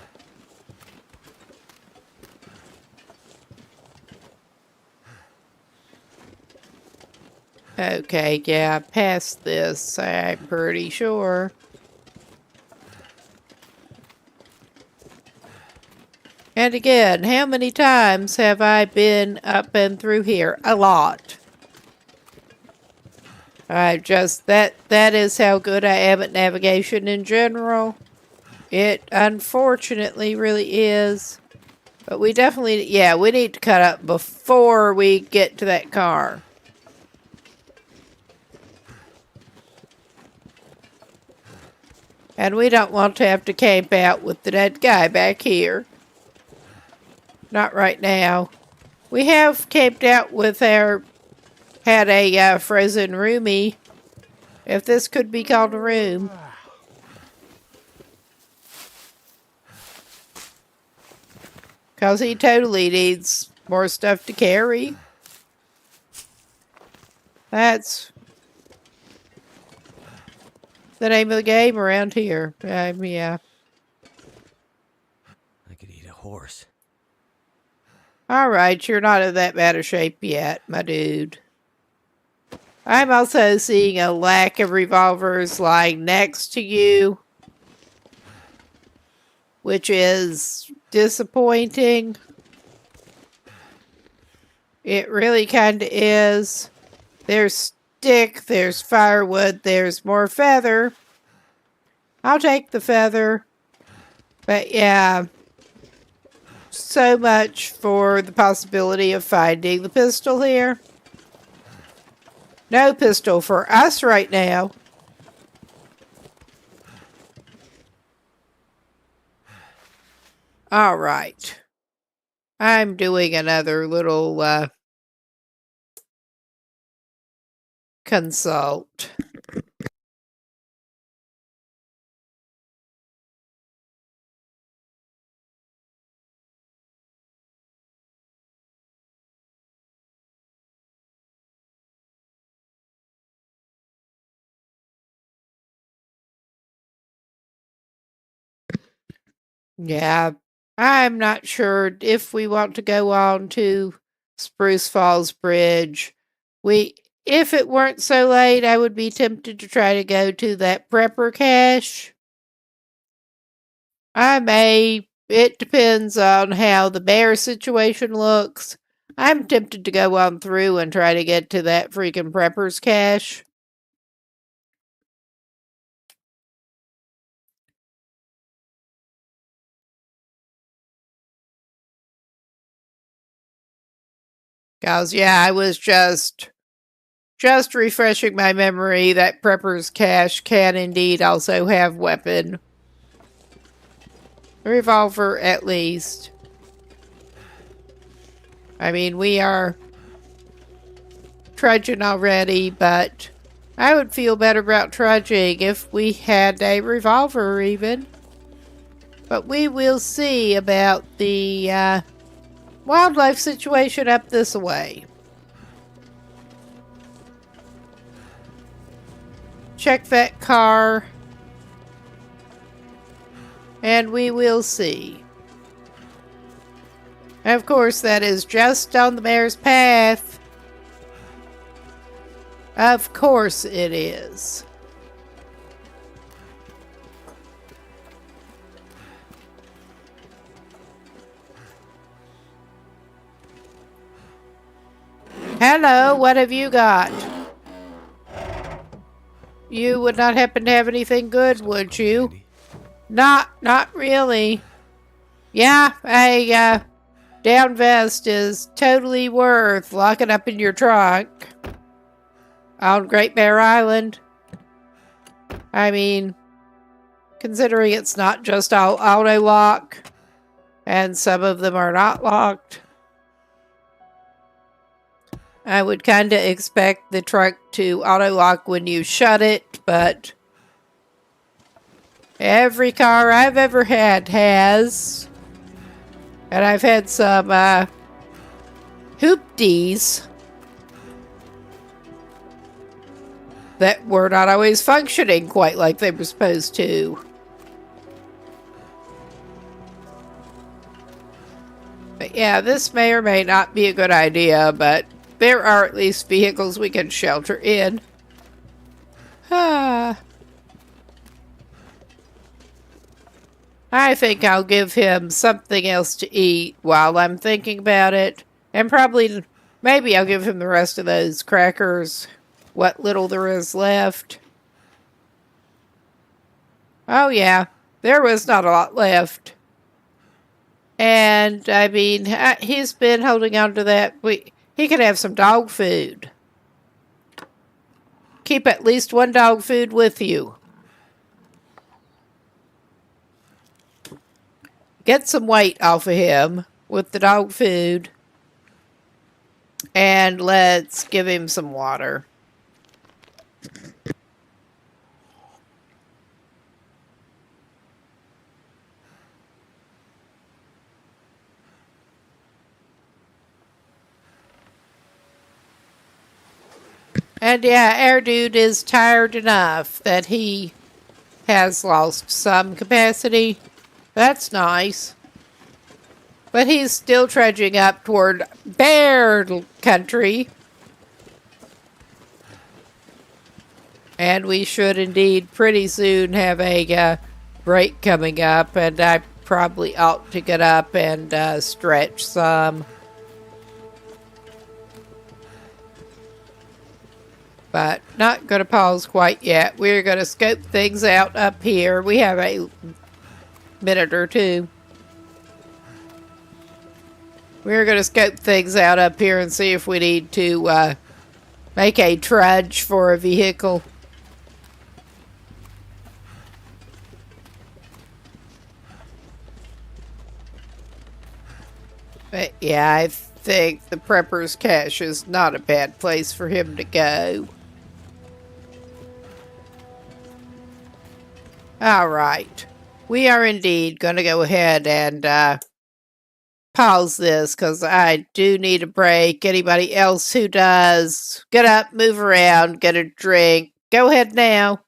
Okay, yeah, past this, I'm pretty sure. And again, how many times have I been up and through here? A lot. That is how good I am at navigation in general. It unfortunately really is. But we definitely, yeah, we need to cut up before we get to that car. And we don't want to have to camp out with the dead guy back here. Not right now. We have camped out with had a frozen roomie. If this could be called a room. Because he totally needs more stuff to carry. That's the name of the game around here. Yeah. I could eat a horse. Alright, you're not in that bad a shape yet, my dude. I'm also seeing a lack of revolvers lying next to you. Which is disappointing. It really kind of is. There's stick, there's firewood, there's more feather. I'll take the feather. But yeah, so much for the possibility of finding the pistol here. No pistol for us right now. All right. I'm doing another little consult. Yeah, I'm not sure if we want to go on to Spruce Falls Bridge. If it weren't so late, I would be tempted to try to go to that prepper cache. I may. It depends on how the bear situation looks. I'm tempted to go on through and try to get to that freaking prepper's cache. Cause yeah, I was just refreshing my memory that prepper's cache can indeed also have weapon. A revolver at least. I mean, we are trudging already, but I would feel better about trudging if we had a revolver even. But we will see about the wildlife situation up this way. Check that car. And we will see. Of course, that is just on the mayor's path. Of course it is. Hello, what have you got? You would not happen to have anything good, would you? Not really. Yeah, a down vest is totally worth locking up in your trunk on Great Bear Island. I mean, considering it's not just all auto lock, and some of them are not locked, I would kind of expect the trunk to auto lock when you shut it, but every car I've ever had has. And I've had some hoopties that were not always functioning quite like they were supposed to. But yeah, this may or may not be a good idea, but there are at least vehicles we can shelter in. I think I'll give him something else to eat while I'm thinking about it. And maybe I'll give him the rest of those crackers, what little there is left. Oh yeah, there was not a lot left. And, I mean, he's been holding on to that. He could have some dog food. Keep at least one dog food with you. Get some weight off of him with the dog food. And let's give him some water. And yeah, our dude is tired enough that he has lost some capacity. That's nice. But he's still trudging up toward bear country. And we should indeed pretty soon have a break coming up. And I probably ought to get up and stretch some. But not going to pause quite yet. We're going to scope things out up here. We have a minute or two. We're going to scope things out up here and see if we need to make a trudge for a vehicle. But yeah, I think the prepper's cache is not a bad place for him to go. Alright, we are indeed going to go ahead and pause this because I do need a break. Anybody else who does, get up, move around, get a drink. Go ahead now.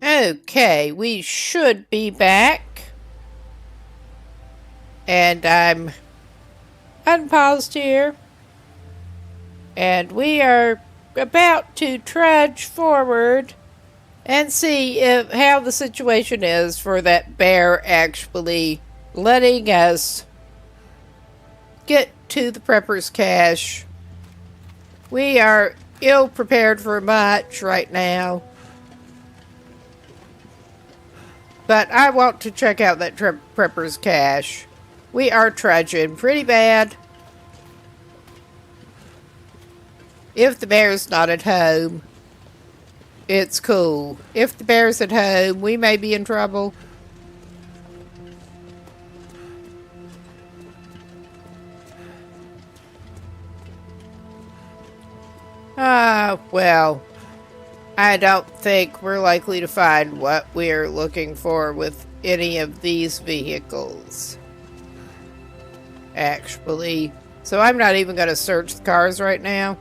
Okay, we should be back. And I'm unpaused here. And we are about to trudge forward and see how the situation is for that bear actually letting us get to the prepper's cache. We are ill prepared for much right now. But I want to check out that prepper's cache. We are trudging pretty bad. If the bear's not at home, it's cool. If the bear's at home, we may be in trouble. Well, I don't think we're likely to find what we're looking for with any of these vehicles. Actually. So I'm not even going to search the cars right now.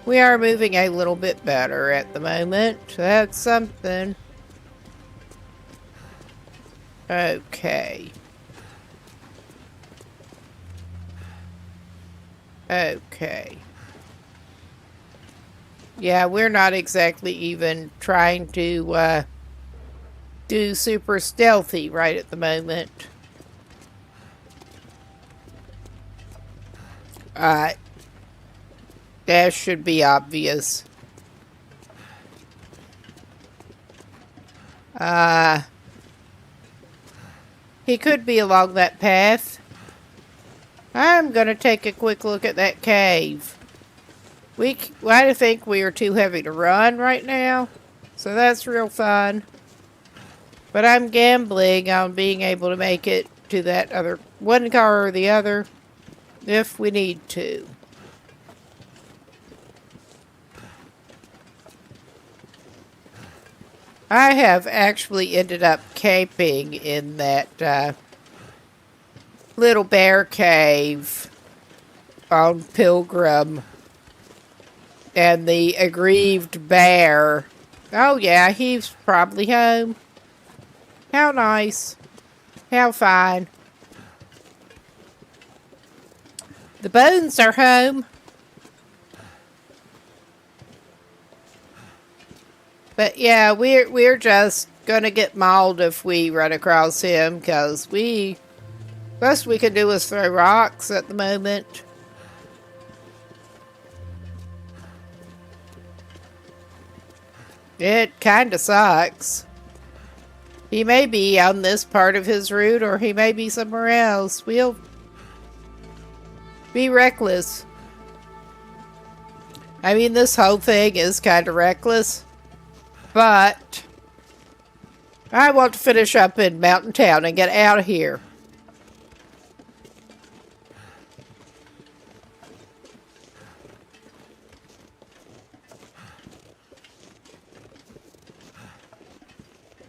We are moving a little bit better at the moment. That's something. Okay. Okay. Yeah, we're not exactly even trying to do super stealthy right at the moment. Alright. That should be obvious. He could be along that path. I'm gonna take a quick look at that cave. I do think we are too heavy to run right now, so that's real fun. But I'm gambling on being able to make it to that other one car or the other if we need to. I have actually ended up camping in that little bear cave on Pilgrim. And the aggrieved bear. Oh yeah, he's probably home. How nice. How fine. The bones are home. But yeah, we're just gonna get mauled if we run across him, because best we can do is throw rocks at the moment. It kinda sucks. He may be on this part of his route, or he may be somewhere else. We'll be reckless. I mean, this whole thing is kinda reckless. But I want to finish up in Mountain Town and get out of here.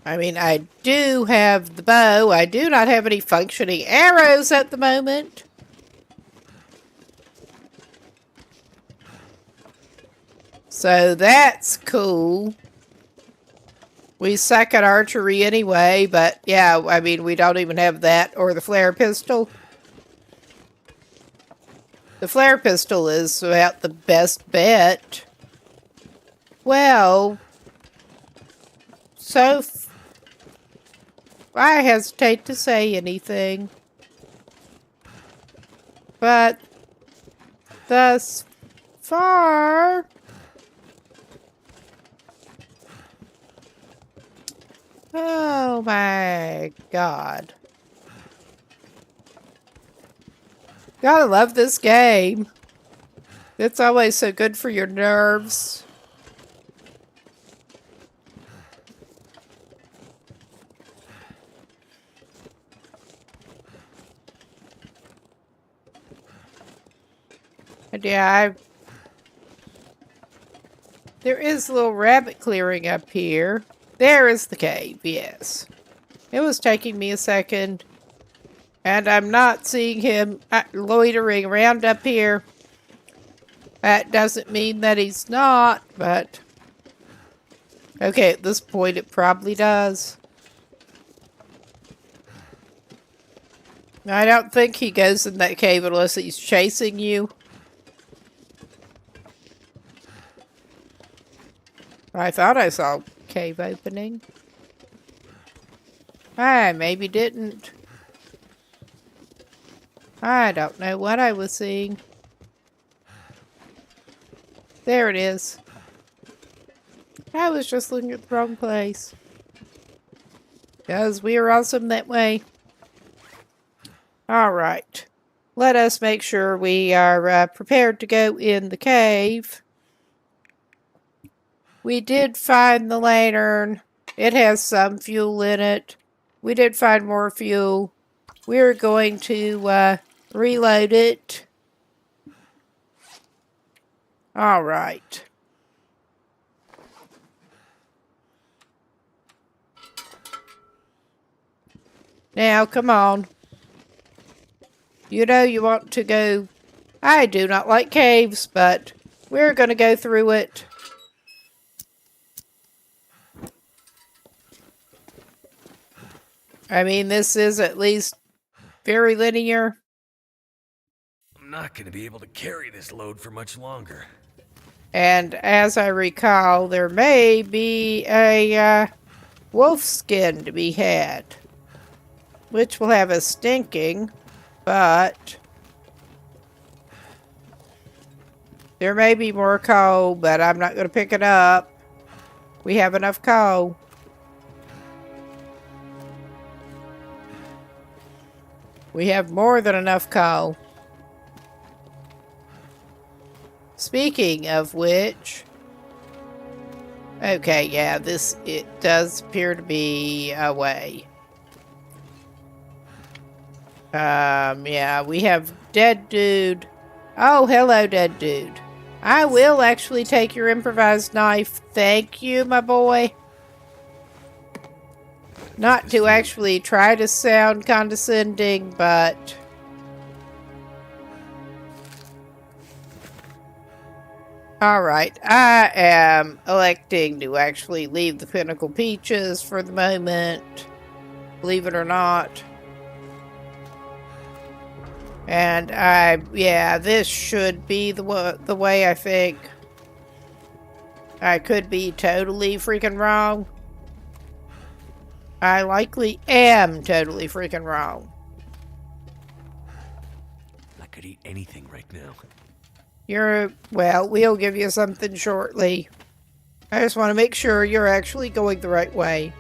I mean, I do have the bow. I do not have any functioning arrows at the moment. So that's cool. We suck at archery anyway, but yeah, I mean, we don't even have that or the flare pistol. The flare pistol is about the best bet. Well, I hesitate to say anything. But thus far, oh my God. Gotta love this game. It's always so good for your nerves. And yeah, there is a little rabbit clearing up here. There is the cave, yes. It was taking me a second. And I'm not seeing him loitering around up here. That doesn't mean that he's not, but... Okay, at this point it probably does. I don't think he goes in that cave unless he's chasing you. I thought I saw a cave opening. I maybe didn't. I don't know what I was seeing. There it is. I was just looking at the wrong place. Because we are awesome that way. Alright. Let us make sure we are prepared to go in the cave. We did find the lantern. It has some fuel in it. We did find more fuel. We're going to reload it. All right. Now, come on. You know you want to go... I do not like caves, but we're going to go through it. I mean, this is at least very linear. I'm not gonna be able to carry this load for much longer. And as I recall, there may be a wolf skin to be had, which will have a stinking, but there may be more coal, but I'm not going to pick it up. We have enough coal. We have more than enough coal. Speaking of which, okay, yeah, it does appear to be a way. Yeah, we have dead dude. Oh, hello, dead dude. I will actually take your improvised knife. Thank you, my boy. Not to actually try to sound condescending, but alright, I am electing to actually leave the Pinnacle Peaches for the moment, believe it or not. And yeah, this should be the way, I think. I could be totally freaking wrong. I likely am totally freaking wrong. I could eat anything right now. Well, we'll give you something shortly. I just want to make sure you're actually going the right way.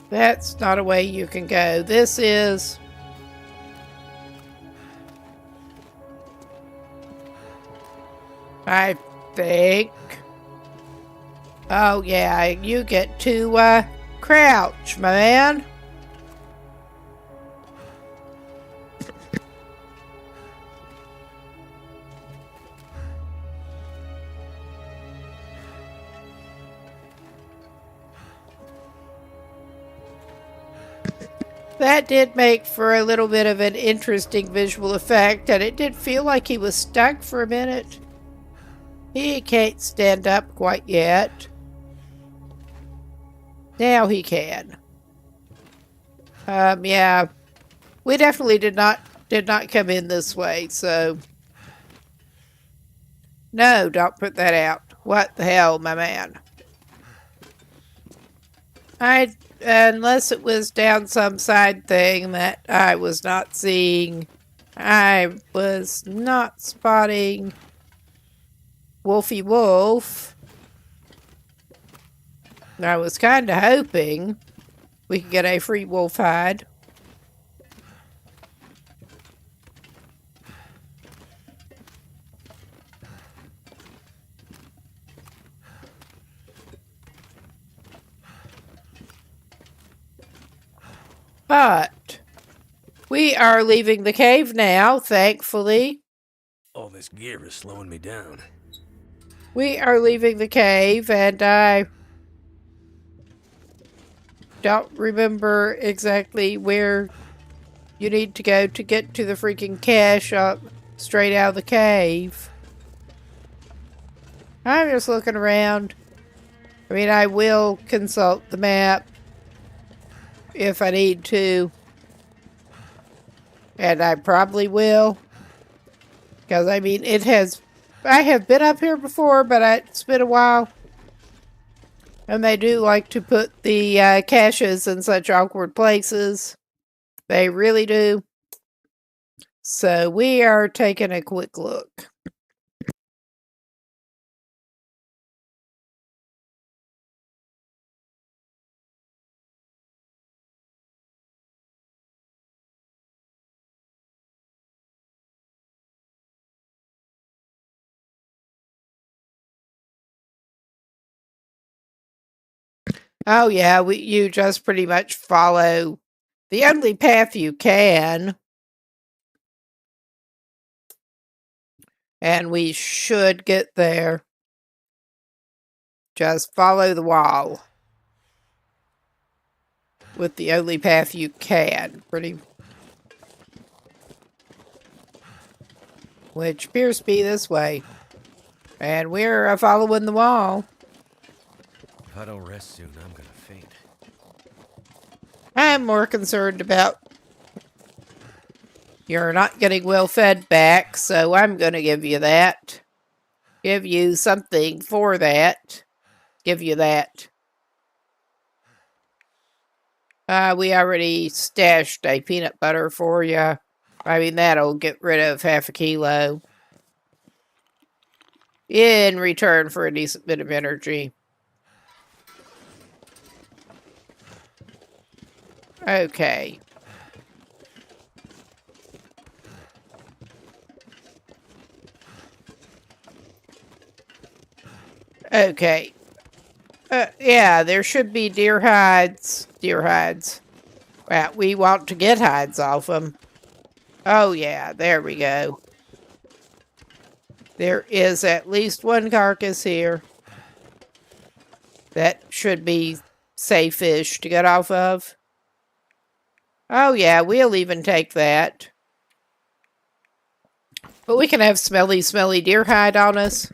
That's not a way you can go. This is... I think... Oh, yeah, you get to, crouch, my man. That did make for a little bit of an interesting visual effect, and it did feel like he was stuck for a minute. He can't stand up quite yet. Now he can. Yeah. We definitely did not come in this way, so... No, don't put that out. What the hell, my man? Unless it was down some side thing that I was not seeing, I was not spotting Wolfie Wolf. I was kind of hoping we could get a free wolf hide. But we are leaving the cave now, thankfully. All this gear is slowing me down. We are leaving the cave, and I don't remember exactly where you need to go to get to the freaking cache up straight out of the cave. I'm just looking around. I mean, I will consult the map if I need to. And I probably will. Because, I mean, I have been up here before, but it's been a while. And they do like to put the caches in such awkward places. They really do. So we are taking a quick look. Oh yeah, you just pretty much follow the only path you can. And we should get there. Just follow the wall. With the only path you can. Which appears to be this way. And we're following the wall. If I don't rest soon, I'm gonna faint. I'm more concerned about you're not getting well fed back, so I'm going to give you that. Give you something for that. Give you that. We already stashed a peanut butter for you. I mean, that'll get rid of half a kilo. In return for a decent bit of energy. Okay. Okay. Yeah, there should be deer hides. Deer hides. Well, we want to get hides off them. Oh, yeah, there we go. There is at least one carcass here. That should be safe-ish to get off of. Oh, yeah, we'll even take that. But we can have smelly, smelly deer hide on us.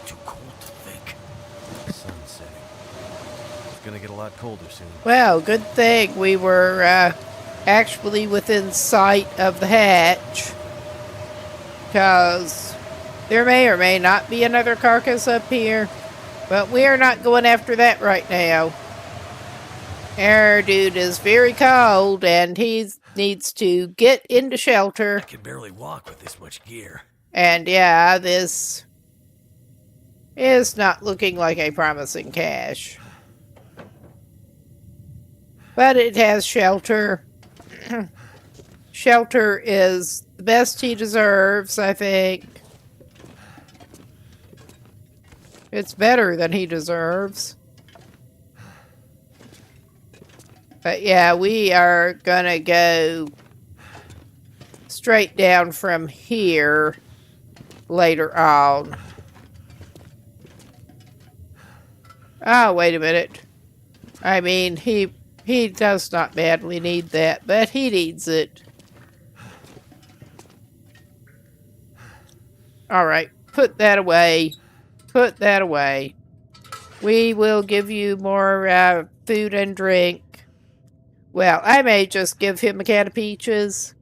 Too cold to think. The sun's setting. It's gonna get a lot colder soon. Well, good thing we were actually within sight of the hatch. Because there may or may not be another carcass up here. But we are not going after that right now. Our dude is very cold and he needs to get into shelter. I can barely walk with this much gear. And yeah, this is not looking like a promising cache. But it has shelter. Shelter is the best he deserves, I think. It's better than he deserves. But yeah, we are gonna go straight down from here later on. Oh, wait a minute. I mean, he does not badly need that, but he needs it. Alright, put that away. Put that away. We will give you more food and drink. Well, I may just give him a can of peaches.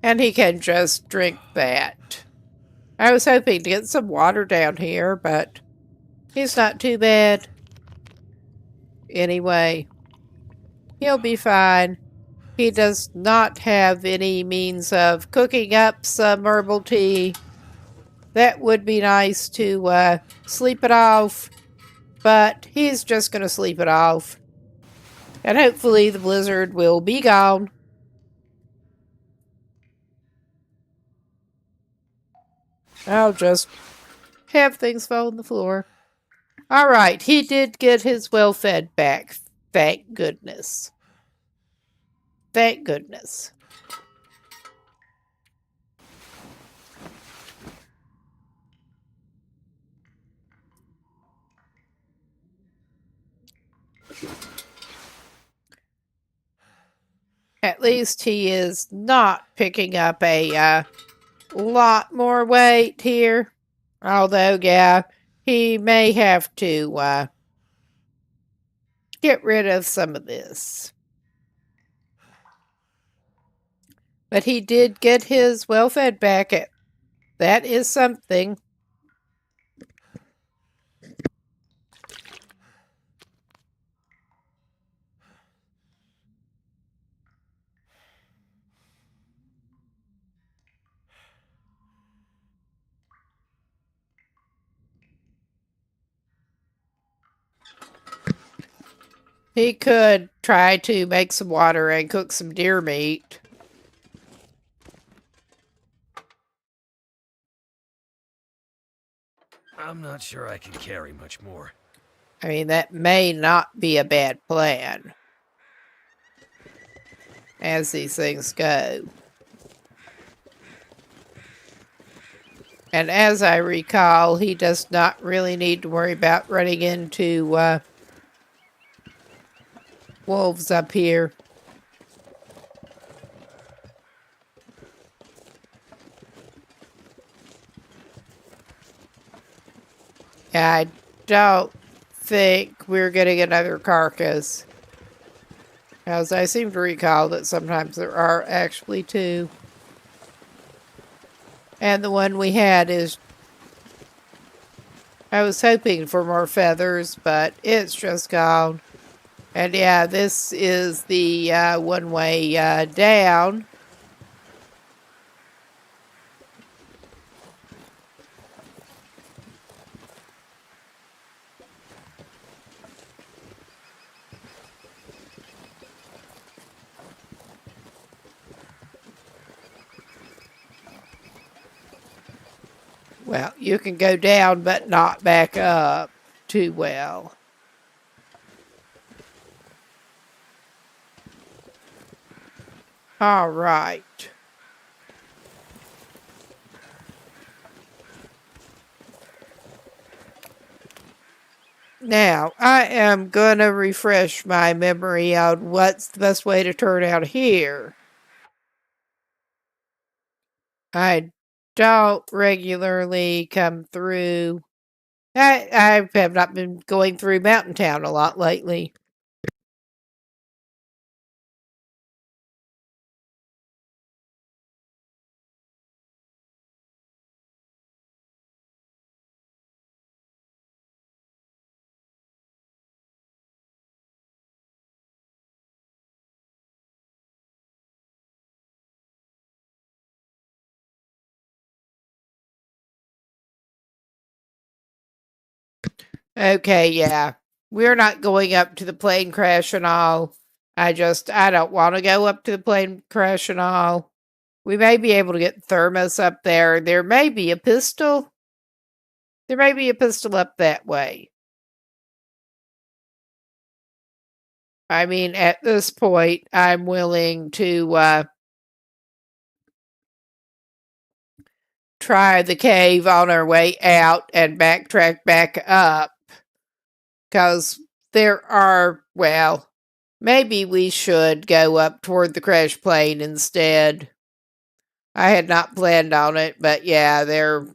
And he can just drink that. I was hoping to get some water down here, but he's not too bad. Anyway, he'll be fine. He does not have any means of cooking up some herbal tea. That would be nice to sleep it off, but he's just going to sleep it off. And hopefully the blizzard will be gone. I'll just have things fall on the floor. Alright, he did get his well-fed back. Thank goodness. Thank goodness. At least he is not picking up a lot more weight here. Although, yeah, he may have to get rid of some of this. But he did get his well-fed back. That is something. He could try to make some water and cook some deer meat. I'm not sure I can carry much more. I mean, that may not be a bad plan, as these things go. And as I recall, he does not really need to worry about running into wolves up here. I don't think we're getting another carcass, as I seem to recall that sometimes there are actually two. And the one we had is... I was hoping for more feathers, but it's just gone. And yeah, this is the one-way down. Well, you can go down, but not back up too well. All right. Now, I am going to refresh my memory on what's the best way to turn out here. I don't regularly come through. I have not been going through Mountain Town a lot lately. Okay, yeah. We're not going up to the plane crash and all. I don't want to go up to the plane crash and all. We may be able to get thermos up there. There may be a pistol. There may be a pistol up that way. I mean, at this point, I'm willing to try the cave on our way out and backtrack back up. Because there are, well, maybe we should go up toward the crash plane instead. I had not planned on it, but yeah, there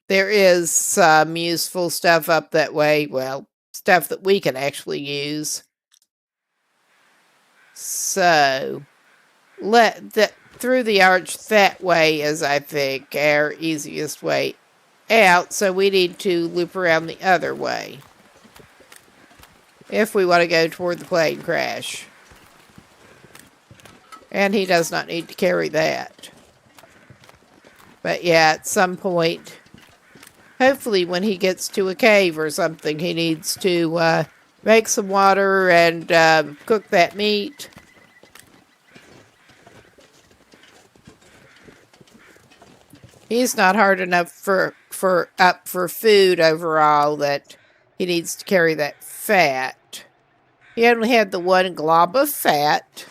is some useful stuff up that way. Well, stuff that we can actually use. So, through the arch that way is, I think, our easiest way out. So we need to loop around the other way if we want to go toward the plane crash. And he does not need to carry that. But yeah, at some point, hopefully when he gets to a cave or something, he needs to make some water and cook that meat. He's not hard enough for food overall that he needs to carry that fat. He only had the one glob of fat.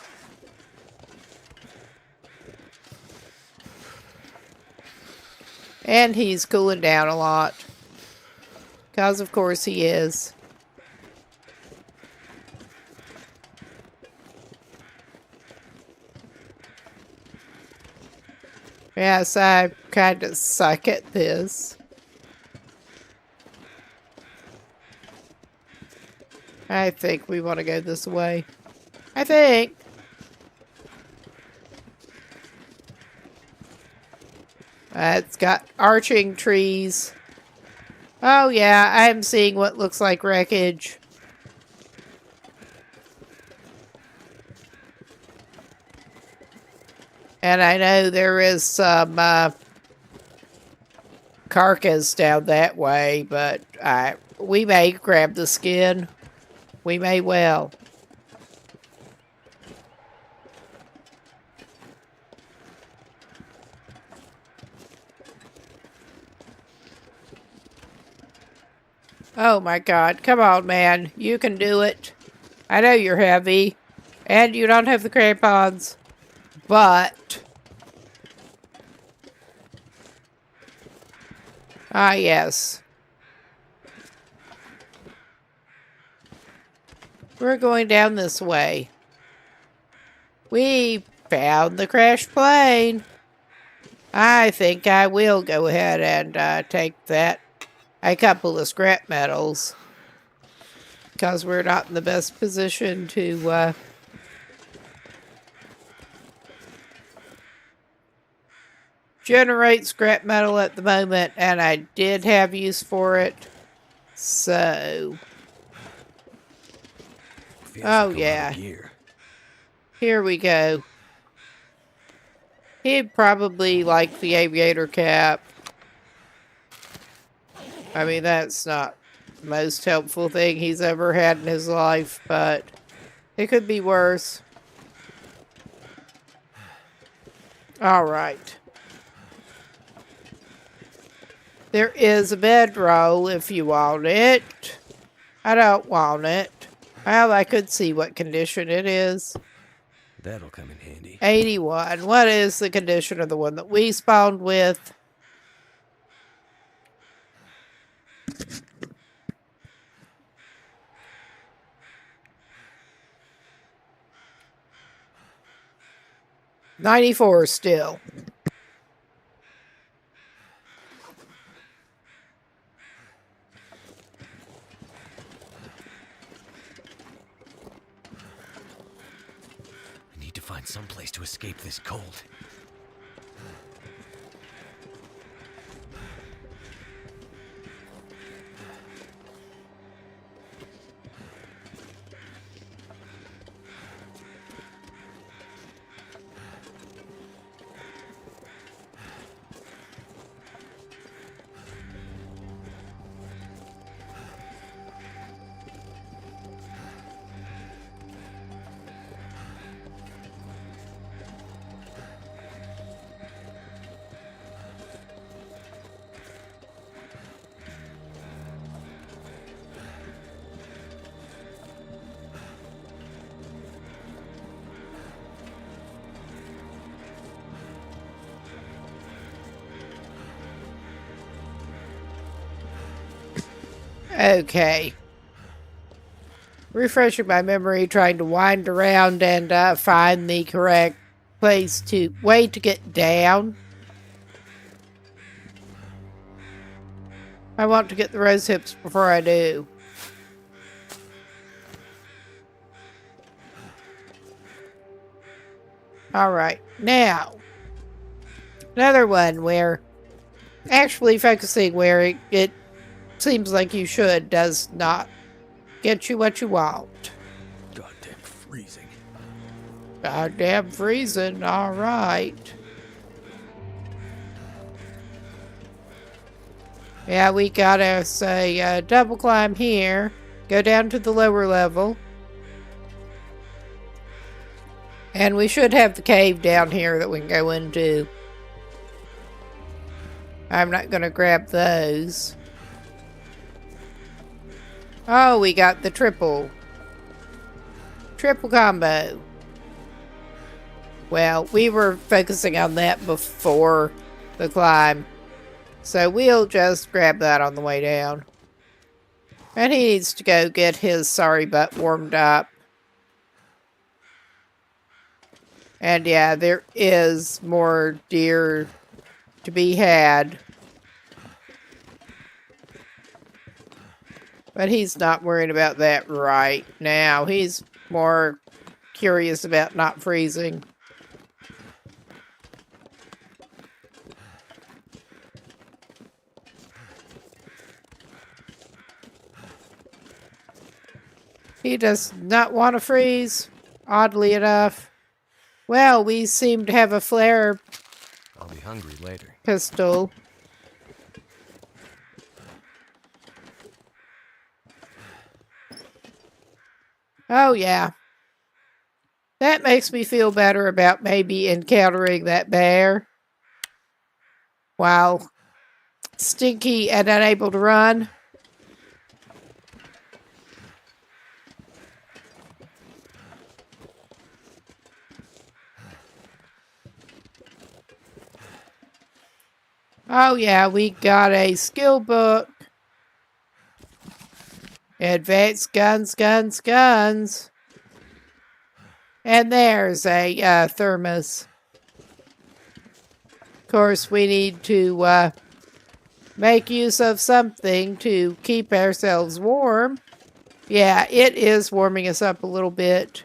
And he's cooling down a lot. Because of course he is. Yes, I kind of suck at this. I think we want to go this way. I think. It's got arching trees. Oh yeah, I'm seeing what looks like wreckage. And I know there is some carcass down that way, but we may grab the skin. We may well. Oh my god, come on, man. You can do it. I know you're heavy, and you don't have the crampons, but... Ah, yes. We're going down this way. We found the crashed plane. I think I will go ahead and take that. A couple of scrap metals. Because we're not in the best position to generate scrap metal at the moment, and I did have use for it. So, oh yeah, here we go. He'd probably like the aviator cap. I mean, that's not the most helpful thing he's ever had in his life, but it could be worse. All right. There is a bedroll if you want it. I don't want it. Well, I could see what condition it is. That'll come in handy. 81. What is the condition of the one that we spawned with? $94 still. I need to find some place to escape this cold. Okay. Refreshing my memory, trying to wind around and find the correct way to get down. I want to get the rose hips before I do. Alright, now. Another one where actually focusing where it seems like you should does not get you what you want. Goddamn freezing. Goddamn freezing, alright. Yeah, we gotta say double climb here, go down to the lower level. And we should have the cave down here that we can go into. I'm not gonna grab those. Oh, we got the triple combo. Well, we were focusing on that before the climb. So we'll just grab that on the way down. And he needs to go get his sorry butt warmed up. And yeah, there is more deer to be had. But he's not worried about that right now. He's more curious about not freezing. He does not want to freeze, oddly enough. Well, we seem to have a flare I'll be hungry later. pistol. Oh, yeah. That makes me feel better about maybe encountering that bear while stinky and unable to run. Oh, yeah, we got a skill book. Advanced guns, guns, guns. And there's a thermos. Of course, we need to make use of something to keep ourselves warm. Yeah, it is warming us up a little bit.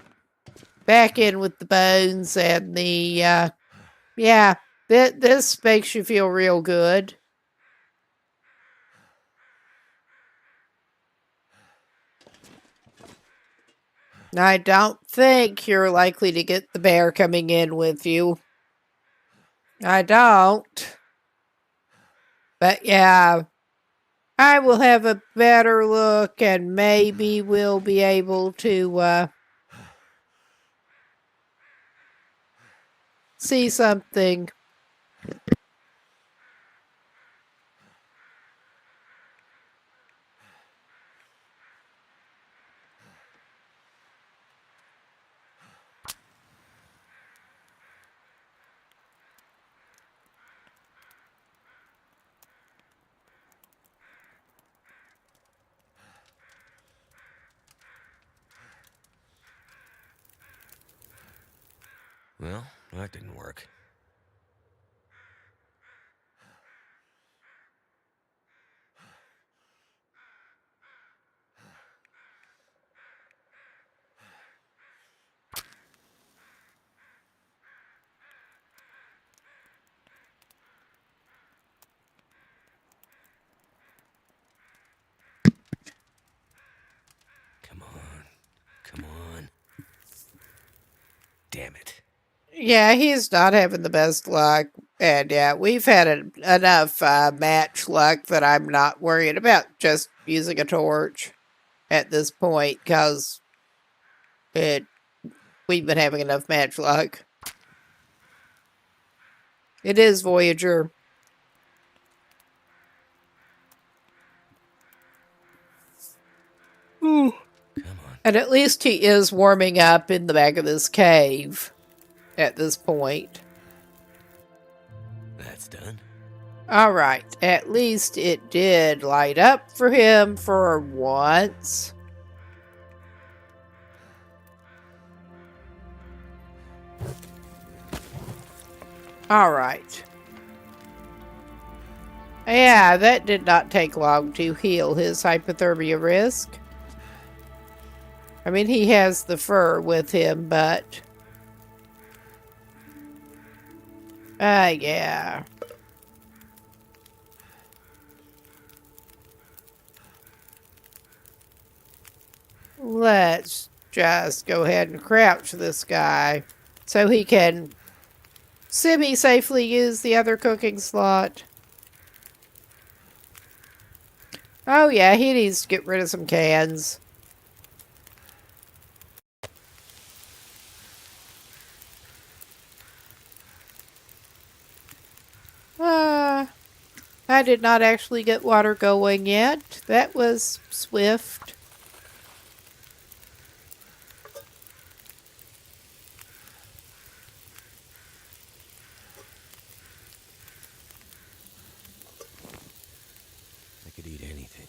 Back in with the bones and the, yeah, this makes you feel real good. I don't think you're likely to get the bear coming in with you. I don't. But yeah, I will have a better look and maybe we'll be able to see something. Well, that didn't work. Come on. Come on. Damn it. Yeah, he's not having the best luck. And yeah, we've had enough match luck that I'm not worried about just using a torch at this point because we've been having enough match luck. It is Voyageur. Come on. And at least he is warming up in the back of this cave at this point. That's done. All right, at least it did light up for him for once. All right. Yeah, that did not take long to heal his hypothermia risk. I mean, he has the fur with him, but... yeah. Let's just go ahead and crouch this guy so he can semi-safely use the other cooking slot. Oh yeah, he needs to get rid of some cans. I did not actually get water going yet. That was swift. I could eat anything.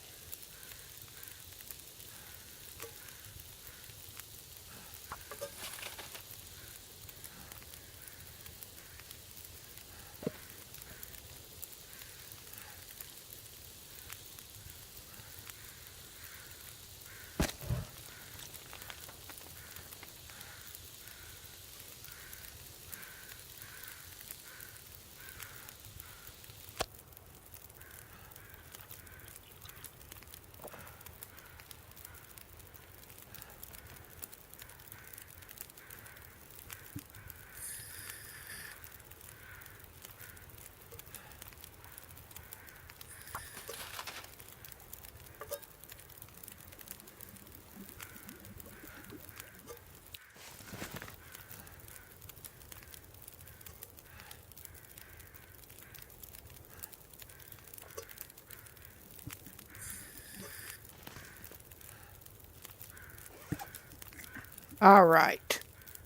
All right.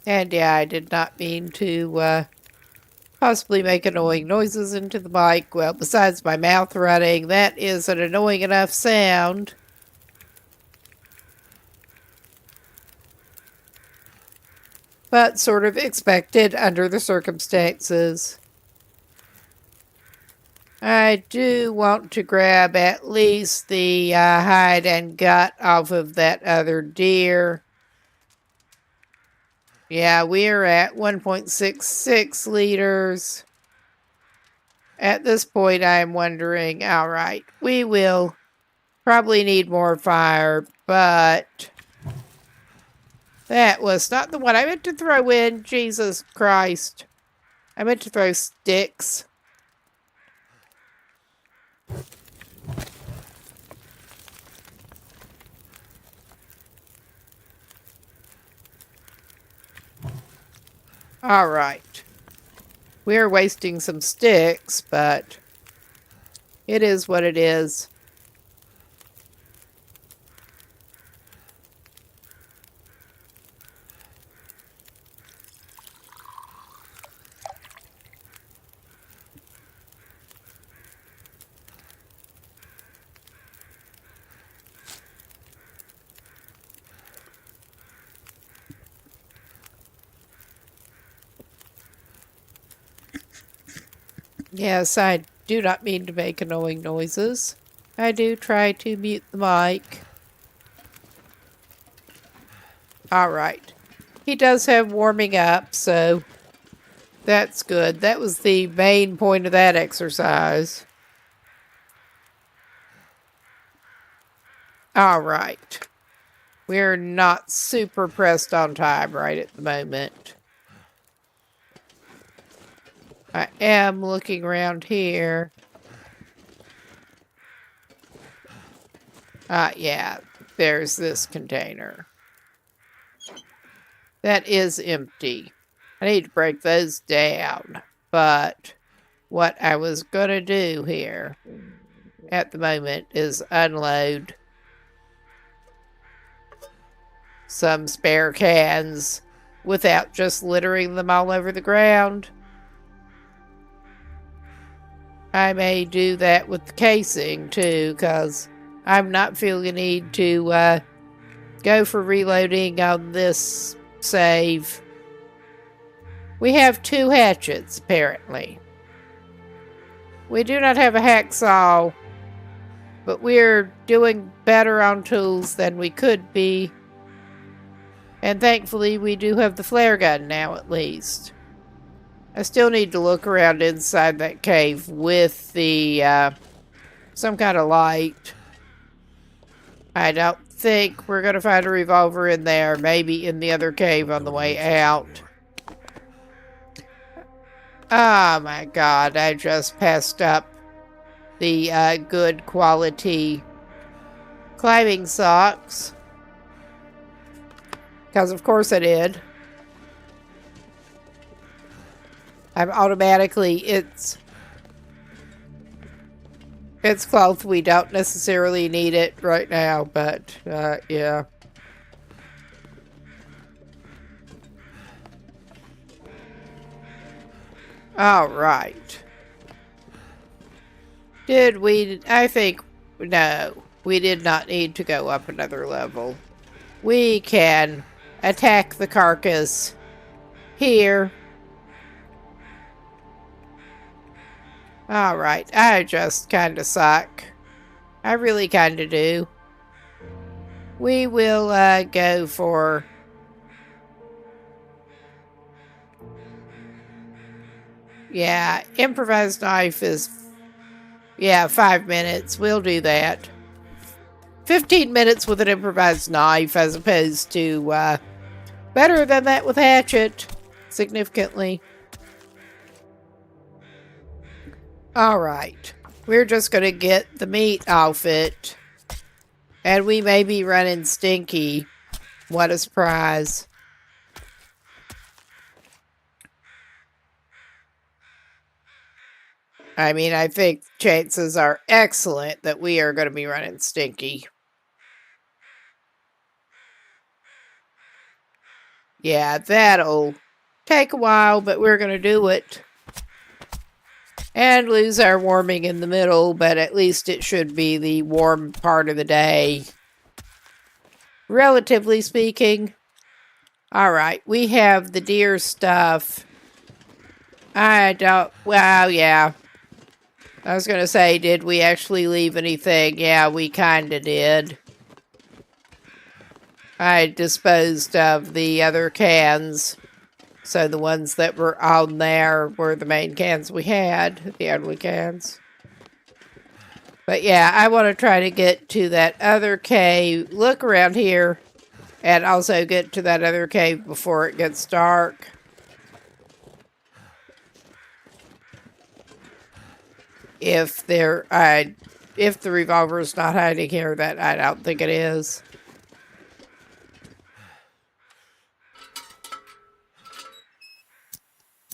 And yeah, I did not mean to possibly make annoying noises into the mic. Well, besides my mouth running, that is an annoying enough sound. But sort of expected under the circumstances. I do want to grab at least the hide and gut off of that other deer. Yeah, we're at 1.66 liters. At this point, I'm wondering, all right, we will probably need more fire, but that was not the one I meant to throw in. Jesus Christ. I meant to throw sticks. All right. We're wasting some sticks, but it is what it is. Yes, I do not mean to make annoying noises. I do try to mute the mic. All right. He does have warming up, so that's good. That was the main point of that exercise. All right. We're not super pressed on time right at the moment. I am looking around here. Yeah, there's this container. That is empty. I need to break those down. But what I was going to do here at the moment is unload some spare cans without just littering them all over the ground. I may do that with the casing too, because I'm not feeling a need to go for reloading on this save. We have 2 hatchets, apparently. We do not have a hacksaw, but we're doing better on tools than we could be. And thankfully, we do have the flare gun now, at least. I still need to look around inside that cave with the some kind of light. I don't think we're going to find a revolver in there. Maybe in the other cave on the way out. Oh my god, I just passed up the good quality climbing socks. Because of course I did. I'm automatically, it's cloth. We don't necessarily need it right now, but yeah. All right. Did we, I think, no, we did not need to go up another level. We can attack the carcass here. Alright, I just kinda suck. I really kinda do. We will go for... Yeah, improvised knife is... Yeah, 5 minutes. We'll do that. 15 minutes with an improvised knife as opposed to better than that with hatchet. Significantly. Alright. We're just going to get the meat off it. And we may be running stinky. What a surprise. I mean, I think chances are excellent that we are going to be running stinky. Yeah, that'll take a while, but we're going to do it. And lose our warming in the middle, but at least it should be the warm part of the day. Relatively speaking. Alright, we have the deer stuff. Well, yeah. I was going to say, did we actually leave anything? Yeah, we kind of did. I disposed of the other cans. So the ones that were on there were the main cans we had. The only cans. But yeah, I want to try to get to that other cave. Look around here. And also get to that other cave before it gets dark. If the revolver is not hiding here, that I don't think it is.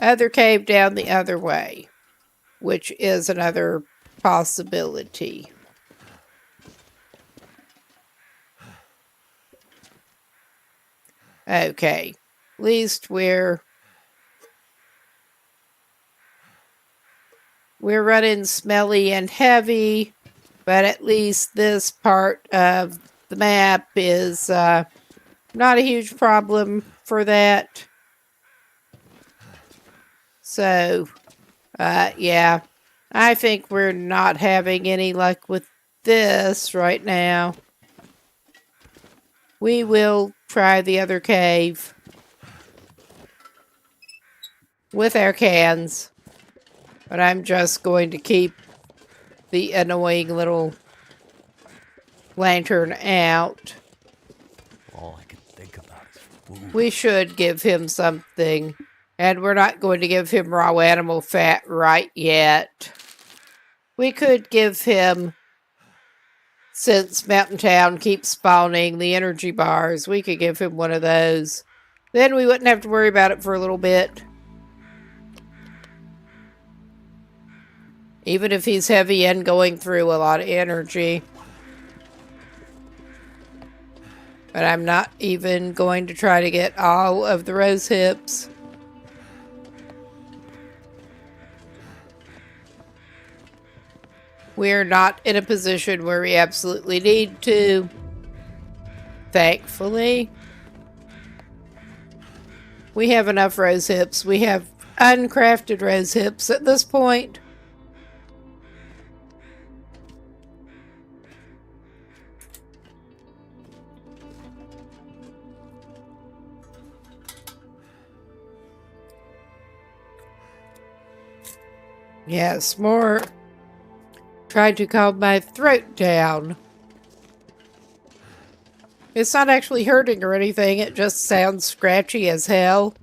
Other cave down the other way, which is another possibility. Okay, at least we're running smelly and heavy, but at least this part of the map is not a huge problem for that. So, yeah, I think we're not having any luck with this right now. We will try the other cave with our cans, but I'm just going to keep the annoying little lantern out. All I can think about is food. We should give him something, and we're not going to give him raw animal fat right yet. We could give him, since Mountain Town keeps spawning the energy bars, we could give him one of those. Then we wouldn't have to worry about it for a little bit. Even if he's heavy and going through a lot of energy. But I'm not even going to try to get all of the rose hips. We're not in a position where we absolutely need to. Thankfully. We have enough rose hips. We have uncrafted rose hips at this point. Yes, more trying to calm my throat down. It's not actually hurting or anything, it just sounds scratchy as hell.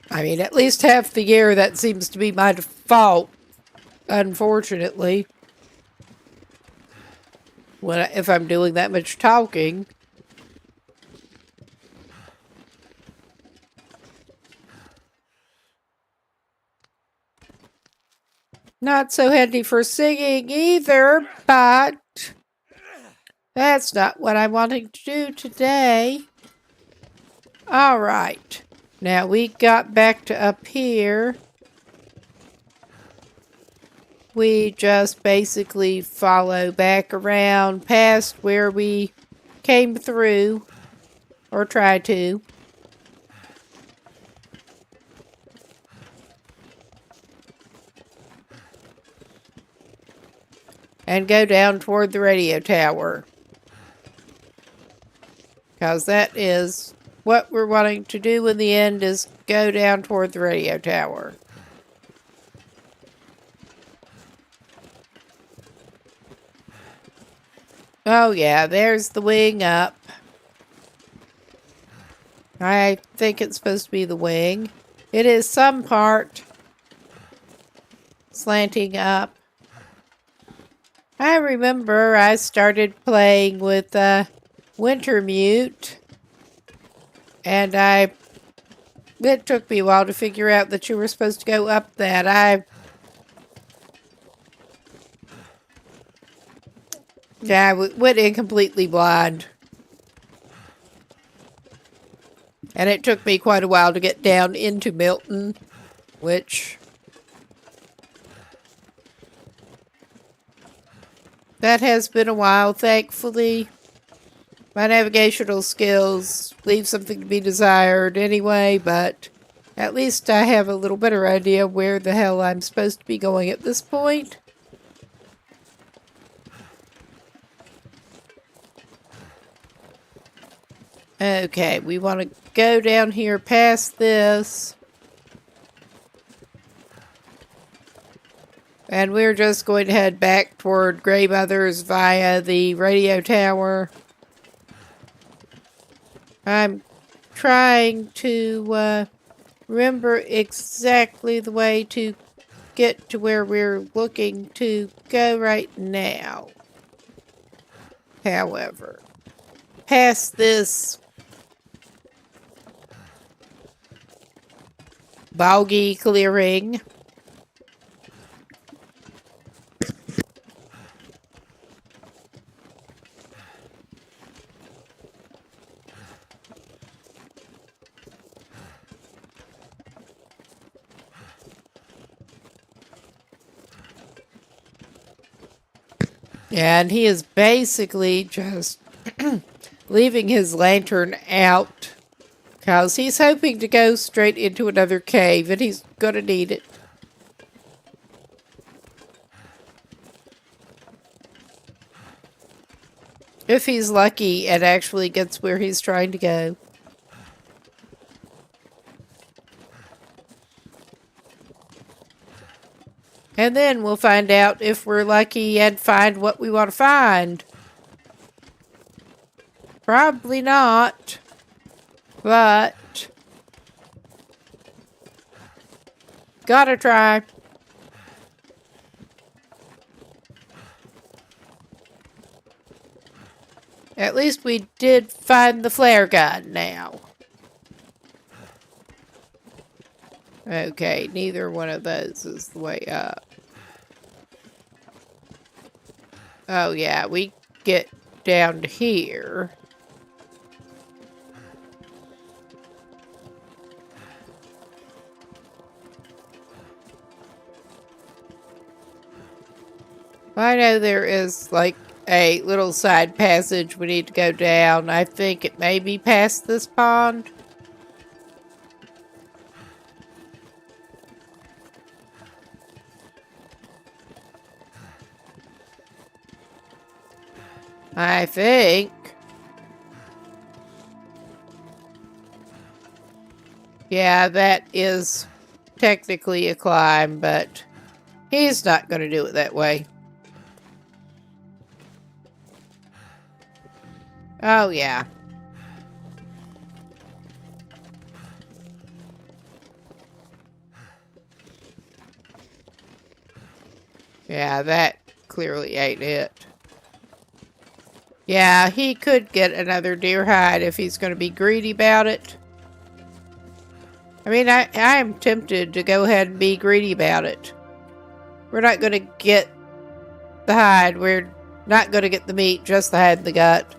I mean, at least half the year that seems to be my default, unfortunately. If I'm doing that much talking. Not so handy for singing either, but that's not what I'm wanting to do today. Alright. Now we got back to up here. We just basically follow back around past where we came through, or try to. And go down toward the radio tower. Because that is what we're wanting to do in the end, is go down toward the radio tower. Oh yeah, there's the wing up. I think it's supposed to be the wing. It is some part slanting up. I remember I started playing with Wintermute And it took me a while to figure out that you were supposed to go up that. I went in completely blind. And it took me quite a while to get down into Milton, which... that has been a while, thankfully. My navigational skills leave something to be desired anyway, but at least I have a little better idea where the hell I'm supposed to be going at this point. Okay, we want to go down here past this. And we're just going to head back toward Grey Mother's via the radio tower. I'm trying to remember exactly the way to get to where we're looking to go right now. However, past this boggy clearing. And he is basically just leaving his lantern out because he's hoping to go straight into another cave and he's going to need it. If he's lucky and actually gets where he's trying to go. And then we'll find out if we're lucky and find what we want to find. Probably not. But gotta try. At least we did find the flare gun now. Okay, neither one of those is the way up. Oh yeah, we get down to here. I know there is like a little side passage we need to go down. I think it may be past this pond. I think. Yeah, that is technically a climb, but he's not going to do it that way. Oh, yeah. Yeah, that clearly ain't it. Yeah, he could get another deer hide if he's going to be greedy about it. I mean, I am tempted to go ahead and be greedy about it. We're not going to get the hide. We're not going to get the meat, just the hide and the gut.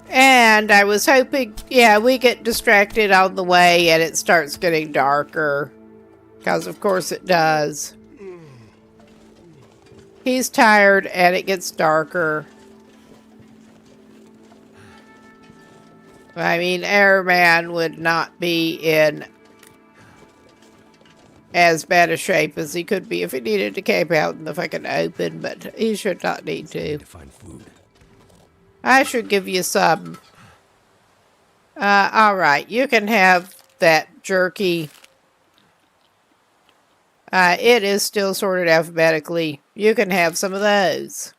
And I was hoping, yeah, we get distracted on the way and it starts getting darker. Because of course it does. He's tired and it gets darker. I mean, Airman would not be in as bad a shape as he could be if he needed to camp out in the fucking open, but he should not need to. Find food. I should give you some. Alright, you can have that jerky. It is still sorted alphabetically. You can have some of those.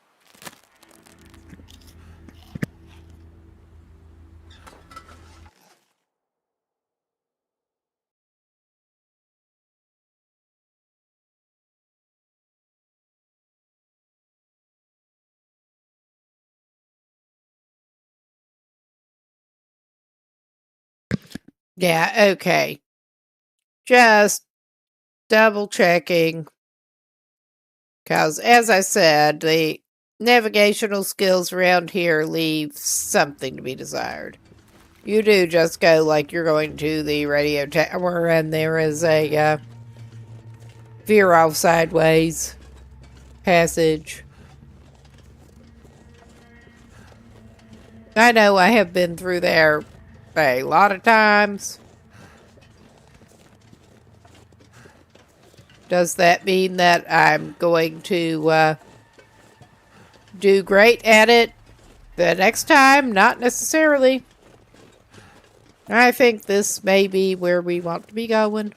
Yeah, okay. Just double checking. Because, as I said, the navigational skills around here leave something to be desired. You do just go like you're going to the radio tower, and there is a veer off sideways passage. I know I have been through there a lot of times. Does that mean that I'm going to do great at it the next time? Not necessarily. I think this may be where we want to be going.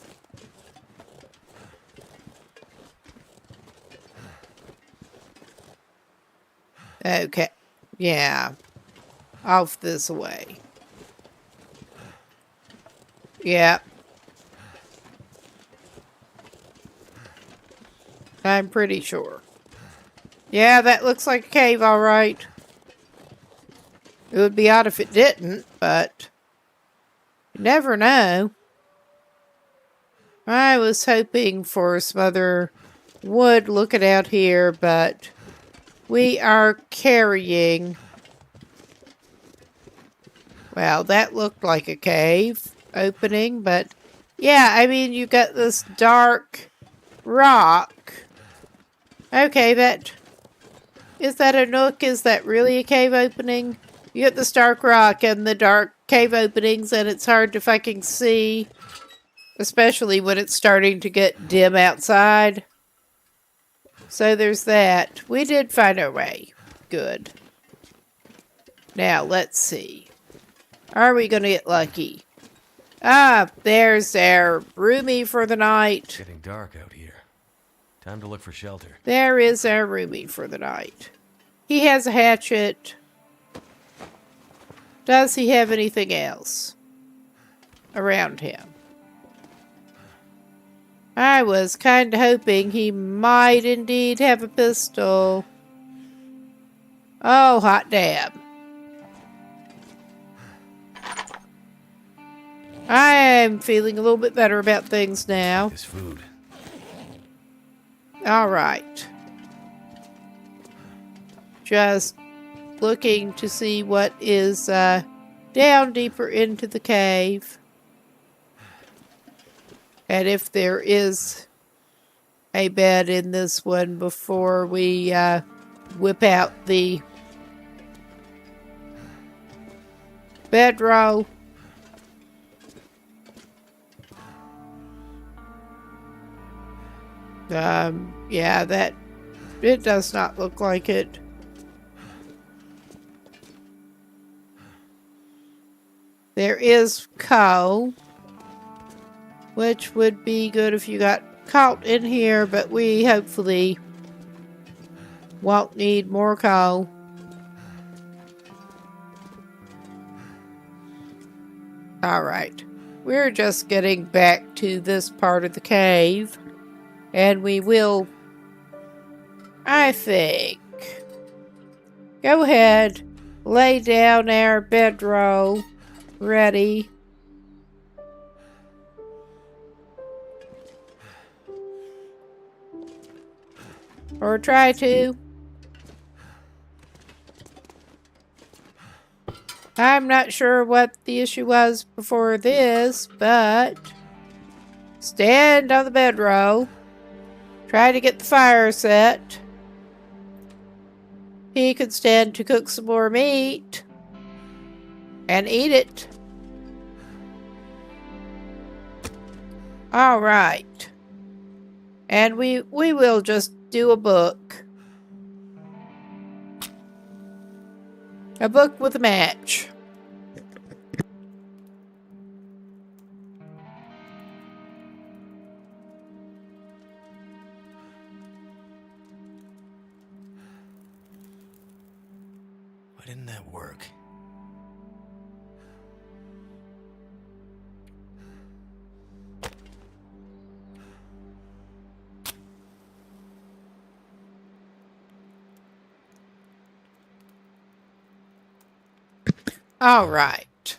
Okay. Yeah. Off this way. Yeah. I'm pretty sure. Yeah, that looks like a cave, all right. It would be odd if it didn't, but you never know. I was hoping for some other wood looking out here, but we are carrying... Well, that looked like a cave opening, but yeah, I mean, you got this dark rock. Okay, is that a nook? Is that really a cave opening? You get this dark rock and the dark cave openings, and it's hard to fucking see, especially when it's starting to get dim outside. So there's that. We did find our way. Good. Now, let's see. Are we going to get lucky? Ah, there's our roomie for the night. It's getting dark out here. Time to look for shelter. There is our roomie for the night. He has a hatchet. Does he have anything else around him? I was kind of hoping he might indeed have a pistol. Oh, hot damn. I am feeling a little bit better about things now. This food. All right. Just looking to see what is down deeper into the cave. And if there is a bed in this one before we whip out the bedroll. Yeah, it does not look like it. There is coal, which would be good if you got caught in here, but we hopefully won't need more coal. Alright, we're just getting back to this part of the cave, and we will, I think, go ahead, lay down our bedroll, ready. Or try to. I'm not sure what the issue was before this, but stand on the bedroll. Try to get the fire set. He could stand to cook some more meat and eat it. All right. And we will just do a book. A book with a match. Why didn't that work? All right.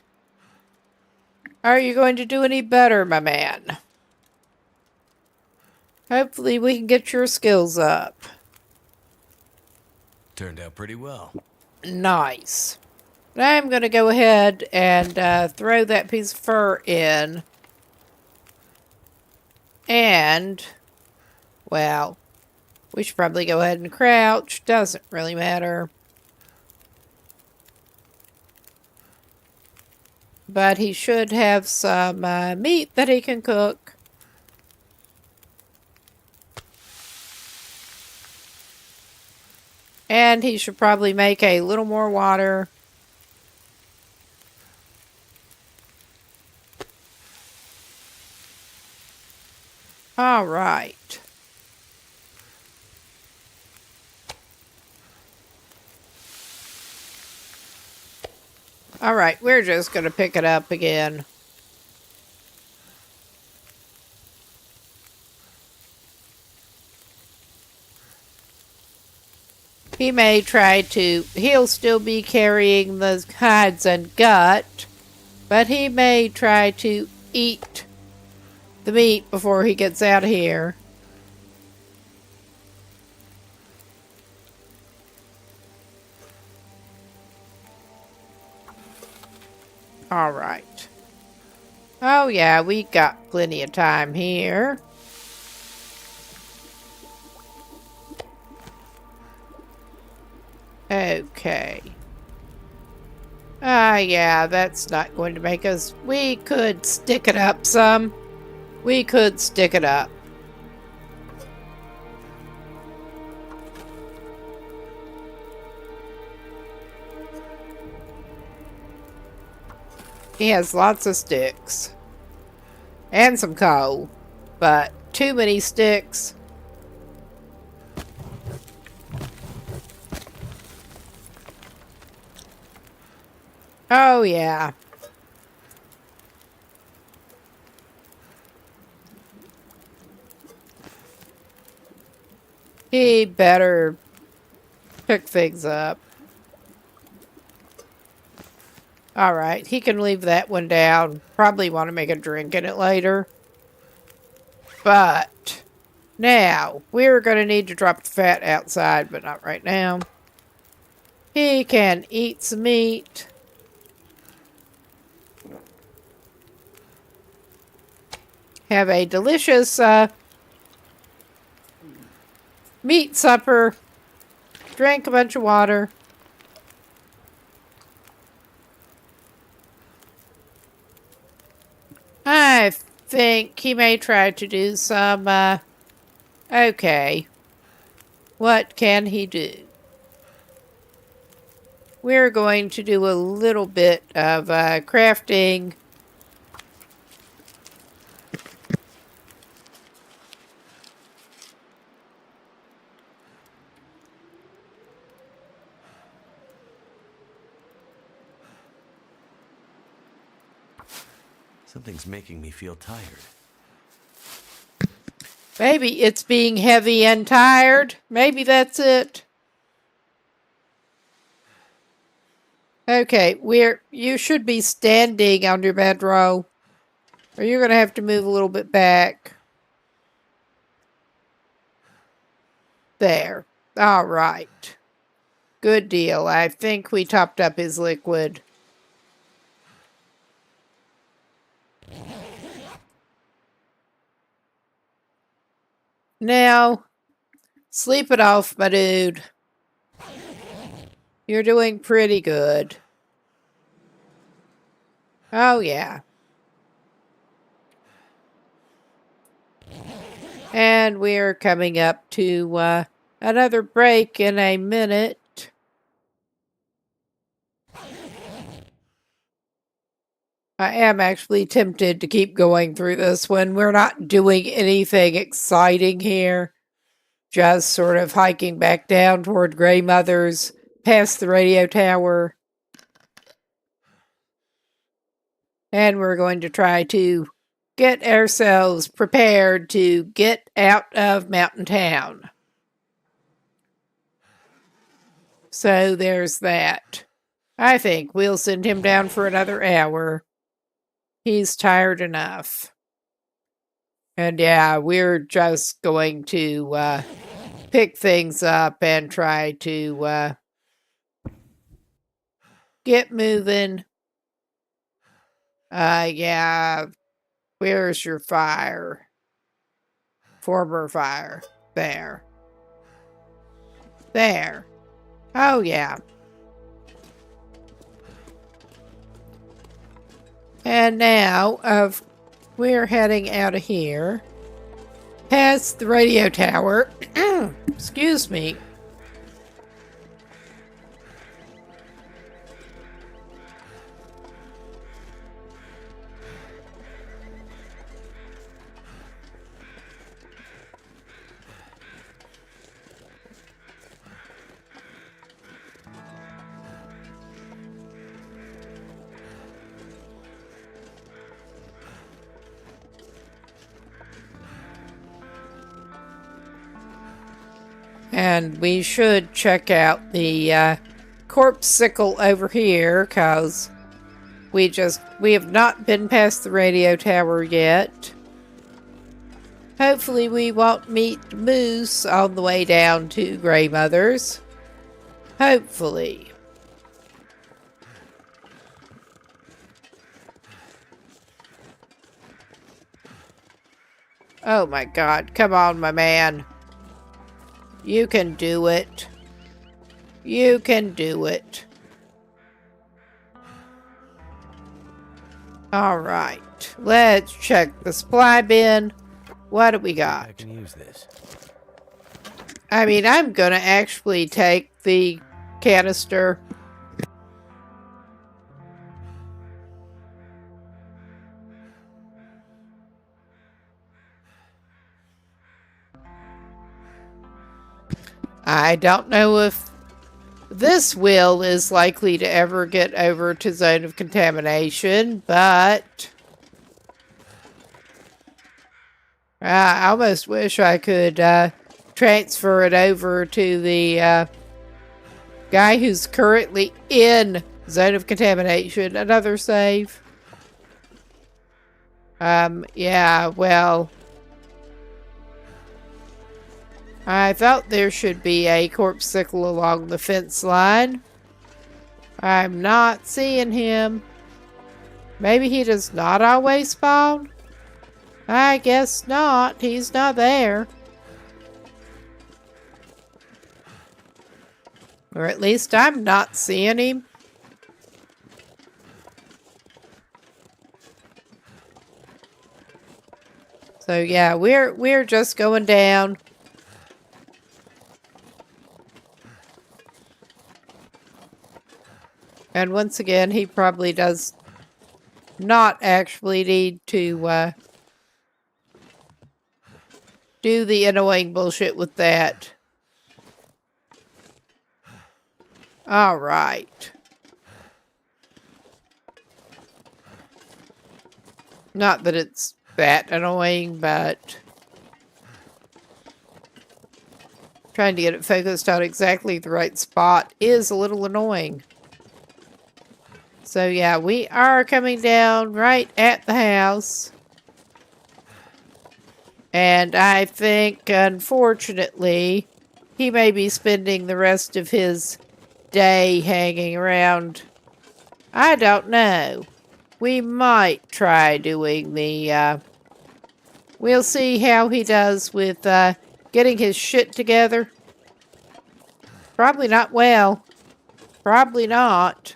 Are you going to do any better, my man? Hopefully we can get your skills up. Turned out pretty well. Nice. I'm going to go ahead and throw that piece of fur in. And, well, we should probably go ahead and crouch. Doesn't really matter. But he should have some meat that he can cook. And he should probably make a little more water. All right. All right, we're just going to pick it up again. He may try to, he'll still be carrying the hides and gut, but he may try to eat the meat before he gets out of here. All right. Oh yeah, we got plenty of time here. Okay. Yeah, that's not going to make us... We could stick it up some. We could stick it up. He has lots of sticks. And some coal. But too many sticks. Oh, yeah. He better pick things up. Alright, he can leave that one down. Probably want to make a drink in it later. But now, we're going to need to drop the fat outside, but not right now. He can eat some meat. Have a delicious meat supper. Drink a bunch of water. I think he may try to do some, okay. What can he do? We're going to do a little bit of crafting. Something's making me feel tired. Maybe it's being heavy and tired. Maybe that's it. Okay, you should be standing on your bedroll. Or you're going to have to move a little bit back. There. All right. Good deal. I think we topped up his liquid. Now, sleep it off, my dude. You're doing pretty good. Oh, yeah. And we're coming up to another break in a minute. I am actually tempted to keep going through this one. We're not doing anything exciting here. Just sort of hiking back down toward Grey Mother's, past the radio tower. And we're going to try to get ourselves prepared to get out of Mountain Town. So there's that. I think we'll send him down for another hour. He's tired enough. And yeah, we're just going to pick things up and try to get moving. Yeah. Where's your fire? Former fire. There. There. Oh, yeah. And now, we're heading out of here. Past the radio tower. Excuse me. And we should check out the corpsicle over here, because we have not been past the radio tower yet. Hopefully we won't meet moose on the way down to Grey Mother's. Hopefully. Oh my God, come on, my man. You can do it. You can do it. Alright, let's check the supply bin. What do we got? I can use this. I mean, I'm gonna actually take the canister. I don't know if this wheel is likely to ever get over to zone of contamination, but I almost wish I could transfer it over to the guy who's currently in zone of contamination. Another save. Yeah, well, I thought there should be a corpsicle along the fence line. I'm not seeing him. Maybe he does not always spawn? I guess not. He's not there. Or at least I'm not seeing him. So yeah, we're just going down. And once again, he probably does not actually need to do the annoying bullshit with that. All right. Not that it's that annoying, but trying to get it focused on exactly the right spot is a little annoying. So yeah, we are coming down right at the house. And I think, unfortunately, he may be spending the rest of his day hanging around. I don't know. We might try doing the, we'll see how he does with, getting his shit together. Probably not well. Probably not.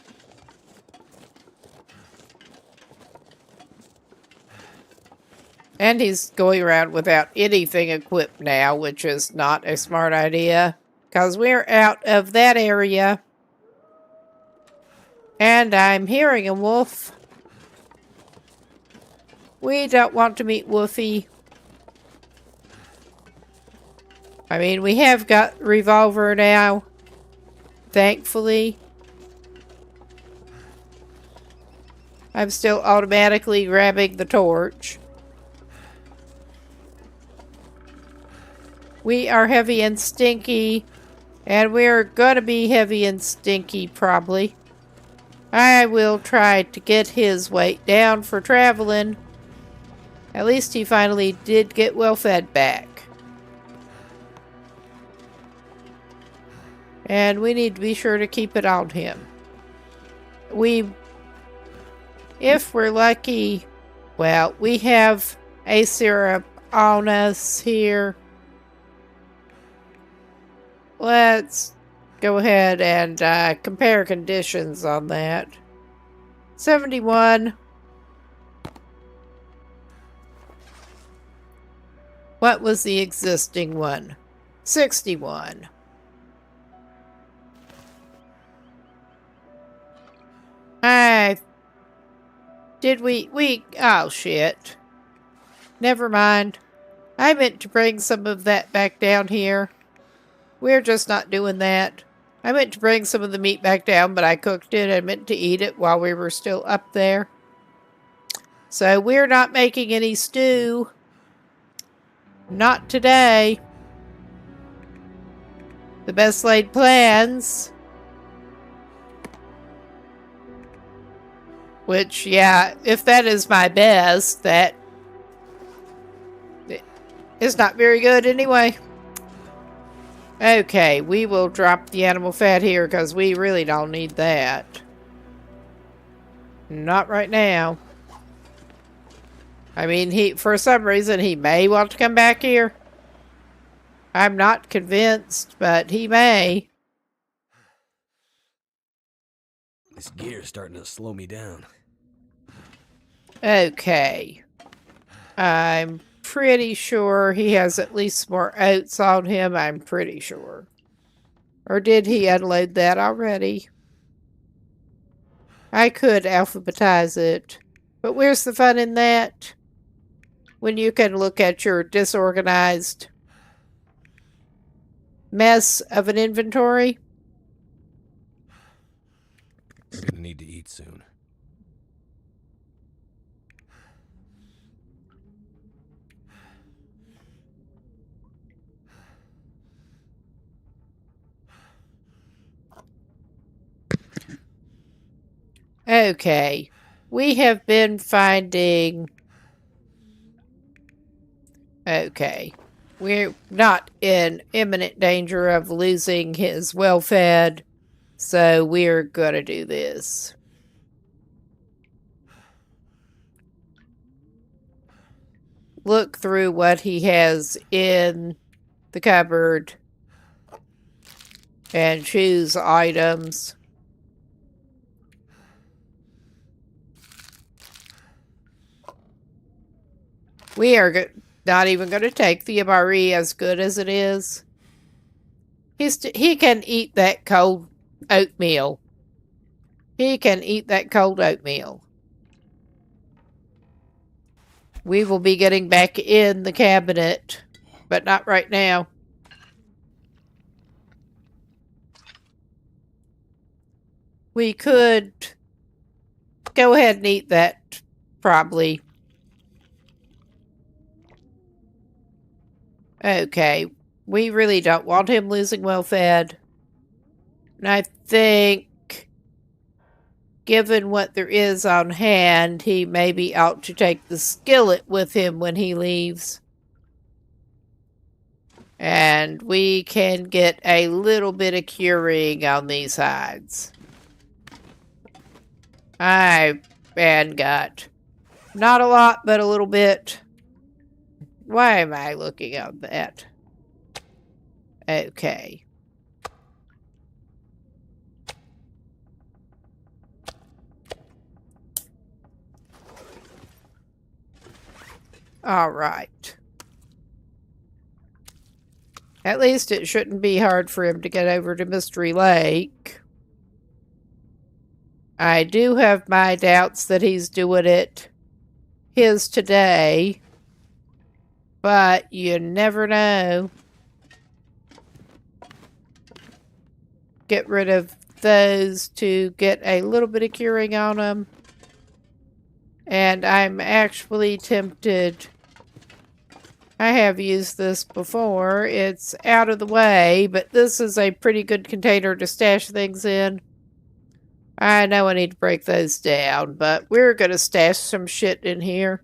And he's going around without anything equipped now, which is not a smart idea. Because we're out of that area. And I'm hearing a wolf. We don't want to meet Woofy. I mean, we have got revolver now. Thankfully. I'm still automatically grabbing the torch. We are heavy and stinky, and we're gonna be heavy and stinky, probably. I will try to get his weight down for traveling. At least he finally did get well fed back. And we need to be sure to keep it on him. If we're lucky, well, we have a syrup on us here. Let's go ahead and compare conditions on that. 71. What was the existing one? 61. Oh shit. Never mind. I meant to bring some of that back down here. We're just not doing that. I meant to bring some of the meat back down, but I cooked it. I meant to eat it while we were still up there. So we're not making any stew. Not today. The best laid plans. Which, yeah, if that is my best, that is not very good anyway. Okay, we will drop the animal fat here because we really don't need that. Not right now. I mean, for some reason, he may want to come back here. I'm not convinced, but he may. This gear's starting to slow me down. Okay. I'm pretty sure he has at least more oats on him. I'm pretty sure. Or did he unload that already? I could alphabetize it. But where's the fun in that? When you can look at your disorganized mess of an inventory. I'm gonna need to eat soon. Okay. We have been finding... Okay. We're not in imminent danger of losing his well-fed, so we're gonna do this. Look through what he has in the cupboard and choose items. We are not even going to take the MRE as good as it is. He can eat that cold oatmeal. He can eat that cold oatmeal. We will be getting back in the cabinet, but not right now. We could go ahead and eat that, probably. Okay, we really don't want him losing well-fed. And I think, given what there is on hand, he maybe ought to take the skillet with him when he leaves. And we can get a little bit of curing on these hides. And got not a lot, but a little bit. Why am I looking at that? Okay. All right. At least it shouldn't be hard for him to get over to Mystery Lake. I do have my doubts that he's doing it his today. But you never know. Get rid of those to get a little bit of curing on them. And I'm actually tempted. I have used this before. It's out of the way, but this is a pretty good container to stash things in. I know I need to break those down, but we're going to stash some shit in here.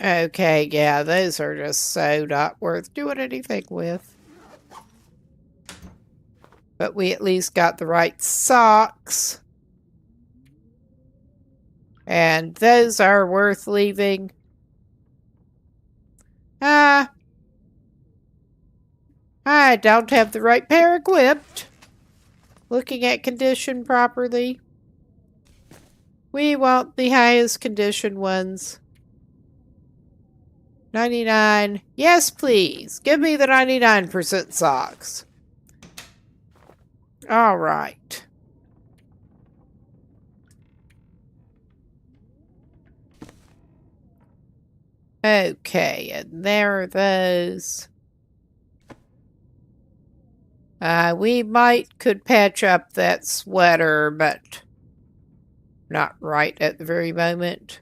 Okay, yeah, those are just so not worth doing anything with. But we at least got the right socks. And those are worth leaving. I don't have the right pair equipped. Looking at condition properly. We want the highest condition ones. 99. Yes, please. Give me the 99% socks. All right. Okay, and there are those. We could patch up that sweater, but not right at the very moment.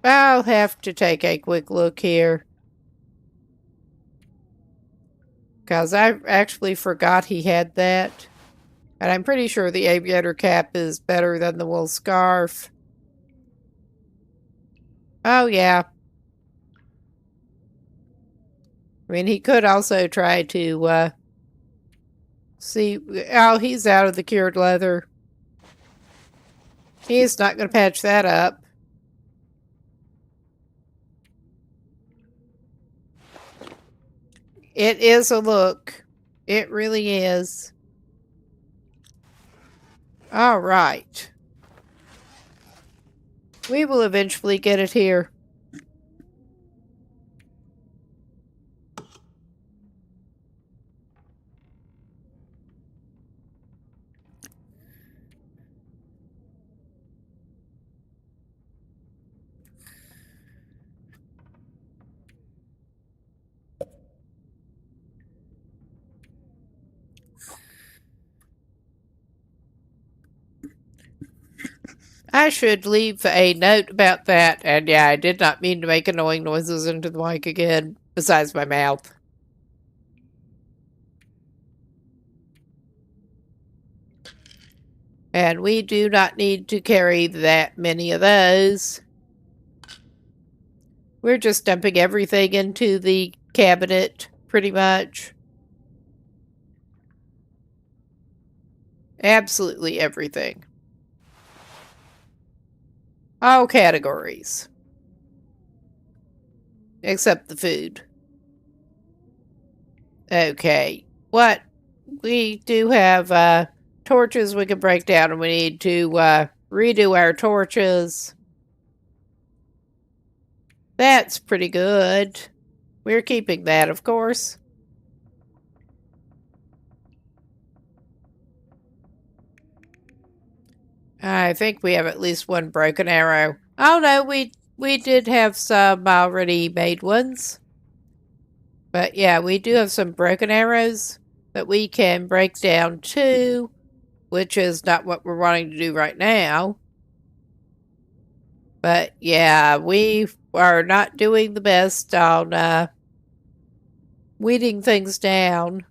I'll have to take a quick look here. Because I actually forgot he had that. And I'm pretty sure the aviator cap is better than the wool scarf. Oh, yeah. I mean, he could also try to, see... Oh, he's out of the cured leather. He's not going to patch that up. It is a look. It really is. All right. We will eventually get it here. I should leave a note about that, and yeah, I did not mean to make annoying noises into the mic again, besides my mouth. And we do not need to carry that many of those. We're just dumping everything into the cabinet, pretty much. Absolutely everything. All categories. Except the food. Okay. What? We do have torches we can break down, and we need to redo our torches. That's pretty good. We're keeping that, of course. I think we have at least one broken arrow. Oh no, we did have some already made ones. But yeah, we do have some broken arrows that we can break down too, which is not what we're wanting to do right now. But yeah, we are not doing the best on weeding things down.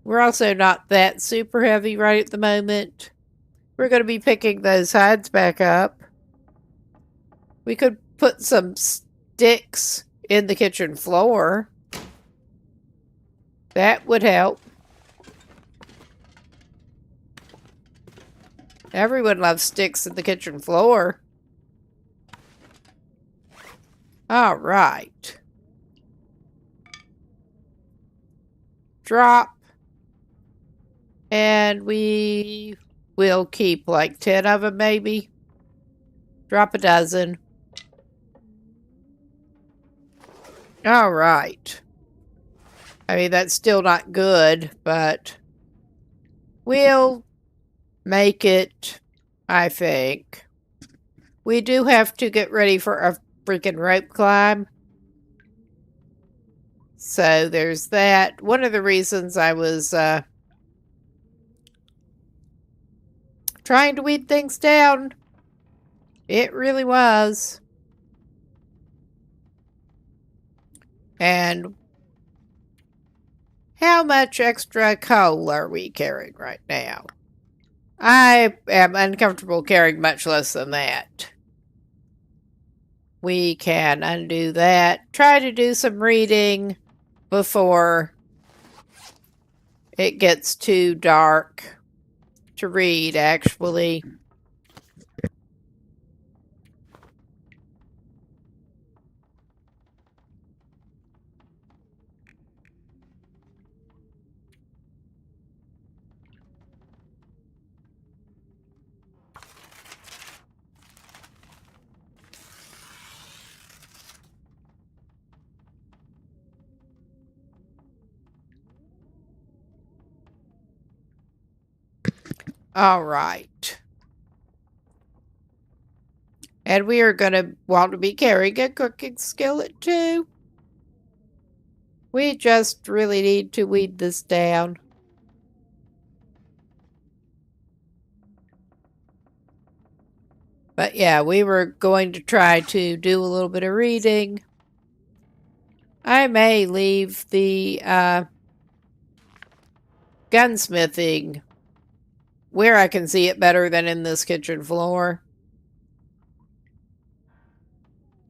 We're also not that super heavy right at the moment. We're going to be picking those hides back up. We could put some sticks in the kitchen floor. That would help. Everyone loves sticks in the kitchen floor. All right. Drop. And we will keep like 10 of them, maybe. Drop a dozen. All right. I mean, that's still not good, but we'll make it, I think. We do have to get ready for a freaking rope climb. So there's that. One of the reasons I was trying to weed things down. It really was. And how much extra coal are we carrying right now? I am uncomfortable carrying much less than that. We can undo that. Try to do some reading before it gets too dark to read, actually. All right. And we are going to want to be carrying a cooking skillet too. We just really need to weed this down. But yeah, we were going to try to do a little bit of reading. I may leave the gunsmithing where I can see it better than in this kitchen floor.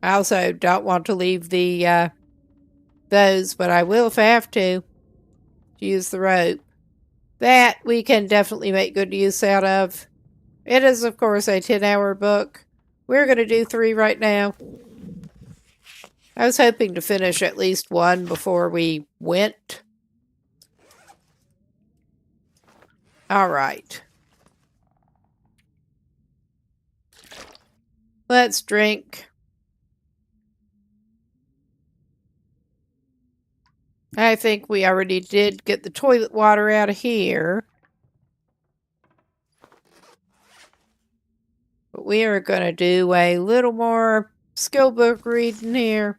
I also don't want to leave the those, but I will if I have to use the rope. That we can definitely make good use out of. It is, of course, a 10-hour book. We're going to do 3 right now. I was hoping to finish at least 1 before we went. All right. Let's drink. I think we already did get the toilet water out of here. But we are going to do a little more skill book reading here.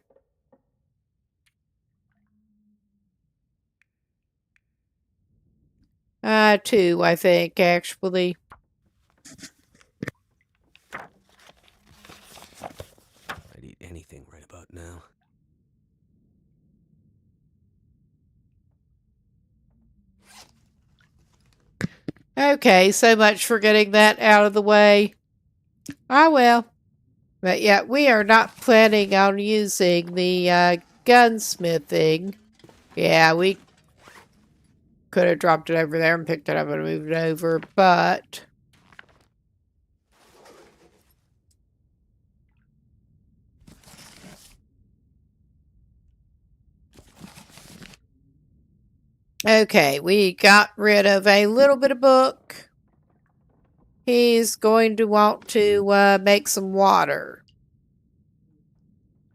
Two, I think, actually. I'd eat anything right about now. Okay, so much for getting that out of the way. I will. But yeah, we are not planning on using the gunsmithing. Yeah, we could have dropped it over there and picked it up and moved it over, but... Okay, we got rid of a little bit of book. He's going to want to make some water.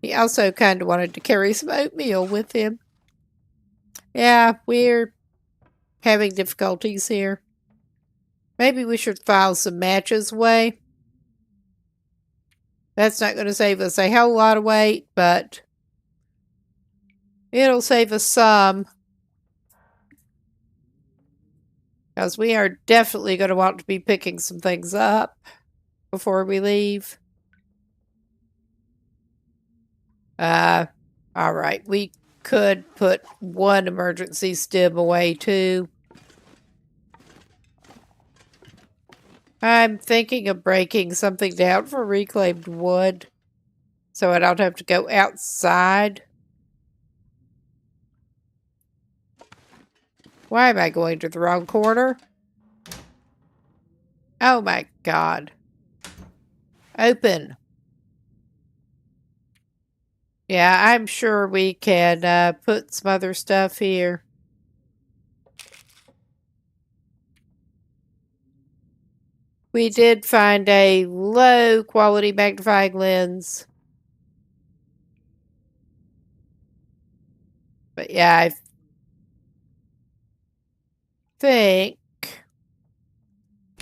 He also kind of wanted to carry some oatmeal with him. Yeah, we're having difficulties here. Maybe we should file some matches away. That's not going to save us a whole lot of weight, but it'll save us some. Because we are definitely going to want to be picking some things up before we leave. Alright, we could put 1 emergency stim away too. I'm thinking of breaking something down for reclaimed wood, so I don't have to go outside. Why am I going to the wrong corner? Oh my god. Open. Yeah, I'm sure we can put some other stuff here. We did find a low quality magnifying lens. But yeah, I think,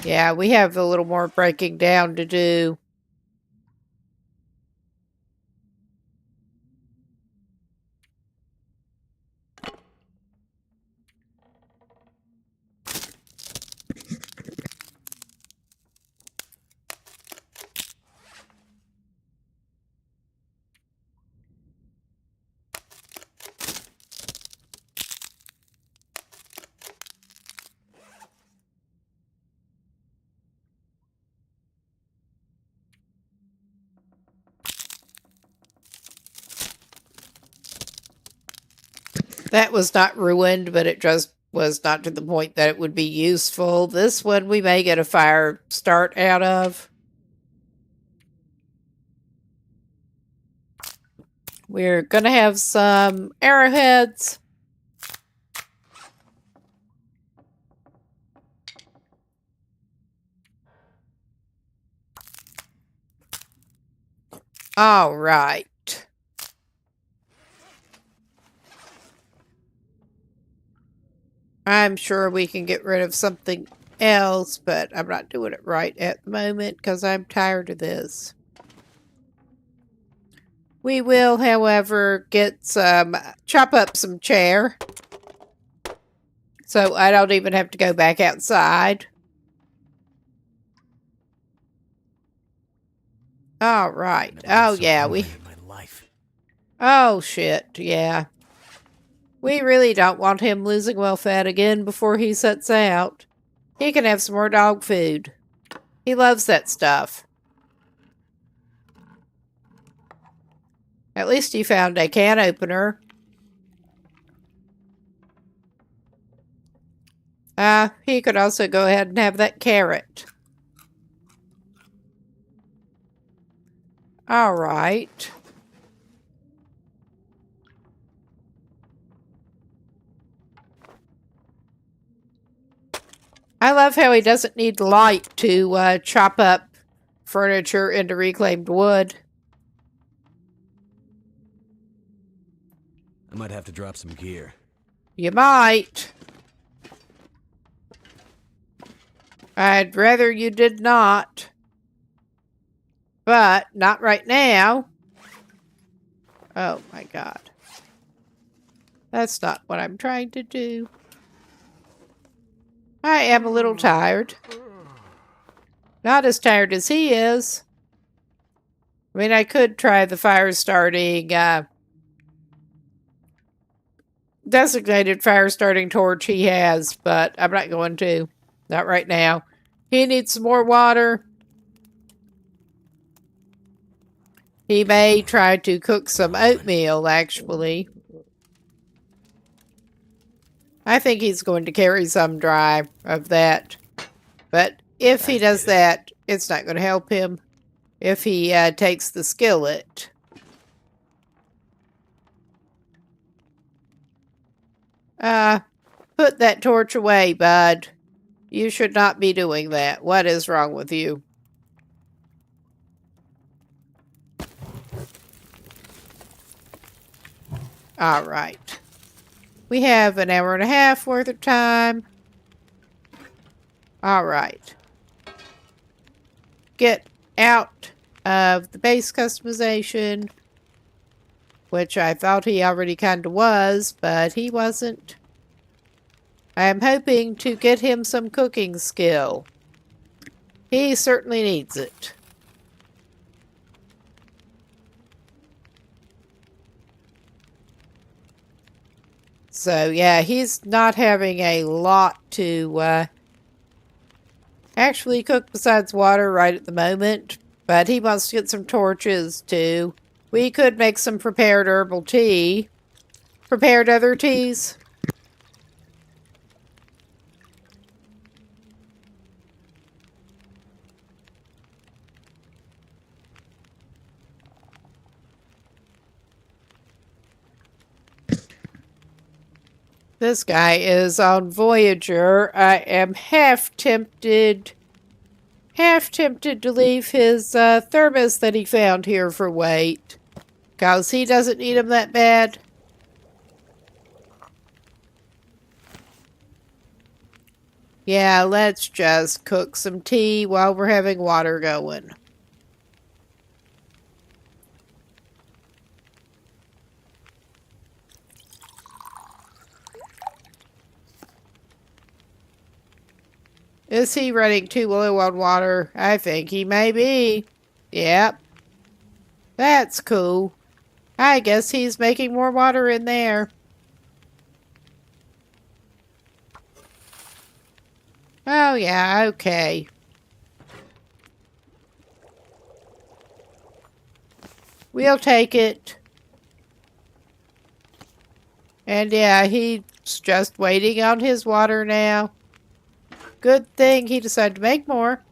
yeah, we have a little more breaking down to do. That was not ruined, but it just was not to the point that it would be useful. This one we may get a fire start out of. We're going to have some arrowheads. All right. I'm sure we can get rid of something else, but I'm not doing it right at the moment because I'm tired of this. We will, however, chop up some chair. So I don't even have to go back outside. All right. Oh, yeah, Oh, shit, yeah. We really don't want him losing well fat again before he sets out. He can have some more dog food. He loves that stuff. At least he found a can opener. He could also go ahead and have that carrot. All right. I love how he doesn't need light to chop up furniture into reclaimed wood. I might have to drop some gear. You might. I'd rather you did not. But not right now. Oh my god. That's not what I'm trying to do. I am a little tired. Not as tired as he is. I mean, I could try the fire starting, designated fire starting torch he has, but I'm not going to. Not right now. He needs some more water. He may try to cook some oatmeal, actually. I think he's going to carry some dry of that. But if he does that, it's not going to help him if he takes the skillet. Put that torch away, bud. You should not be doing that. What is wrong with you? All right. We have an hour and a half worth of time. All right. Get out of the base customization, which I thought he already kind of was, but he wasn't. I am hoping to get him some cooking skill. He certainly needs it. So, yeah, he's not having a lot to actually cook besides water right at the moment, but he wants to get some torches, too. We could make some prepared herbal tea. Prepared other teas. This guy is on Voyageur. I am half tempted to leave his thermos that he found here for weight. Because he doesn't need him that bad. Yeah, let's just cook some tea while we're having water going. Is he running too low on water? I think he may be. Yep. That's cool. I guess he's making more water in there. Oh, yeah, okay. We'll take it. And yeah, he's just waiting on his water now. Good thing he decided to make more.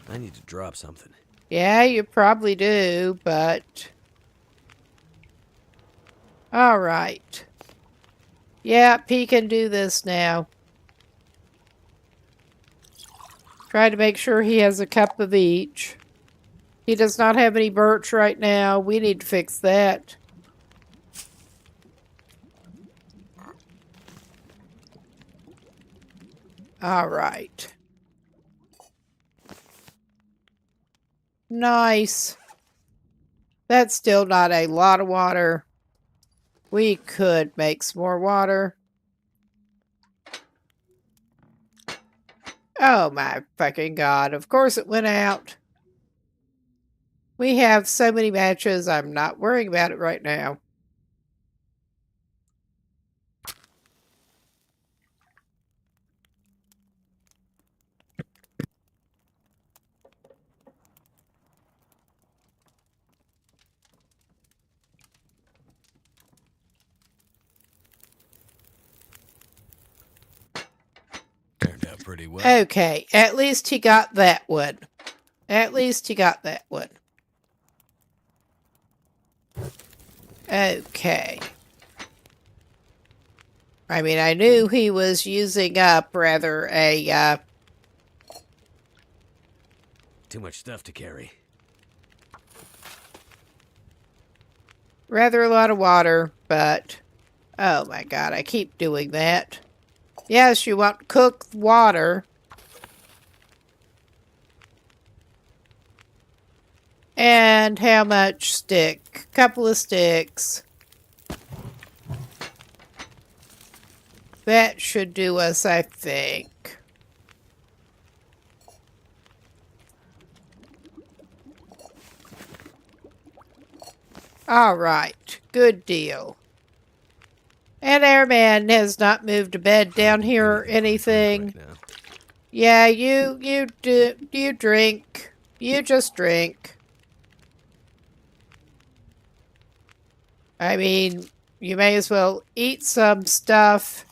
I need to drop something. Yeah, you probably do, but... Alright. Yep, he can do this now. Try to make sure he has a cup of each. He does not have any birch right now. We need to fix that. Alright. Nice. That's still not a lot of water. We could make some more water. Oh my fucking god. Of course it went out. We have so many matches, I'm not worrying about it right now. Turned out pretty well. Okay, at least he got that one. At least he got that one. Okay. I mean, I knew he was using up rather a, Too much stuff to carry. rather a lot of water, but... Oh my god, I keep doing that. Yes, you want cooked water. And how much stick? Couple of sticks. That should do us, I think. All right, good deal. And Airman has not moved a bed down here or anything. Yeah, you drink. You just drink. I mean, you may as well eat some stuff,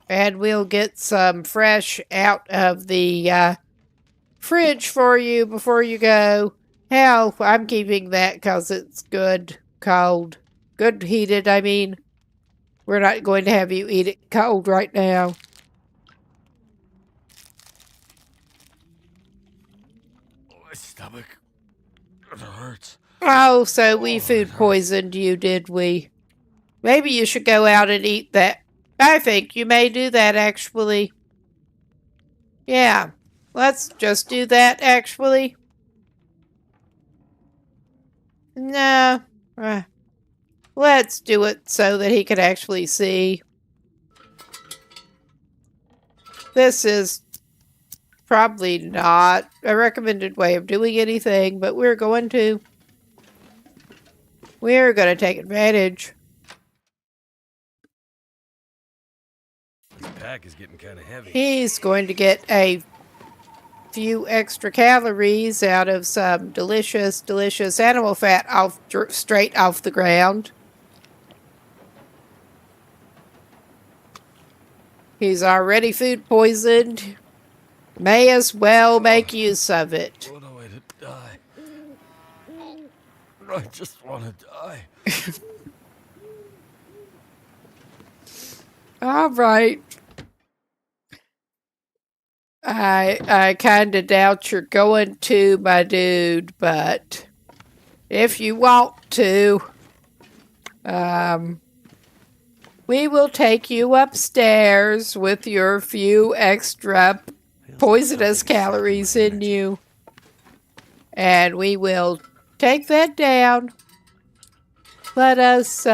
and we'll get some fresh out of the fridge for you before you go. Hell, I'm keeping that because it's good cold. Good heated, I mean. We're not going to have you eat it cold right now. My stomach. It hurts. Oh, so we food poisoned you, did we? Maybe you should go out and eat that. I think you may do that, actually. Yeah, let's just do that, actually. No. Let's do it so that he can actually see. This is probably not a recommended way of doing anything, but we're going to. We're going to take advantage. This pack is getting kind of heavy. He's going to get a few extra calories out of some delicious, delicious animal fat straight off the ground. He's already food poisoned. May as well make use of it. What a way to die. I just want to die. All right. I kind of doubt you're going to, my dude, but if you want to, we will take you upstairs with your few extra poisonous calories in you, and we will take that down. Let us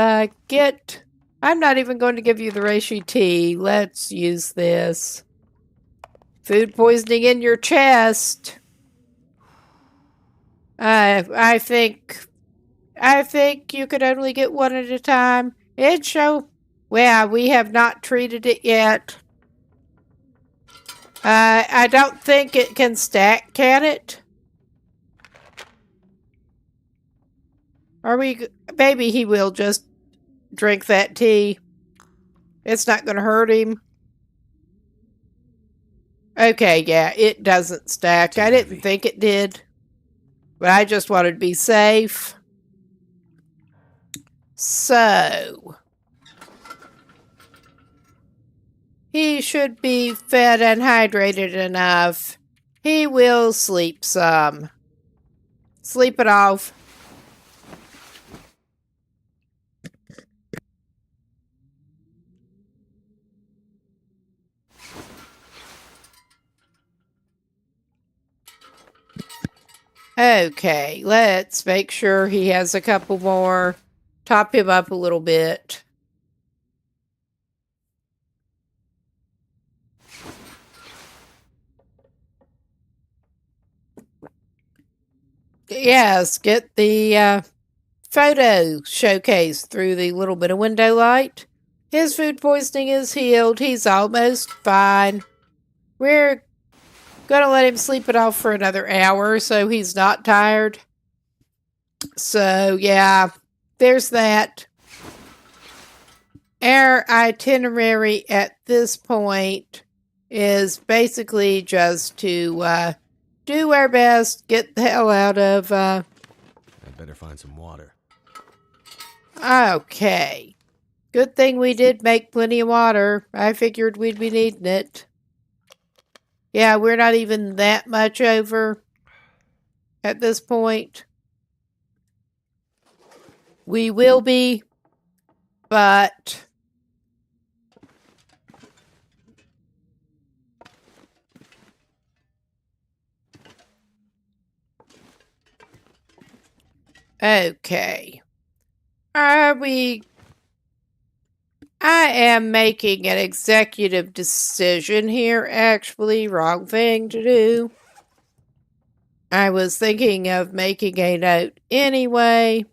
get... I'm not even going to give you the reishi tea. Let's use this. Food poisoning in your chest. I think you could only get one at a time. Well, we have not treated it yet. I don't think it can stack, can it? Maybe he will just drink that tea. It's not going to hurt him. Okay, yeah, it doesn't stack. I didn't think it did. But I just wanted to be safe. So, he should be fed and hydrated enough. He will sleep some. Sleep it off. Okay, let's make sure he has a couple more. Top him up a little bit. Yes, get the photo showcase through the little bit of window light. His food poisoning is healed. He's almost fine. We're gonna let him sleep it off for another hour so he's not tired. So, yeah, there's that. Our itinerary at this point is basically just to do our best, get the hell out of... I better find some water. Okay. Good thing we did make plenty of water. I figured we'd be needing it. Yeah, we're not even that much over at this point. We will be, but... Okay. I am making an executive decision here, actually. Wrong thing to do. I was thinking of making a note anyway.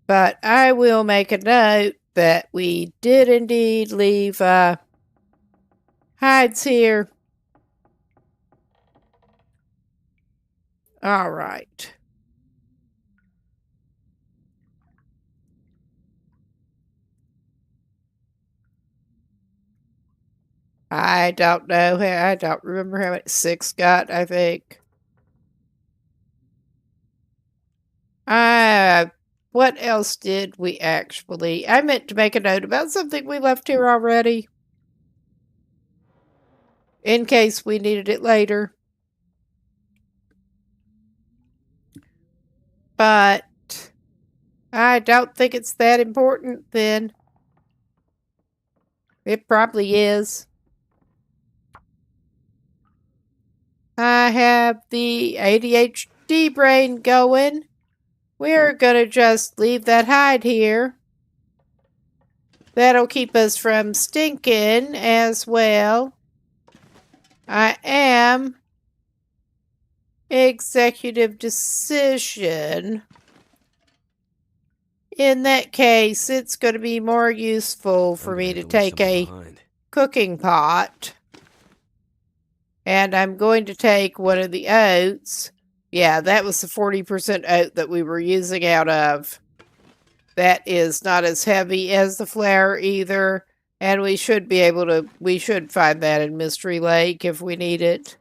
But I will make a note that we did indeed leave hides here. All right. I don't know. I don't remember how many. 6 got, I think. What else did we actually... I meant to make a note about something we left here already. In case we needed it later. But I don't think it's that important then. It probably is. I have the ADHD brain going. We're gonna just leave that hide here. That'll keep us from stinking as well. I am executive decision. In that case, it's going to be more useful for me to take a cooking pot. And I'm going to take one of the oats. Yeah, that was the 40% oat that we were using out of. That is not as heavy as the flour either. And we should be able to... We should find that in Mystery Lake if we need it.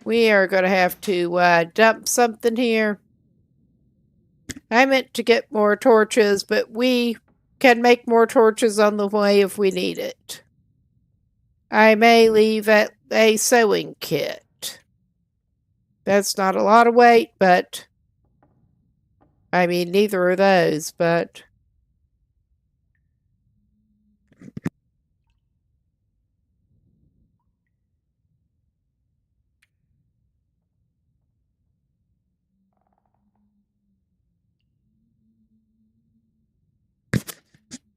We are going to have to dump something here. I meant to get more torches, but we can make more torches on the way if we need it. I may leave at a sewing kit. That's not a lot of weight, but I mean, neither are those, but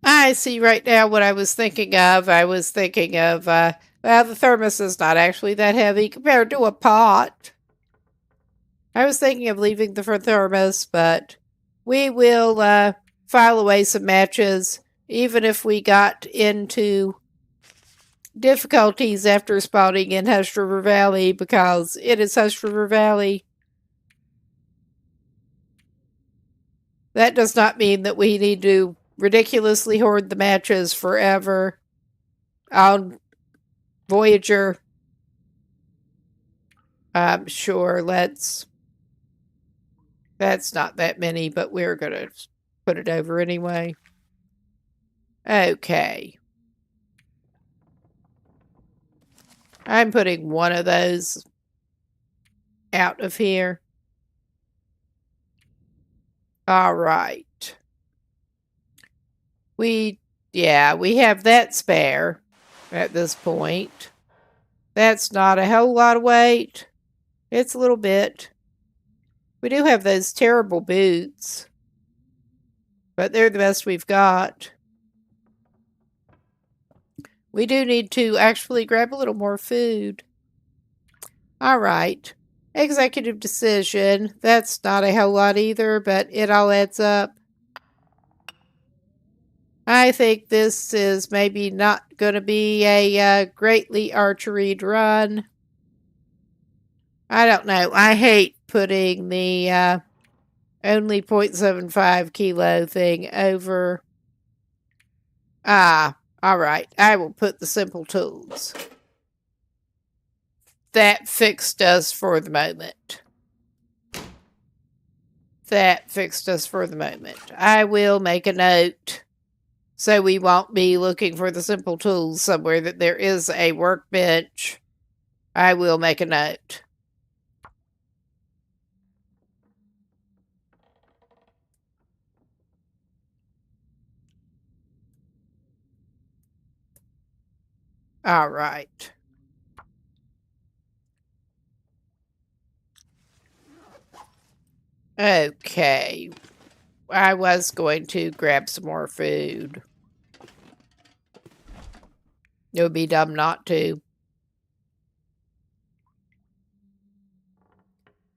I see right now what I was thinking of. I was thinking of, well, the thermos is not actually that heavy compared to a pot. I was thinking of leaving the thermos, but we will file away some matches, even if we got into difficulties after spawning in Hush River Valley, because it is Hush River Valley. That does not mean that we need to ridiculously hoard the matches forever on Voyageur. Sure, that's not that many, but we're going to put it over anyway. Okay. I'm putting one of those out of here. All right. We have that spare at this point. That's not a whole lot of weight. It's a little bit. We do have those terrible boots, but they're the best we've got. We do need to actually grab a little more food. All right. Executive decision. That's not a whole lot either, but it all adds up. I think this is maybe not going to be a greatly archeried run. I don't know. I hate putting the only 0.75 kilo thing over. All right. I will put the simple tools. That fixed us for the moment. I will make a note so we won't be looking for the simple tools somewhere that there is a workbench. I will make a note. All right. Okay. I was going to grab some more food. It would be dumb not to.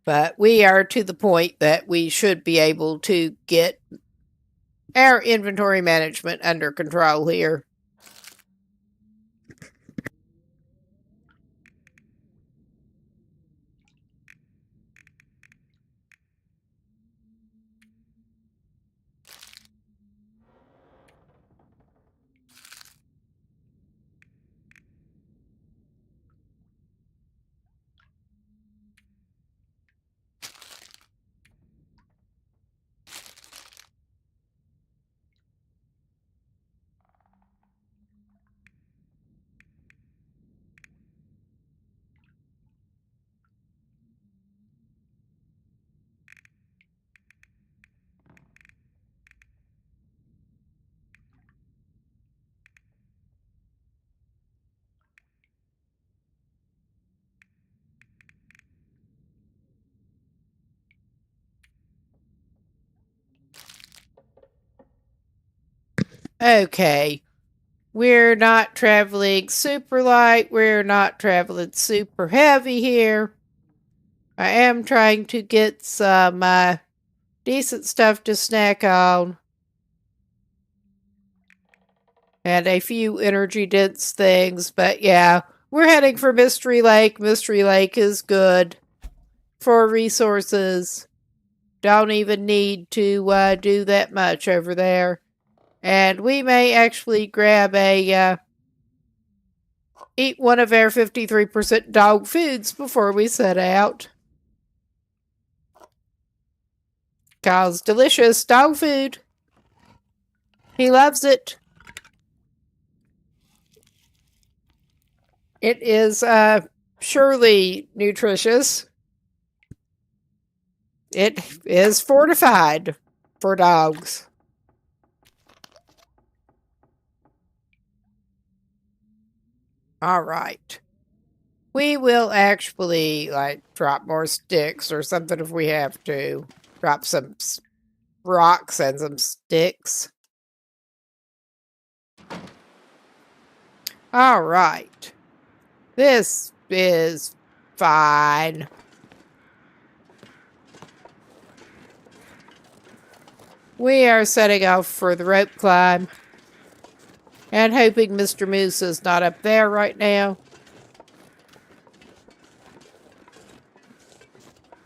But we are to the point that we should be able to get our inventory management under control here. Okay. We're not traveling super light. We're not traveling super heavy here. I am trying to get some decent stuff to snack on. And a few energy dense things. But yeah, we're heading for Mystery Lake. Mystery Lake is good for resources. Don't even need to do that much over there. And we may actually grab a eat one of our 53% dog foods before we set out. Kyle's delicious dog food. He loves it. It is surely nutritious. It is fortified for dogs. All right. We will actually, drop more sticks or something if we have to. Drop some rocks and some sticks. All right. This is fine. We are setting off for the rope climb. And hoping Mr. Moose is not up there right now.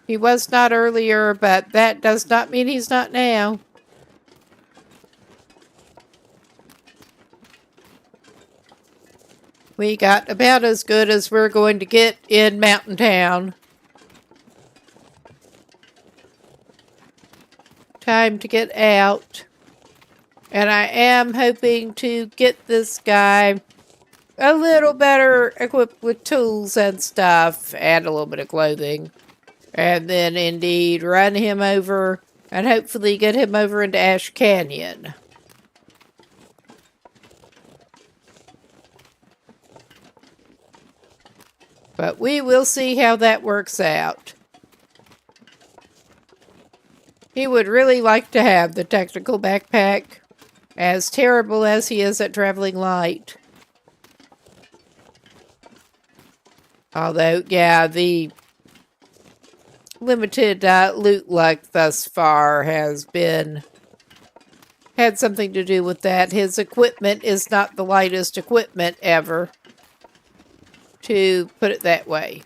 He was not earlier, but that does not mean he's not now. We got about as good as we're going to get in Mountain Town. Time to get out. And I am hoping to get this guy a little better equipped with tools and stuff and a little bit of clothing. And then indeed run him over and hopefully get him over into Ash Canyon. But we will see how that works out. He would really like to have the technical backpack, as terrible as he is at traveling light. Although, yeah, the limited loot luck thus far has had something to do with that. His equipment is not the lightest equipment ever, to put it that way.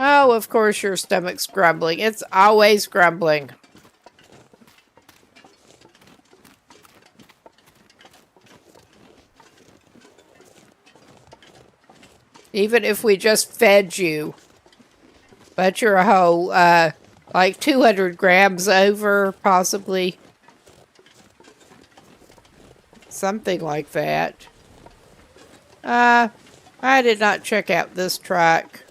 Oh, of course your stomach's grumbling. It's always grumbling. Even if we just fed you. But you're a whole, 200 grams over, possibly. Something like that. I did not check out this truck.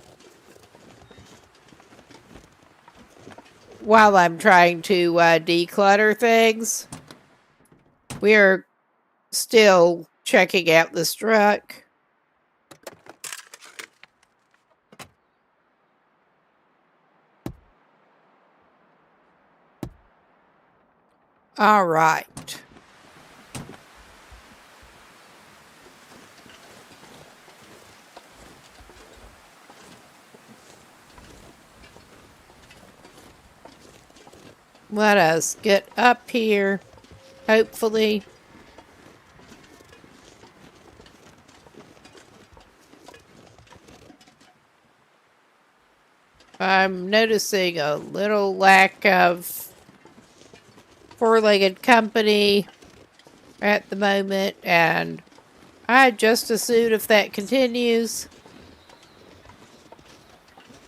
While I'm trying to declutter things, we're still checking out this truck. All right. Let us get up here, hopefully. I'm noticing a little lack of four-legged company at the moment, and I'd just as soon if that continues.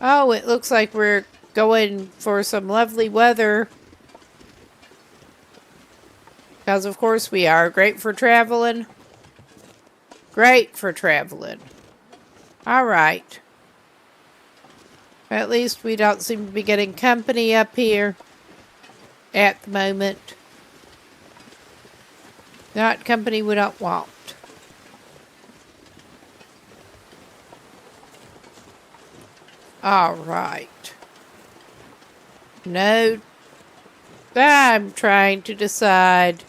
Oh, it looks like we're going for some lovely weather. Because, of course, we are great for traveling. Great for traveling. All right. At least we don't seem to be getting company up here at the moment. Not company we don't want. All right. No, I'm trying to decide.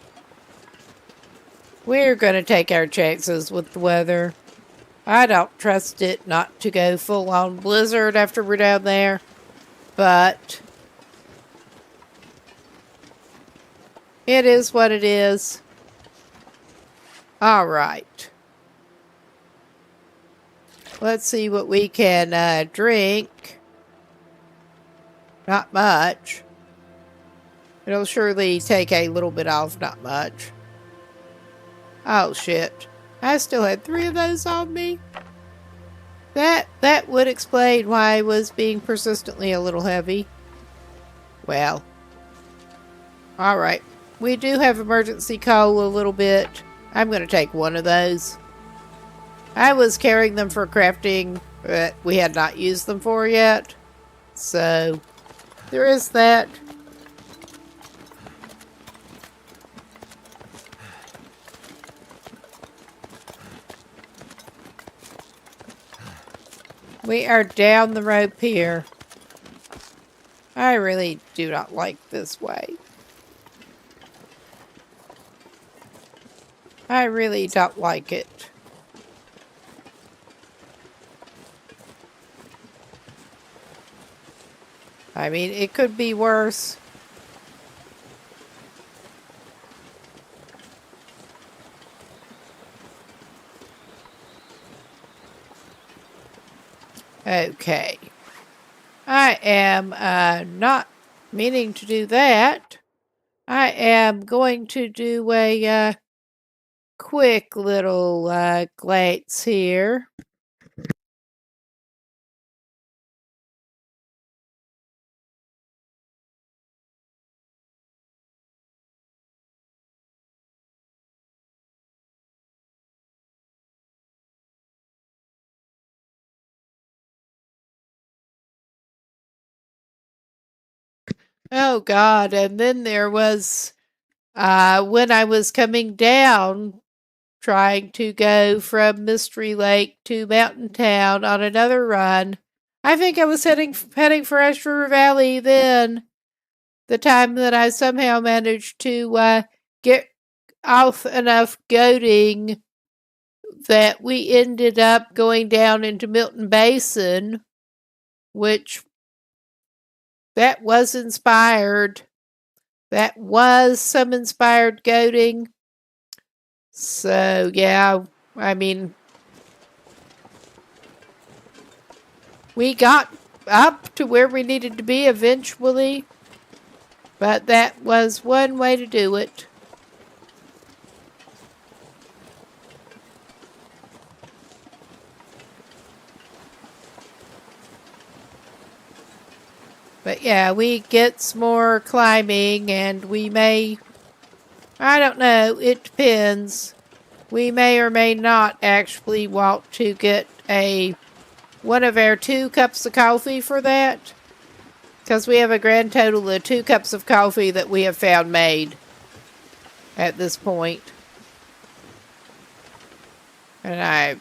We're going to take our chances with the weather. I don't trust it not to go full-on blizzard after we're down there. But it is what it is. All right. Let's see what we can drink. Not much. It'll surely take a little bit off, not much. Oh, shit. I still had 3 of those on me. That would explain why I was being persistently a little heavy. Well. Alright. We do have emergency coal a little bit. I'm going to take 1 of those. I was carrying them for crafting, but we had not used them for yet. So, there is that. We are down the rope here. I really do not like this way. I really don't like it. I mean, it could be worse. Okay. I am not meaning to do that. I am going to do a quick little glance here. Oh God, and then there was when I was coming down trying to go from Mystery Lake to Mountain Town on another run. I think I was heading for HRV Valley then. The time that I somehow managed to get off enough goading that we ended up going down into Milton Basin, which that was inspired. That was some inspired goading. So, yeah, I mean, we got up to where we needed to be eventually, but that was one way to do it. But yeah, we get some more climbing and we may, I don't know, it depends. We may or may not actually want to get one of our 2 cups of coffee for that. Because we have a grand total of 2 cups of coffee that we have found made at this point. And I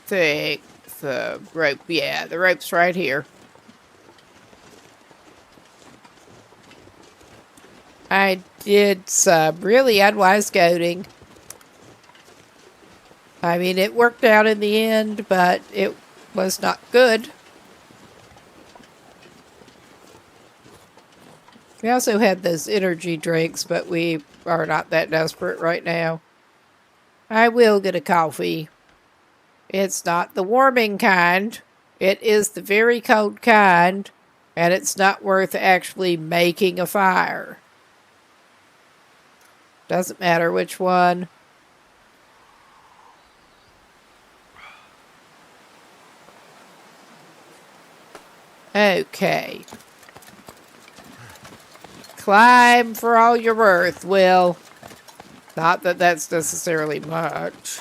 think the rope, yeah, the rope's right here. I did some really unwise goading. I mean, it worked out in the end, but it was not good. We also had those energy drinks, but we are not that desperate right now. I will get a coffee. It's not the warming kind. It is the very cold kind, and it's not worth actually making a fire. Doesn't matter which one. Okay. Climb for all you're worth, Will. Not that that's necessarily much.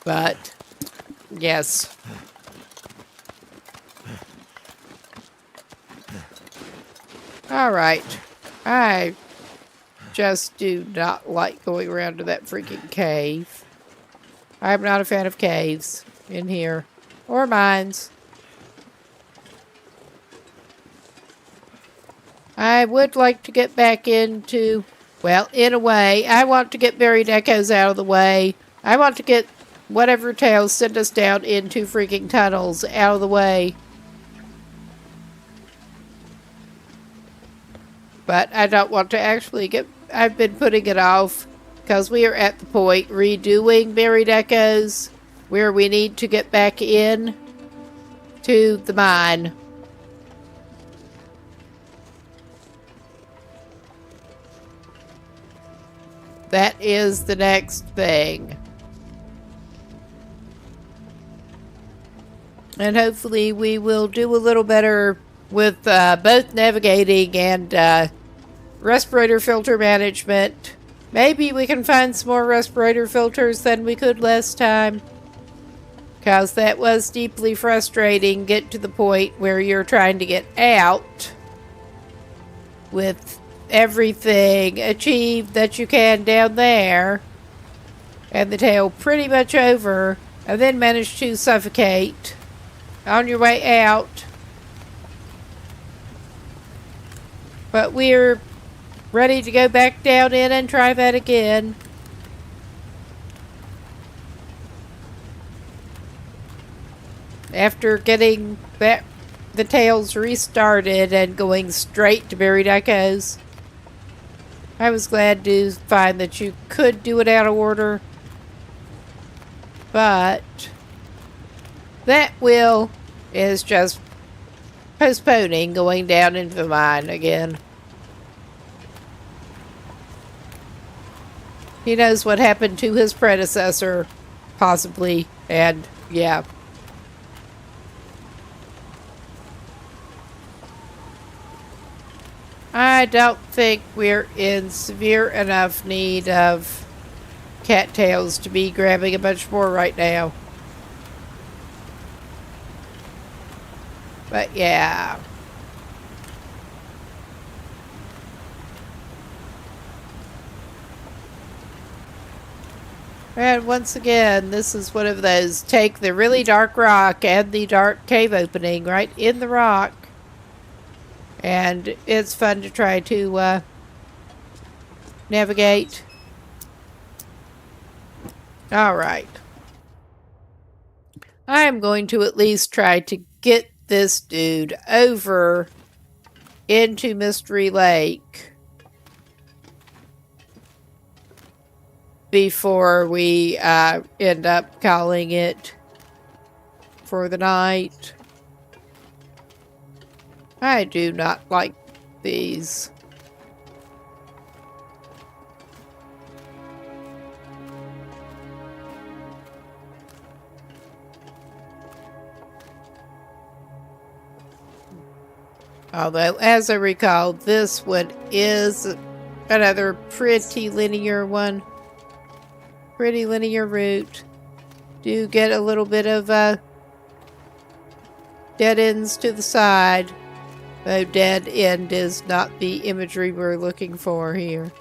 But, yes. Alright. I just do not like going around to that freaking cave. I'm not a fan of caves in here. Or mines. I would like to get back into, well, in a way, I want to get buried echoes out of the way. I want to get whatever tails send us down into freaking tunnels out of the way. But I don't want to actually get, I've been putting it off because we are at the point redoing buried echoes where we need to get back in to the mine. that is the next thing. And hopefully we will do a little better with both navigating and respirator filter management. Maybe we can find some more respirator filters than we could last time. Because that was deeply frustrating. Get to the point where you're trying to get out with everything achieved that you can down there. And the tail pretty much over. And then manage to suffocate on your way out. But we're ready to go back down in and try that again. After getting the tails restarted and going straight to buried echoes, I was glad to find that you could do it out of order. But that wheel is just postponing going down into the mine again. He knows what happened to his predecessor, possibly, and yeah. I don't think we're in severe enough need of cattails to be grabbing a bunch more right now. But yeah. And once again, this is one of those, take the really dark rock and the dark cave opening right in the rock. And it's fun to try to navigate. Alright. I'm going to at least try to get this dude over into Mystery Lake before we end up calling it for the night. I do not like these. Although, as I recall, this one is another pretty linear one. Pretty linear route. Do get a little bit of dead ends to the side. Though dead end is not the imagery we're looking for here.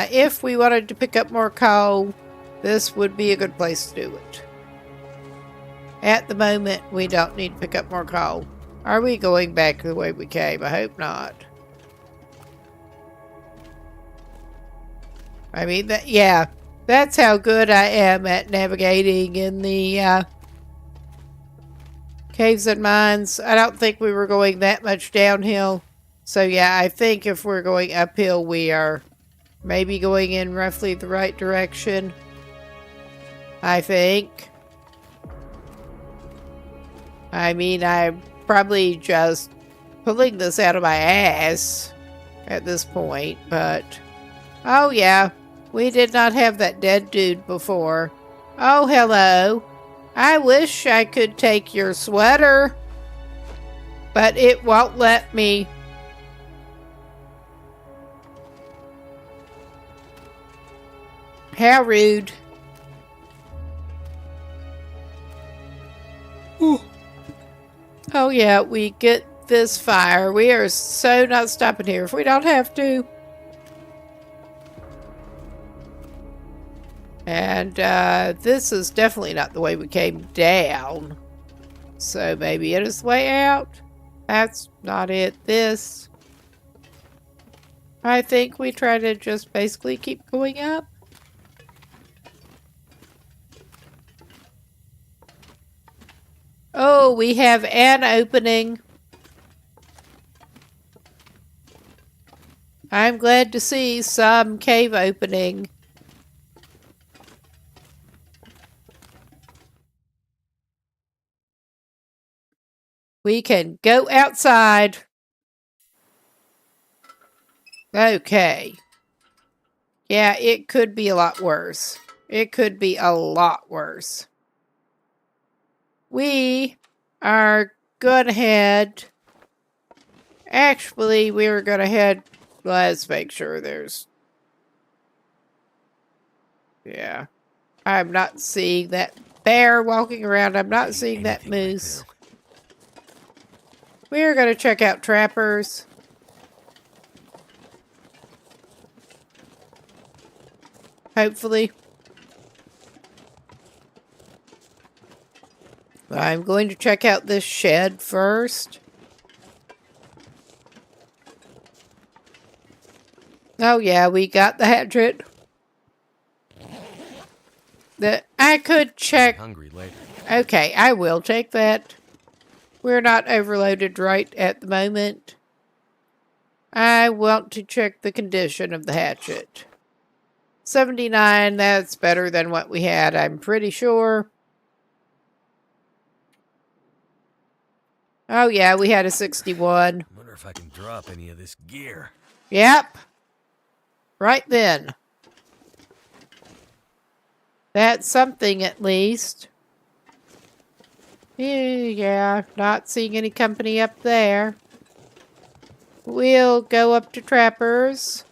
If we wanted to pick up more coal, this would be a good place to do it. At the moment, we don't need to pick up more coal. Are we going back the way we came? I hope not. I mean, yeah, that's how good I am at navigating in the caves and mines. I don't think we were going that much downhill. So yeah, I think if we're going uphill, we are maybe going in roughly the right direction. I think. I mean, I'm probably just pulling this out of my ass at this point, but oh yeah, we did not have that dead dude before. Oh, hello. I wish I could take your sweater, but it won't let me. How rude. Ooh. Oh yeah, we get this fire. We are so not stopping here if we don't have to. And this is definitely not the way we came down. So maybe it is the way out. That's not it. This. I think we try to just basically keep going up. Oh, we have an opening. I'm glad to see some cave opening. We can go outside. Okay. Yeah, it could be a lot worse. It could be a lot worse. We are going to head... Actually, we were going to head... Let's make sure there's... Yeah. I'm not seeing that bear walking around. I'm not seeing that moose. We're going to check out trappers. Hopefully. I'm going to check out this shed first. Oh yeah, we got the hatchet. I could check. Hungry later. Okay, I will take that. We're not overloaded right at the moment. I want to check the condition of the hatchet. 79, that's better than what we had, I'm pretty sure. Oh yeah, we had a 61. I wonder if I can drop any of this gear. Yep. Right then. That's something at least. Yeah, not seeing any company up there. We'll go up to Trappers.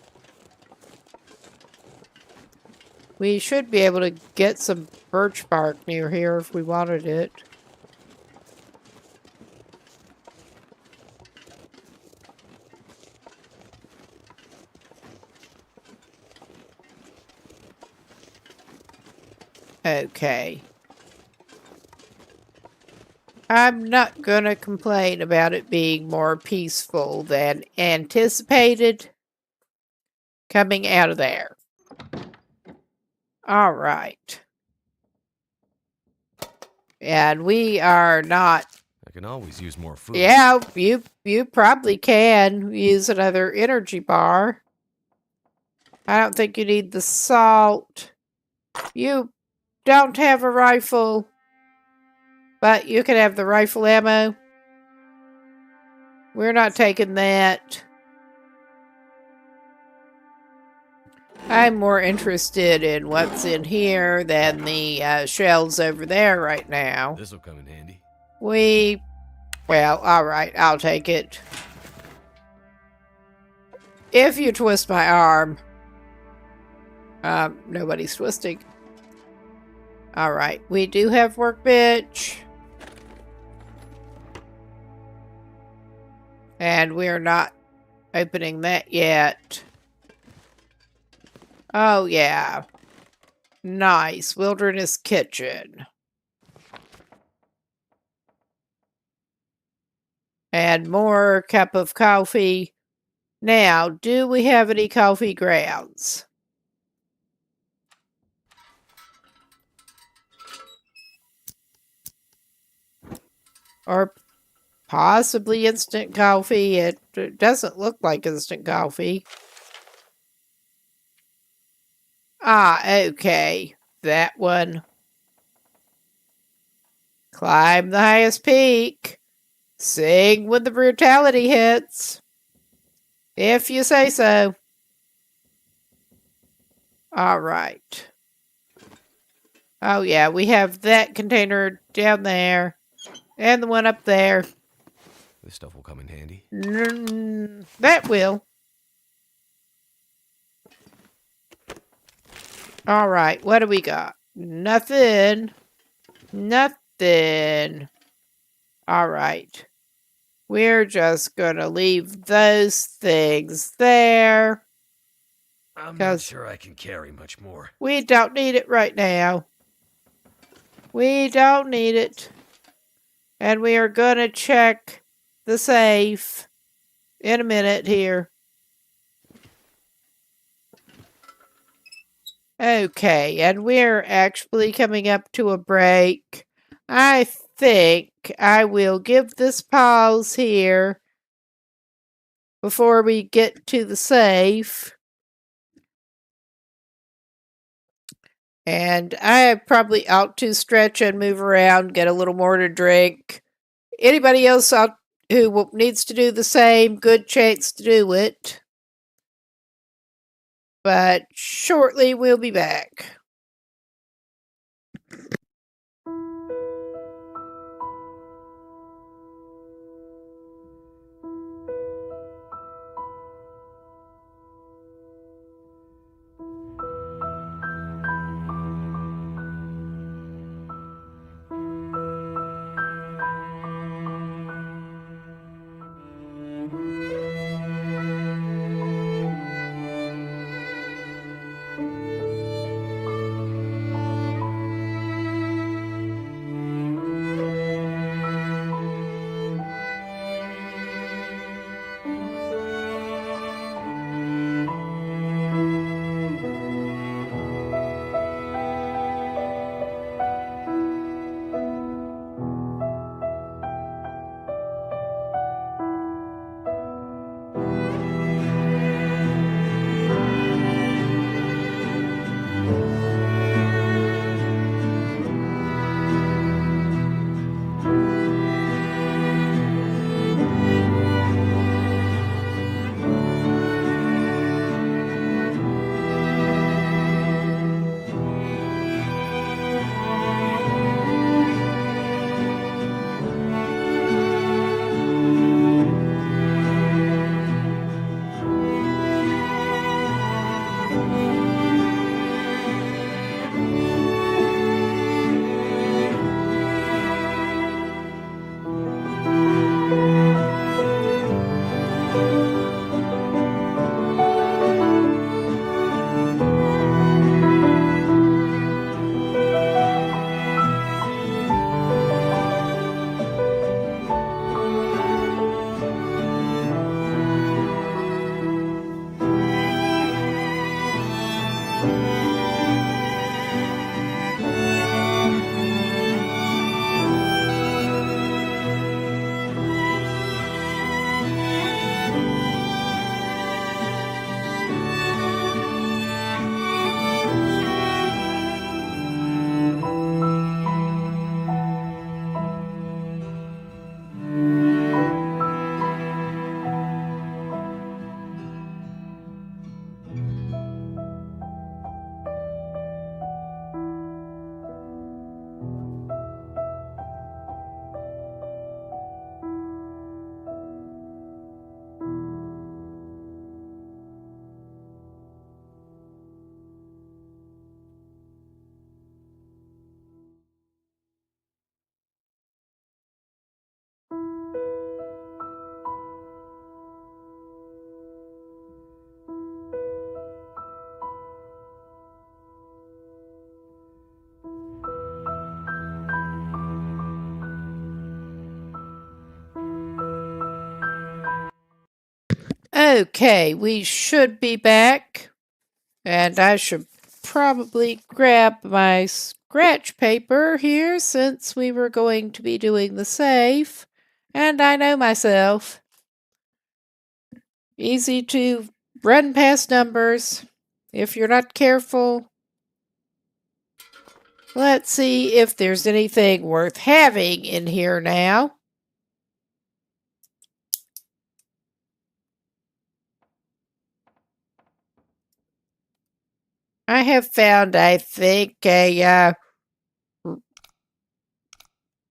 We should be able to get some birch bark near here if we wanted it. Okay. I'm not gonna complain about it being more peaceful than anticipated coming out of there. All right. And we are not... I can always use more food. Yeah, you probably can use another energy bar. I don't think you need the salt. You don't have a rifle, but you can have the rifle ammo. We're not taking that. I'm more interested in what's in here than the shells over there right now. This'll come in handy. Well, alright, I'll take it. If you twist my arm. Nobody's twisting. Alright, we do have workbench. And we're not opening that yet. Oh, yeah. Nice. Wilderness kitchen. And more cup of coffee. Now, do we have any coffee grounds? Or possibly instant coffee. It doesn't look like instant coffee. Ah, okay. That one. Climb the highest peak. Sing when the brutality hits. If you say so. All right. Oh, yeah, we have that container down there. And the one up there. This stuff will come in handy. That will. All right, what do we got? Nothing. Nothing. All right. We're just going to leave those things there. I'm not sure I can carry much more. We don't need it right now. We don't need it. And we are going to check the safe in a minute here. Okay, and we're actually coming up to a break. I think I will give this pause here before we get to the safe. And I probably ought to stretch and move around, get a little more to drink, anybody else out who needs to do the same, good chance to do it. But shortly we'll be back. Okay, we should be back. And I should probably grab my scratch paper here since we were going to be doing the save. And I know myself. Easy to run past numbers if you're not careful. Let's see if there's anything worth having in here now. I have found, I think, a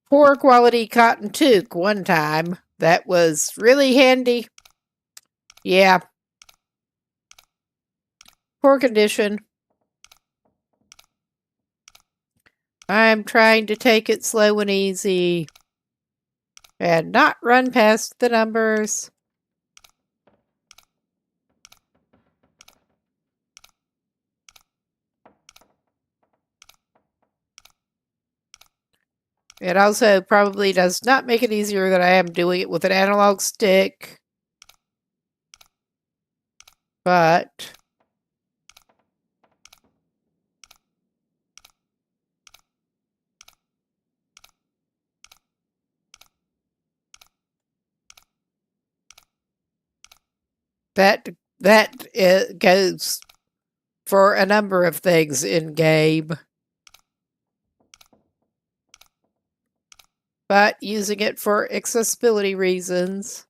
poor quality cotton toque one time. That was really handy. Yeah. Poor condition. I'm trying to take it slow and easy and not run past the numbers. It also probably does not make it easier that I am doing it with an analog stick. But that goes for a number of things in game. but using it for accessibility reasons.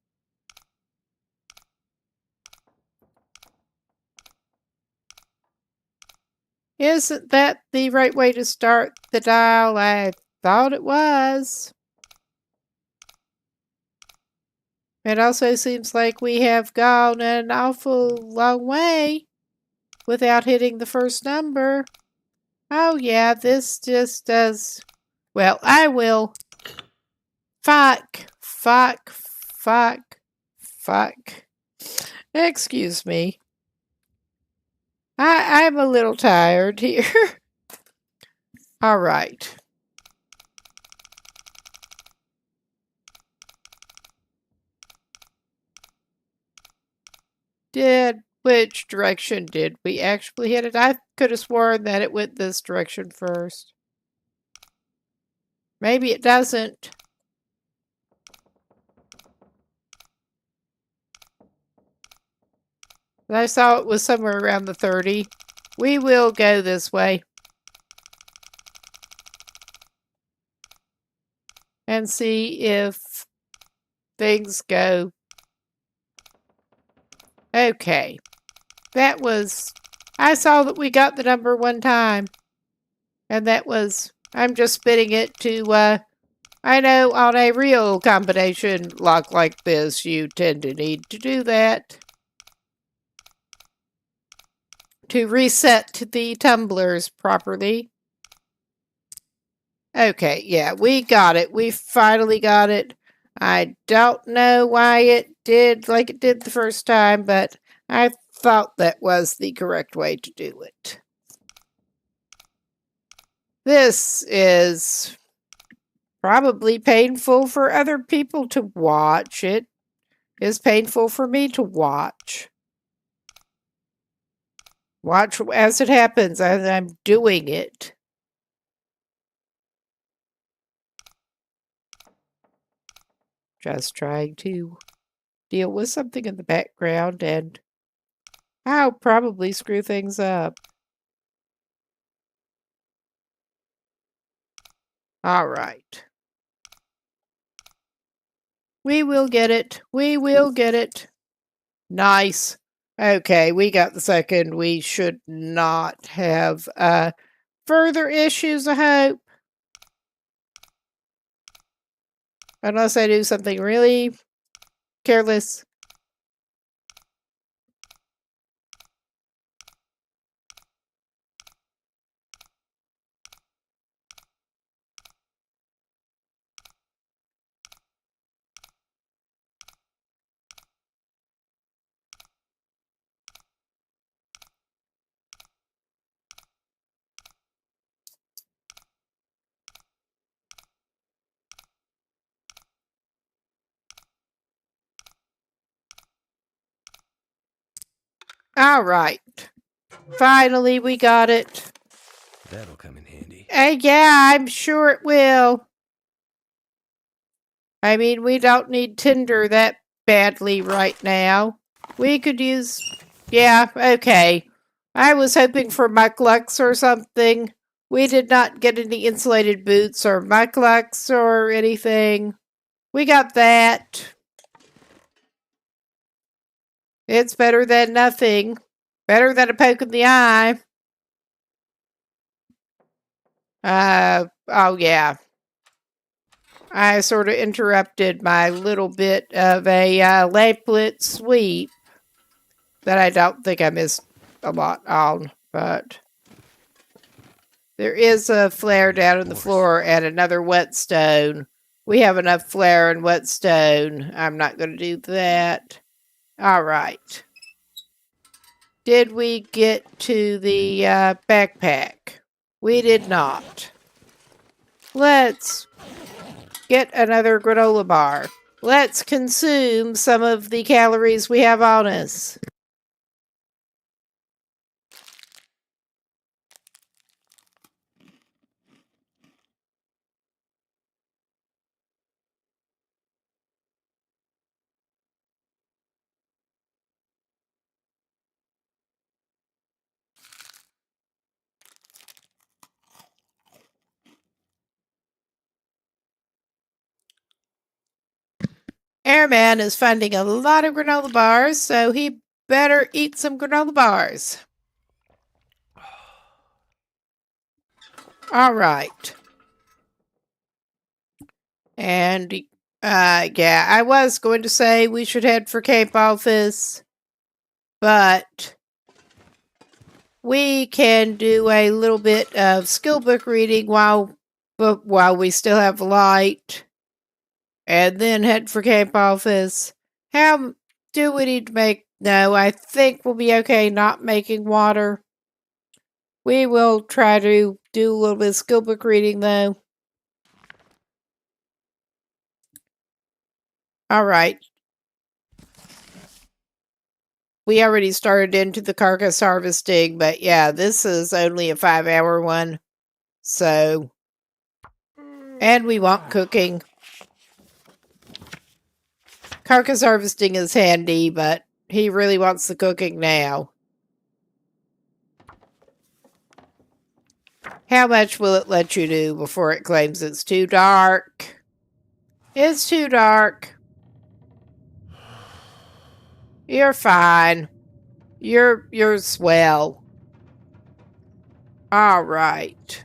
Isn't that the right way to start the dial? I thought it was. It also seems like we have gone an awful long way without hitting the first number. Oh yeah, this just does... Well, I will... Fuck. Excuse me. I'm a little tired here. All right. Which direction did we actually hit it? I could have sworn that it went this direction first. Maybe it doesn't. I saw it was somewhere around the 30. We will go this way. And see if things go. Okay. That was... I saw that we got the number one time. And that was... I'm just spinning it to... I know on a real combination lock like this, you tend to need to do that. To reset the tumblers properly. Okay, yeah, we got it. We finally got it. I don't know why it did like it did the first time, but I thought that was the correct way to do it. This is probably painful for other people to watch. It is painful for me to watch. Watch as it happens as I'm doing it. Just trying to deal with something in the background, and I'll probably screw things up. All right. We will get it. We will get it. Nice. Okay, we got the second. We should not have further issues, I hope. Unless I do something really careless. All right. Finally, we got it. That'll come in handy. Yeah, I'm sure it will. I mean, we don't need Tinder that badly right now. We could use... Yeah, okay. I was hoping for mucklucks or something. We did not get any insulated boots or mucklucks or anything. We got that. It's better than nothing. Better than a poke in the eye. Oh yeah. I sort of interrupted my little bit of a lamplit sweep that I don't think I missed a lot on, but there is a flare down in the floor and another whetstone. We have enough flare and whetstone. I'm not going to do that. All right. Did we get to the backpack? We did not. Let's get another granola bar. Let's consume some of the calories we have on us. Airman is finding a lot of granola bars, so he better eat some granola bars. All right. And, yeah, I was going to say we should head for Cape Office, but we can do a little bit of skill book reading while we still have light, and then head for Cape Office. How do we need to make? No, I think we'll be okay not making water. We will try to do a little bit of skill book reading though. All right. We already started into the carcass harvesting, but yeah, this is only a 5-hour one. So, and we want cooking. Carcass harvesting is handy, but he really wants the cooking now. How much will it let you do before it claims it's too dark? It's too dark. You're fine. You're swell. All right.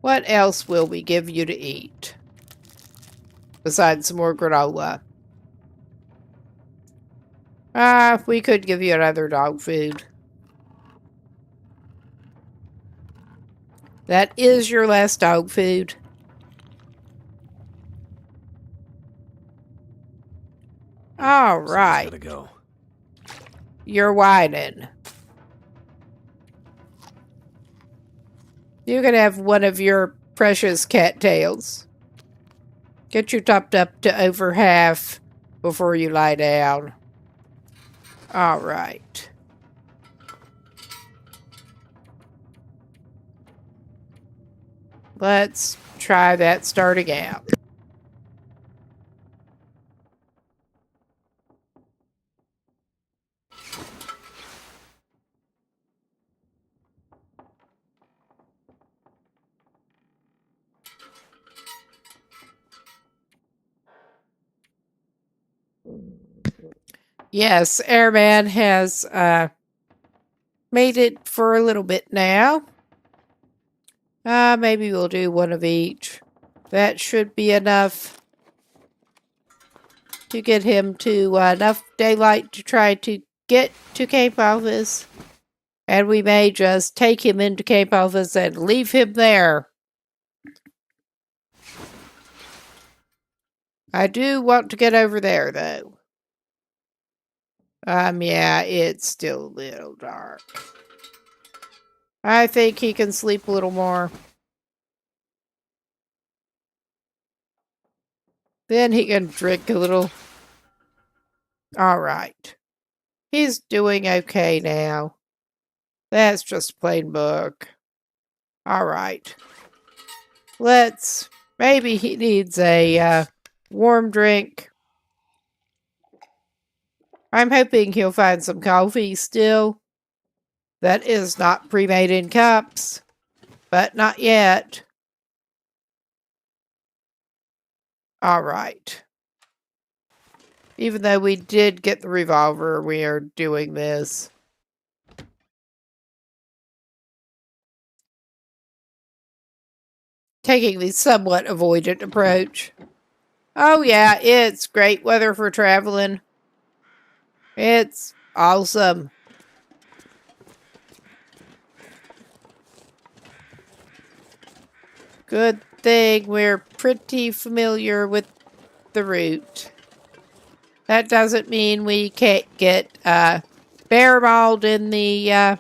What else will we give you to eat? Besides some more granola. We could give you another dog food. That is your last dog food. All right. Gotta go. You're whining. You can have one of your precious cattails. Get you topped up to over half before you lie down. All right. Let's try that starting out. Yes, Airman has made it for a little bit now. Maybe we'll do one of each. That should be enough to get him to enough daylight to try to get to Cape Office. And we may just take him into Cape Office and leave him there. I do want to get over there, though. Yeah, it's still a little dark. I think he can sleep a little more. Then he can drink a little. All right. He's doing okay now. That's just a plain book. All right. Maybe he needs a warm drink. I'm hoping he'll find some coffee still. That is not pre-made in cups. But not yet. All right. Even though we did get the revolver, we are doing this. Taking the somewhat avoidant approach. Oh yeah, it's great weather for traveling. It's awesome. Good thing we're pretty familiar with the route. That doesn't mean we can't get bear mauled in the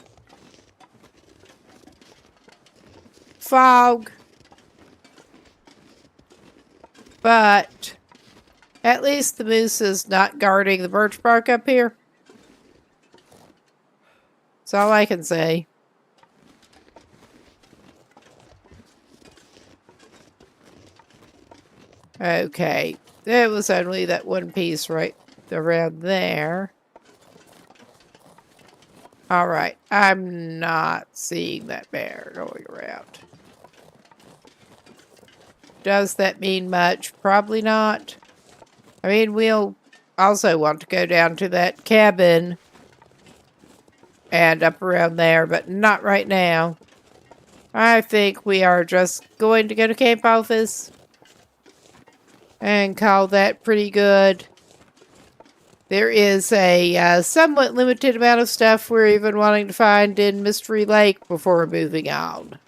fog. But at least the moose is not guarding the birch bark up here. That's all I can say. Okay, there was only that one piece right around there. All right, I'm not seeing that bear going around. does that mean much? Probably not. I mean, we'll also want to go down to that cabin and up around there, but not right now. I think we are just going to go to camp office and call that pretty good. There is a somewhat limited amount of stuff we're even wanting to find in Mystery Lake before moving on.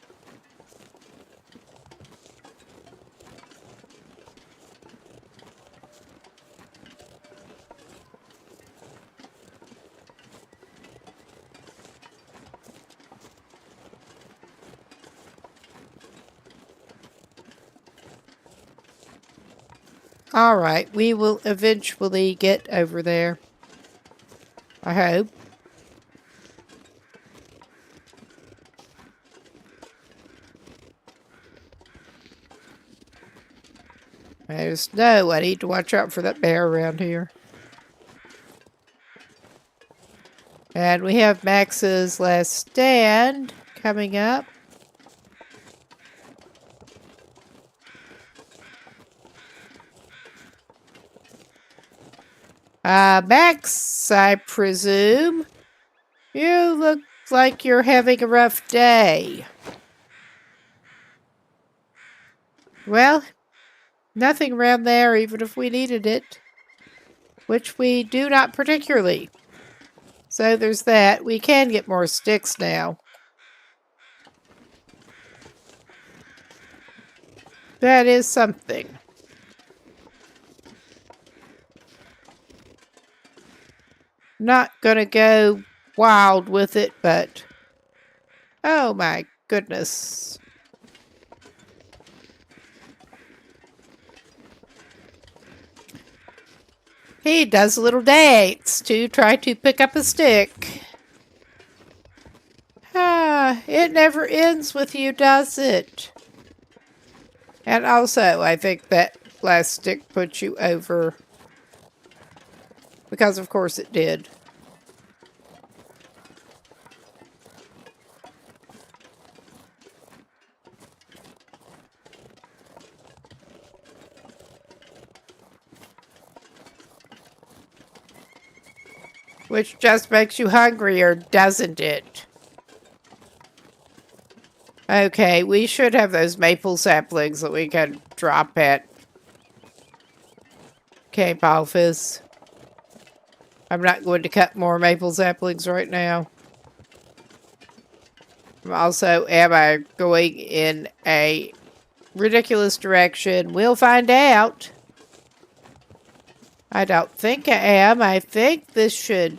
Alright, we will eventually get over there. I hope. I just know I need to watch out for that bear around here. And we have Max's last stand coming up. Max, I presume. You look like you're having a rough day. Well, nothing around there even if we needed it. Which we do not particularly. So there's that. We can get more sticks now. That is something. Not gonna go wild with it, but oh my goodness. He does little dance to try to pick up a stick. It never ends with you, does it? And also, I think that last stick put you over. Because of course it did. Which just makes you hungrier, doesn't it? Okay, we should have those maple saplings that we can drop at camp office. I'm not going to cut more maple saplings right now. Also, am I going in a ridiculous direction? We'll find out. I don't think I am. I think this should...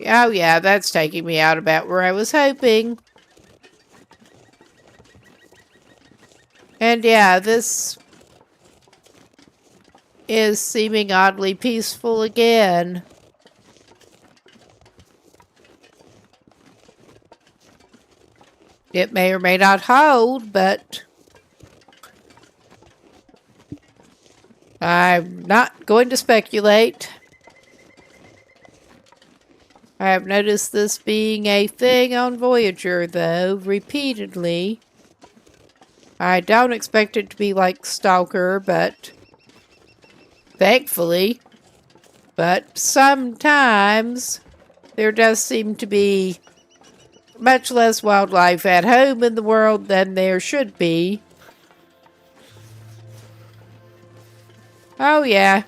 Oh yeah, that's taking me out about where I was hoping. And yeah, this is seeming oddly peaceful again. It may or may not hold, but I'm not going to speculate. I have noticed this being a thing on Voyageur, though, repeatedly. I don't expect it to be like Stalker, but thankfully. But sometimes there does seem to be much less wildlife at home in the world than there should be. Oh yeah,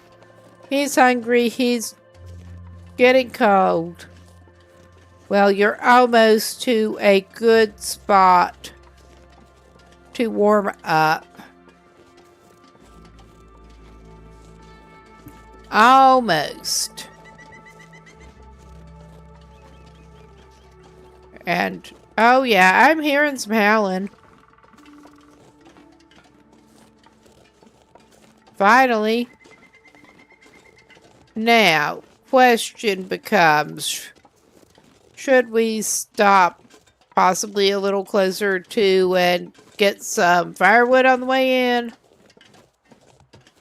he's hungry, he's getting cold. Well, you're almost to a good spot to warm up. Almost. And, oh yeah, I'm hearing some howling. Finally. Now, question becomes, should we stop possibly a little closer to and get some firewood on the way in?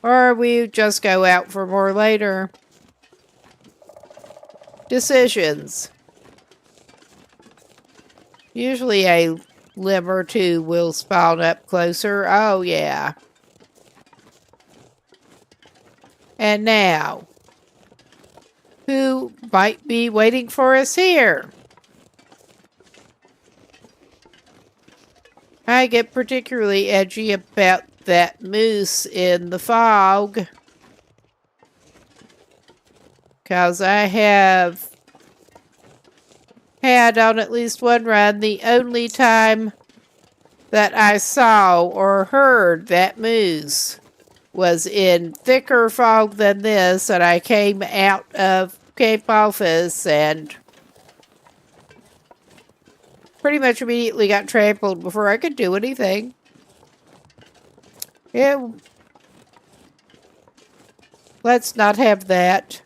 Or we just go out for more later? Decisions. Usually a limb or two will spawn up closer. Oh, yeah. And now, who might be waiting for us here? I get particularly edgy about that moose in the fog, 'cause I have had on at least one run the only time that I saw or heard that moose was in thicker fog than this, and I came out of camp office and pretty much immediately got trampled before I could do anything. Yeah, let's not have that.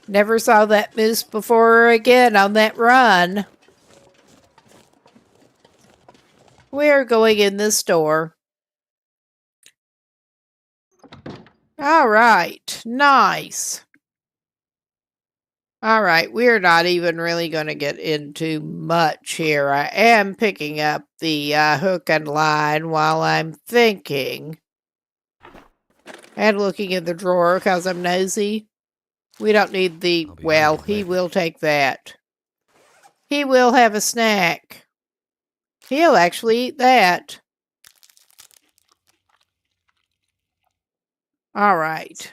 Never saw that moose before again on that run. We're going in this door. All right, nice. All right, we're not even really going to get into much here. I am picking up the hook and line while I'm thinking. And looking in the drawer because I'm nosy. We don't need the... Well, he will take that. He will have a snack. He'll actually eat that. All right.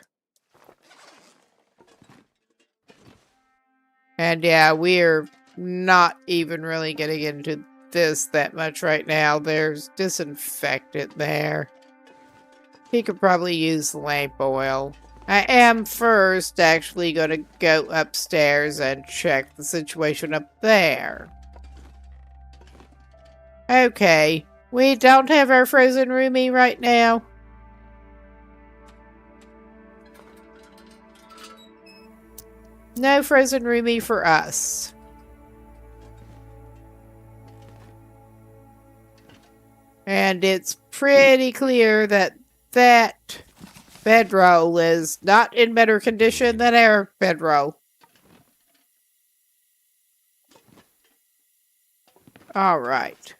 And yeah, we're not even really getting into this that much right now. There's disinfectant there. He could probably use lamp oil. I am first actually going to go upstairs and check the situation up there. Okay, we don't have our frozen roomie right now. No frozen roomie for us. And it's pretty clear that that bedroll is not in better condition than our bedroll. All right.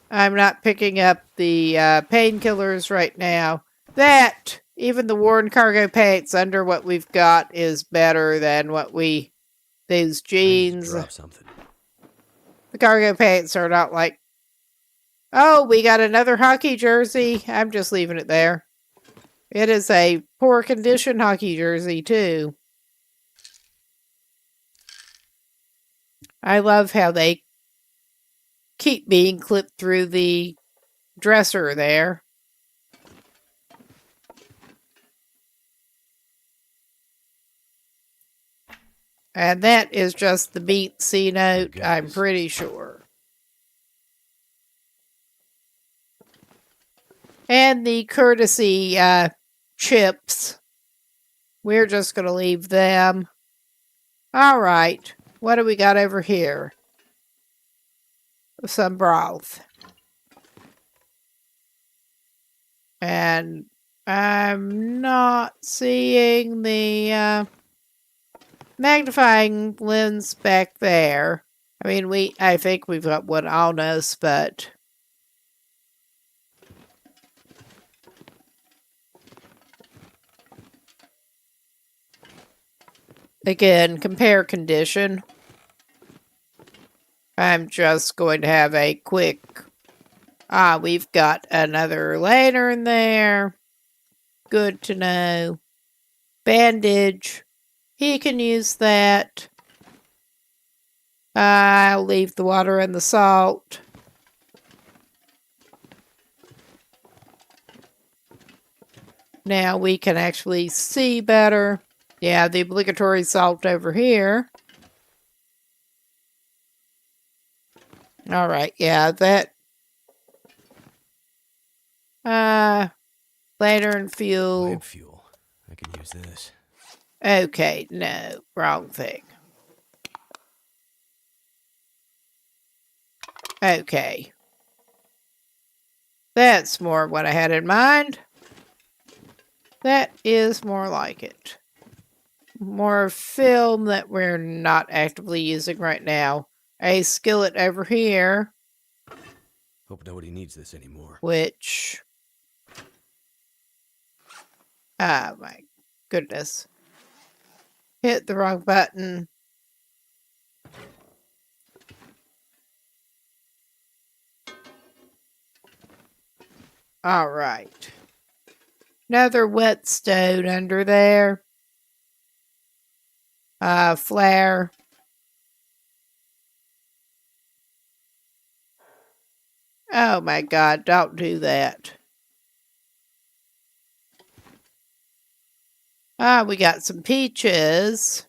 I'm not picking up the painkillers right now. That, even the worn cargo pants under what we've got is better than what these jeans. Drop something. The cargo pants are not like, oh, we got another hockey jersey. I'm just leaving it there. It is a poor condition hockey jersey, too. I love how they keep being clipped through the dresser there. And that is just the beat C note, I'm pretty sure. And the courtesy chips. We're just going to leave them. All right. What do we got over here? Some broth. And I'm not seeing the magnifying lens back there. I mean, I think we've got one on us, but again, compare condition. I'm just going to have a quick... we've got another lantern there. Good to know. Bandage. He can use that. I'll leave the water and the salt. Now we can actually see better. Yeah, the obligatory salt over here. All right, yeah, that... lantern fuel. Lamp fuel. I can use this. Okay, no, wrong thing. Okay. That's more what I had in mind. That is more like it. more film that we're not actively using right now. A skillet over here, Hope nobody needs this anymore. which... Oh my goodness. Hit the wrong button. All right. Another whetstone under there. Flare. Oh my god, don't do that. We got some peaches.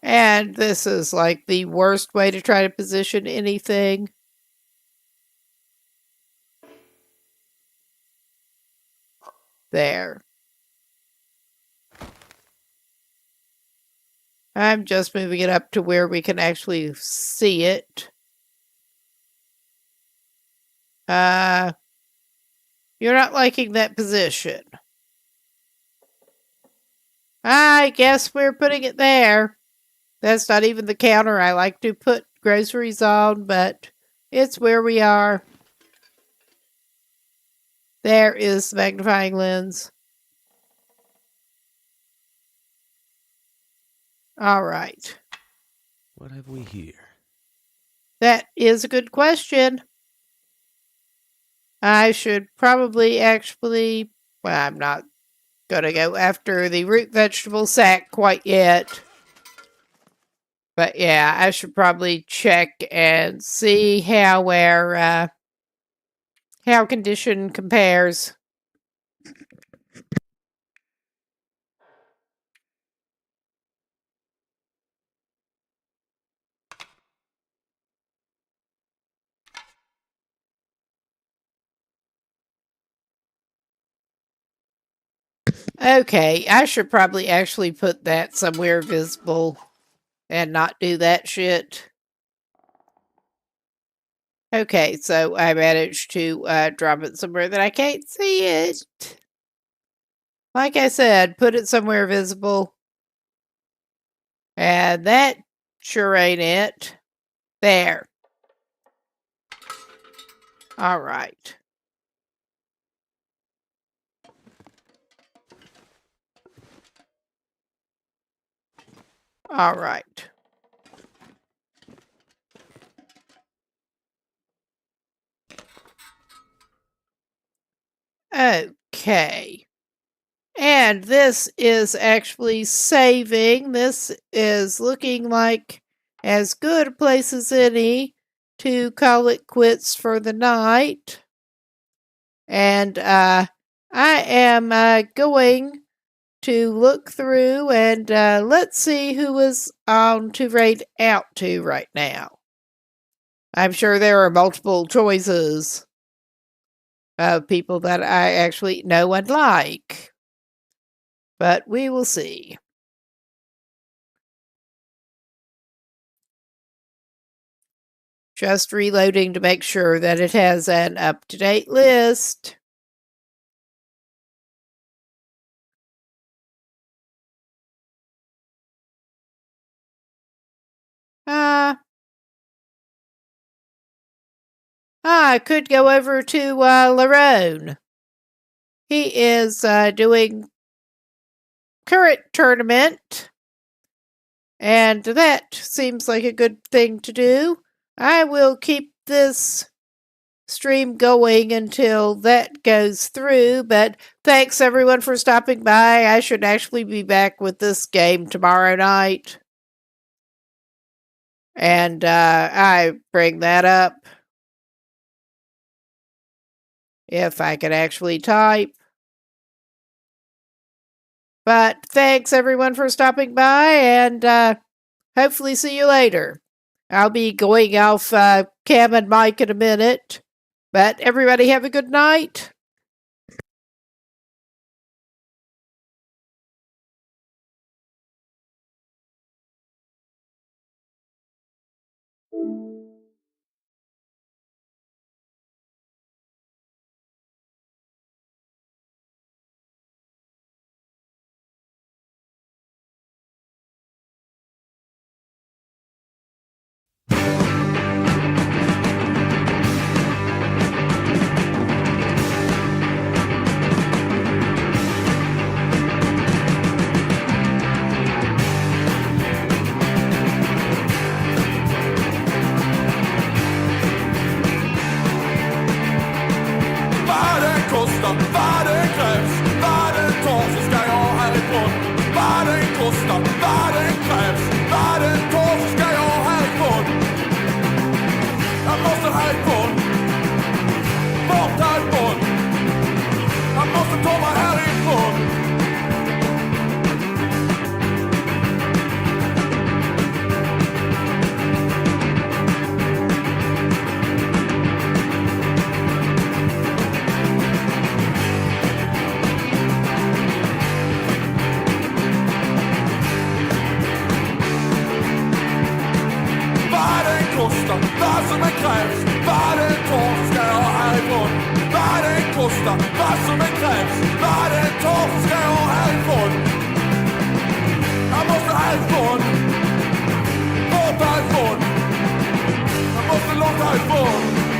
And this is like the worst way to try to position anything. There. I'm just moving it up to where we can actually see it. You're not liking that position. I guess we're putting it there. That's not even the counter I like to put groceries on, but it's where we are. There is the magnifying lens. All right. What have we here? That is a good question. I should probably actually... Well, I'm not going to go after the root vegetable sack quite yet. But yeah, I should probably check and see how our how condition compares. Okay, I should probably actually put that somewhere visible and not do that shit. Okay, so I managed to drop it somewhere that I can't see it. Like I said, put it somewhere visible. And that sure ain't it. There. All right. All right. Okay. And this is actually saving. This is looking like as good a place as any to call it quits for the night. And I am going to look through and let's see who is on to raid out to right now. I'm sure there are multiple choices of people that I actually know and like. But we will see. Just reloading to make sure that it has an up-to-date list. I could go over to Larone. He is doing current tournament, and that seems like a good thing to do. I will keep this stream going until that goes through, but thanks everyone for stopping by. I should actually be back with this game tomorrow night. And I bring that up if I could actually type. But thanks everyone for stopping by, and hopefully see you later. I'll be going off Cam and Mike in a minute. But everybody have a good night. vad som än krävs. Vad det tar så ska jag härifrån. Jag måste härifrån. Bort härifrån. Jag måste långt härifrån.